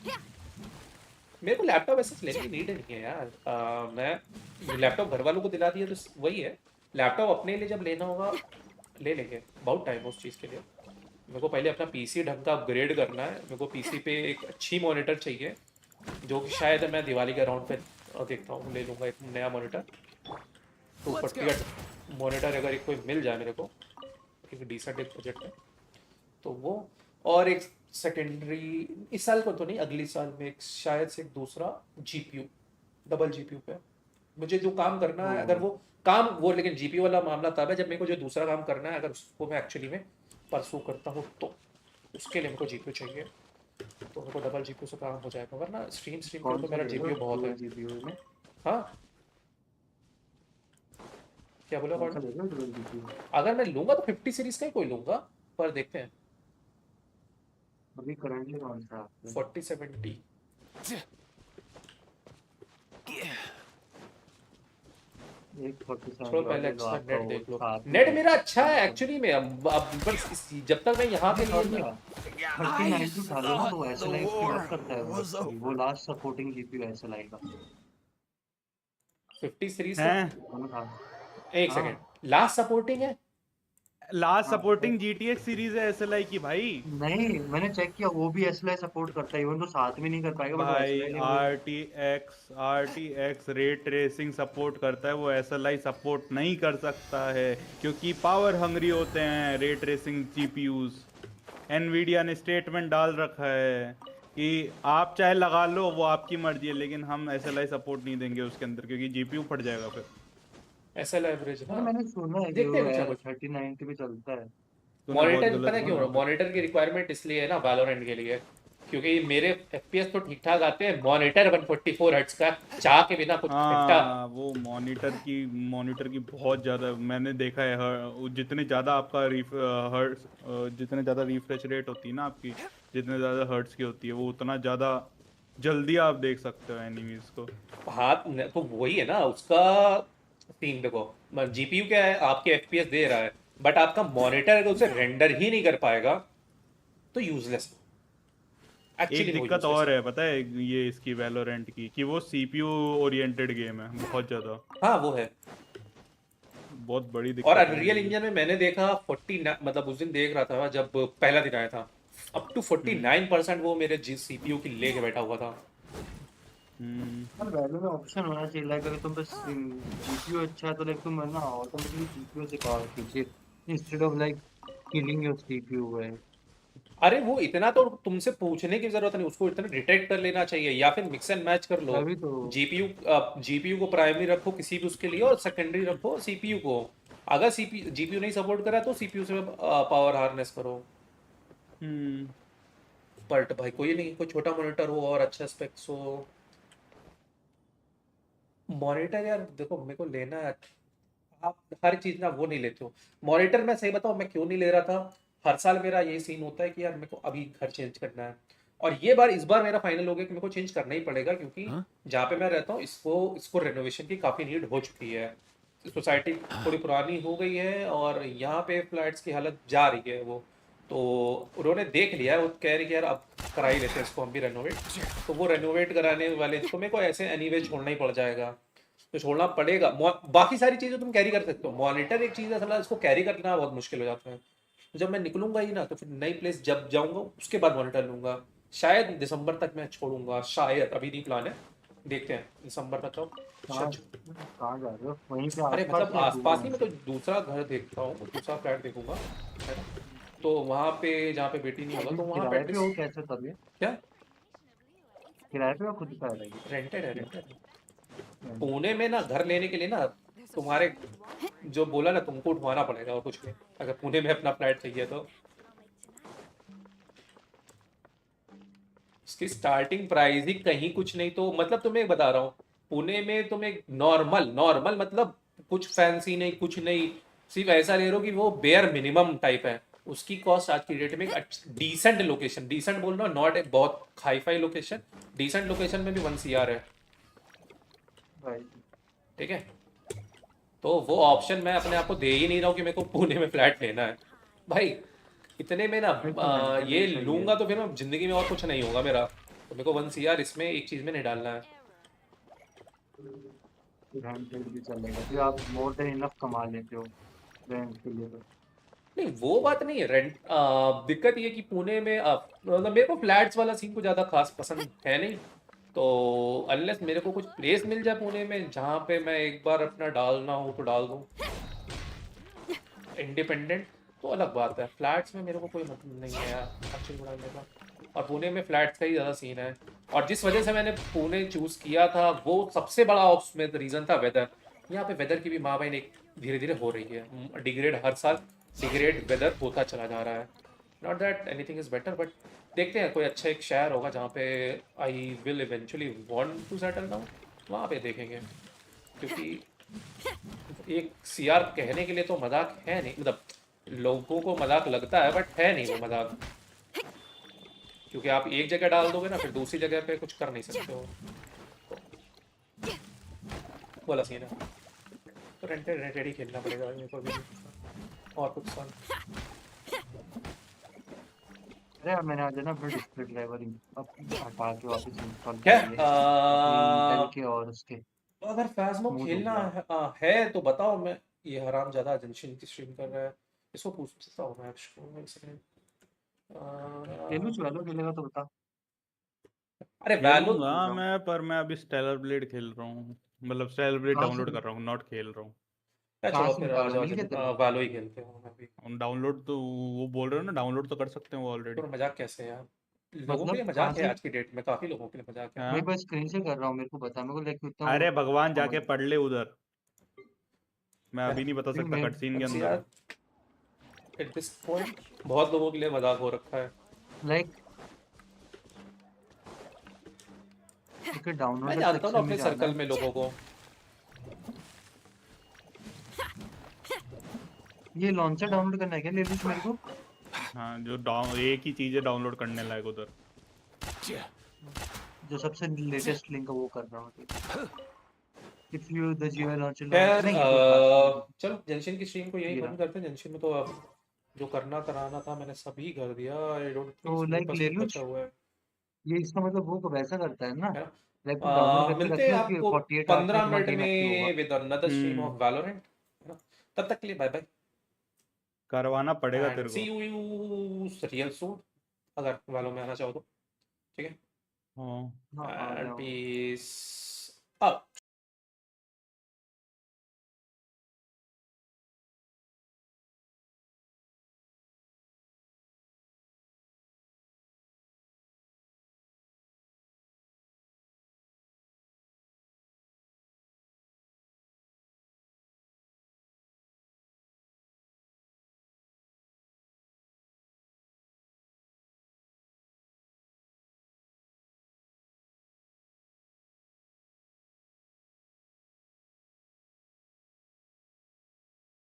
Speaker 1: मेरे को लैपटॉप ऐसे लेने की नीड नहीं है यार, मैं लैपटॉप घर वालों को दिला दिया तो वही है, लैपटॉप अपने लिए जब लेना होगा ले लेंगे, बहुत टाइम उस चीज़ के लिए। मेरे को पहले अपना पीसी ढंग का अपग्रेड करना है, मेरे को पीसी पे एक अच्छी मॉनिटर चाहिए, जो कि शायद मैं दिवाली के अराउंड पे देखता हूँ ले लूँगा एक नया मॉनिटर, 240 का मॉनिटर अगर एक कोई मिल जाए मेरे को एक डिसेंट एक बजट में तो वो, और एक सेकेंडरी इस साल को तो नहीं अगले साल में एक शायद से एक दूसरा जीपीयू, डबल जीपीयू पे मुझे जो काम करना है, अगर वो काम वो, लेकिन जीपीयू वाला मामला तब है जब मेरे को जो दूसरा काम करना है अगर उसको मैं एक्चुअली में परसू करता हूँ तो उसके लिए मेरे को जीपीयू चाहिए, तो मेरे को डबल जीपीयू से काम हो जाएगा, वरना स्ट्रीम पे तो मेरा जीपीयू बहुत है।
Speaker 20: जीपीयू में
Speaker 1: हाँ क्या बोला कौन, अगर मैं लूंगा तो 50 सीरीज का ही कोई लूंगा, पर देखते हैं
Speaker 20: अभी करंटली कौन सा है?
Speaker 1: 4070 थोड़ा पहले अच्छा नेट देख लो, नेट मेरा अच्छा है एक्चुअली में, अब बस जब तक मैं यहाँ के लिए
Speaker 20: 3090 उठा लो ना तो एसएलआई की बात करता है वो लास्ट सपोर्टिंग जीपीयू एसएलआई का
Speaker 1: 50 सीरीज
Speaker 11: है।
Speaker 1: एक सेकंड लास्ट सपोर्टिंग है,
Speaker 11: लास्ट सपोर्टिंग जीटीएक्स सीरीज है एसएलआई की भाई।
Speaker 20: नहीं मैंने चेक किया वो भी एसएलआई सपोर्ट करता है, इवन तो साथ में नहीं कर पाएगा
Speaker 11: भाई आरटीएक्स रे ट्रेसिंग सपोर्ट करता है, वो एसएलआई सपोर्ट नहीं कर सकता है क्योंकि पावर हंग्री होते हैं रे ट्रेसिंग जीपीयूज। एनवीडिया ने स्टेटमेंट डाल रखा है कि आप चाहे लगा लो वो आपकी मर्जी है, लेकिन हम एसएलआई सपोर्ट नहीं देंगे उसके अंदर क्योंकि जीपीयू फट जाएगा फिर।
Speaker 1: एसएल एवरेज
Speaker 20: हाँ मैंने सुना है कि वो 3090 पे चलता है।
Speaker 1: मॉनिटर पता है क्यों, मॉनिटर की रिक्वायरमेंट इसलिए है ना वैलोरेंट के लिए, क्योंकि मेरे एफपीएस तो ठीक ठाक आते हैं, मॉनिटर 144 हर्ट्ज का चाह के बिना कुछ घंटा।
Speaker 11: वो मॉनिटर की बहुत ज़्यादा मैंने देखा है, जितने ज़्यादा आपका जितने ज़्यादा रिफ्रेश रेट होती है ना आपकी, जितने ज़्यादा हर्ट्ज की होती है वो उतना ज़्यादा जल्दी आप देख सकते हो एनिमीज को।
Speaker 1: हाँ तो वही है ना उसका सीन, देखो जीपीयू क्या है आपके एफपीएस दे रहा है बट आपका मॉनिटर अगर उसे रेंडर ही नहीं कर पाएगा तो यूजलेस।
Speaker 11: एक दिक्कत और है पता है ये इसकी वैलोरेंट की कि वो सीपीयू ओरिएंटेड गेम है बहुत ज्यादा।
Speaker 1: हाँ वो है
Speaker 11: बहुत बड़ी दिक्कत।
Speaker 1: और अनरियल इंजन में मैंने देखा 40 मतलब उस दिन देख रहा था जब पहला दिन आया था, अप टू 49% वो मेरे सीपीयू की लेके बैठा हुआ था।
Speaker 20: पर वैल्यू में ऑप्शन होना चाहिए, लाइक अगर तुम बस जीपीयू अच्छा है तो लाइक तुम ना ऑटोमेटिकली जीपीयू से पावर खींचे instead of like killing your CPU way.
Speaker 1: अरे वो इतना तो तुमसे पूछने की जरूरत नहीं, उसको इतना डिटेक्ट कर लेना चाहिए, या फिर मिक्स एंड मैच कर लो।
Speaker 20: अभी तो
Speaker 1: जीपीयू को प्राइमरी रखो किसी भी उसके लिए, और सेकेंडरी रखो सीपीयू को। अगर सीपीयू जीपीयू नहीं सपोर्ट करा तो सीपीयू से पावर हार्नेस करो। बट भाई कोई नहीं, कोई छोटा मॉनिटर हो और अच्छा स्पेक्स हो। मॉनिटर यार देखो मेरे को लेना है, आप हर चीज ना वो नहीं लेते हो। मॉनिटर मैं सही बताऊं मैं क्यों नहीं ले रहा था, हर साल मेरा यही सीन होता है कि यार मेरे को अभी घर चेंज करना है, और ये बार इस बार मेरा फाइनल हो गया कि मेरे को चेंज करना ही पड़ेगा, क्योंकि जहाँ पे मैं रहता हूँ इसको इसको रेनोवेशन की काफ़ी नीड हो चुकी है। सोसाइटी थोड़ी पुरानी हो गई है और यहाँ पे फ्लैट्स की हालत जा रही है वो, तो उन्होंने देख लिया है, वो कह रही कि यार अब करा ही लेते हैं इसको हम भी रेनोवेट। तो वो रेनोवेट कराने वाले तो मेरे को ऐसे एनीवे छोड़ना ही पड़ जाएगा, तो छोड़ना पड़ेगा। बाकी सारी चीज़ें तुम कैरी कर सकते हो, मॉनिटर एक चीज़ है साला, इसको कैरी करना बहुत मुश्किल हो जाता है। तो जब मैं निकलूंगा ही ना, तो फिर नई प्लेस जब जाऊंगा उसके बाद मॉनिटर लूंगा, शायद दिसंबर तक मैं छोड़ूंगा, शायद, अभी नहीं प्लान है, देखते हैं दिसंबर तक।
Speaker 20: कहाँ जा रहे हो? वहीं पे
Speaker 1: अरे
Speaker 20: आसपास
Speaker 1: मतलब
Speaker 20: या दूर
Speaker 1: आसपास ही,
Speaker 20: वहीं
Speaker 1: मैं
Speaker 20: से?
Speaker 1: तो दूसरा घर देखता हूँ, दूसरा फ्लैट देखूंगा, है ना। तो वहाँ पे जहाँ पे बेटी नहीं होगा तो वहाँ पे
Speaker 20: किराए पे हो कैसे तब ये?
Speaker 1: क्या
Speaker 20: किराए पे हो खुद का है?
Speaker 1: रेंटेड है, रेंटेड है। पुणे में ना घर लेने के लिए ना तुम्हारे जो बोला ना तुमको उठवाना पड़ेगा और कुछ नहीं, अगर पुणे में अपना फ्लैट चाहिए तो। इसकी स्टार्टिंग प्राइस ही कहीं कुछ नहीं, तो मतलब तुम्हें बता रहा हूँ, पुणे में तुम एक नॉर्मल नॉर्मल मतलब कुछ फैंसी नहीं कुछ नहीं, सिर्फ ऐसा ले रहे हो कि वो बेयर मिनिमम टाइप है, उसकी कॉस्ट आज की डेट में डिसेंट लोकेशन, डिसेंट बोल रहा हूँ, नॉट एक बहुत hi fi location, decent location में भी 1 CR है, ठीक है। तो वो ऑप्शन मैं अपने आप को दे ही नहीं रहा हूँ कि मेरे को पुणे में फ्लैट लेना है भाई। इतने में ना ये लूंगा तो फिर मैं जिंदगी में और कुछ नहीं होगा मेरा, तो मेरे को 1 CR इसमें एक चीज में नहीं डालना है।
Speaker 20: रेंटेड भी चलेगा, फिर आप मोर देन इनफ कमा लेते हो रेंट के लिए तो।
Speaker 1: नहीं वो बात नहीं है, रेंट दिक्कत ये कि पुणे में मतलब मेरे को फ्लैट्स वाला सीन को ज़्यादा खास पसंद है नहीं, तो अनलेस मेरे को कुछ प्लेस मिल जाए पुणे में जहाँ पे मैं एक बार अपना डालना हो तो डाल दूँ इंडिपेंडेंट, तो अलग बात है। फ्लैट्स में मेरे को कोई मतलब नहीं है यार अच्छी डालने का, और पुणे में फ्लैट्स का ही ज़्यादा सीन है, और जिस वजह से मैंने पुणे चूज़ किया था वो सबसे बड़ा उसमें रीज़न था वेदर। यहाँ पे वेदर की भी माँ बहन एक धीरे धीरे हो रही है डिग्रेड, हर साल डिग्रेड वेदर होता चला जा रहा है। Not that anything is better, but देखते हैं कोई अच्छा एक शहर होगा जहाँ पे I will eventually want to settle down, वहाँ पे देखेंगे। क्योंकि एक CR कहने के लिए तो मजाक है नहीं, मतलब लोगों को मजाक लगता है बट है नहीं वो मजाक, क्योंकि आप एक जगह डाल दोगे ना फिर दूसरी जगह पे कुछ कर नहीं सकते हो, तो वाला सीन है। तो रेंटेड रेंटेड ही खेलना पड़ेगा मेरे को भी और कुछ साल।
Speaker 20: अरे यार मैंने आज है ना अपना डिस्प्ले ड्राइवर अब हटा के वापस इंस्टॉल
Speaker 1: क्या
Speaker 20: कर दिया इंटेल के और उसके।
Speaker 1: तो अगर फैज़मो खेलना है तो बताओ, मैं ये हराम ज़्यादा जेंशिन की स्ट्रीम कर रहा है, इसको पूछ सकता हूँ मैं एक सेकंड।
Speaker 20: वैलो खेलेगा तो बता।
Speaker 1: अरे वैलो
Speaker 11: मैं, पर मैं अभी स्टेलर ब्लेड खेल रहा हूँ, मतलब स्टेलर ब्लेड डाउनलोड कर रहा हूँ, नॉट खेल रहा हूँ।
Speaker 1: चलो फिर आ जाओ, वैलो ही खेलते हैं मैं भी।
Speaker 11: डाउनलोड तो वो बोल रहे हो ना, डाउनलोड तो कर सकते हैं वो ऑलरेडी।
Speaker 1: तो मजाक कैसे यार, लोगों के लिए मजाक है आज की डेट में, काफी लोगों के लिए मजाक है।
Speaker 20: मैं बस स्क्रीन से कर रहा हूँ, मेरे को बता, मेरे को लाइक इतना।
Speaker 11: अरे भगवान जाके पढ़ ले उधर, मैं अभी नहीं बता सकता कटसीन के अंदर।
Speaker 1: एट दिस पॉइंट बहुत लोगों के लिए मजाक हो रखा है,
Speaker 20: लाइक
Speaker 1: मैं जानता हूँ अपने सर्कल में लोगों को।
Speaker 20: ये लॉन्चर डाउनलोड करना है क्या ले मेरे को?
Speaker 11: हाँ जो एक ही चीज है डाउनलोड करने लायक उधर,
Speaker 20: जो सबसे लेटेस्ट लिंक है वो कर रहा हूँ। इफ यू द जीवा लॉन्चर
Speaker 1: चलो जेंशिन की स्ट्रीम को यही बंद करते हैं। जेंशिन में तो अब जो करना कराना था मैंने सभी कर दिया, आई डोंट
Speaker 20: तो लाइक ले लो
Speaker 1: बचा हुआ है।
Speaker 20: ये इसका मतलब वो वैसा करता है ना, लाइक
Speaker 1: मिलते हैं आपको 15 मिनट में with another stream of Valorant, तब तक के लिए बाय बाय।
Speaker 11: करवाना पड़ेगा तेरे को।
Speaker 1: सी यू रियल सून अगर वैलो में आना चाहो तो, ठीक है।
Speaker 11: हाँ
Speaker 1: पीस अप।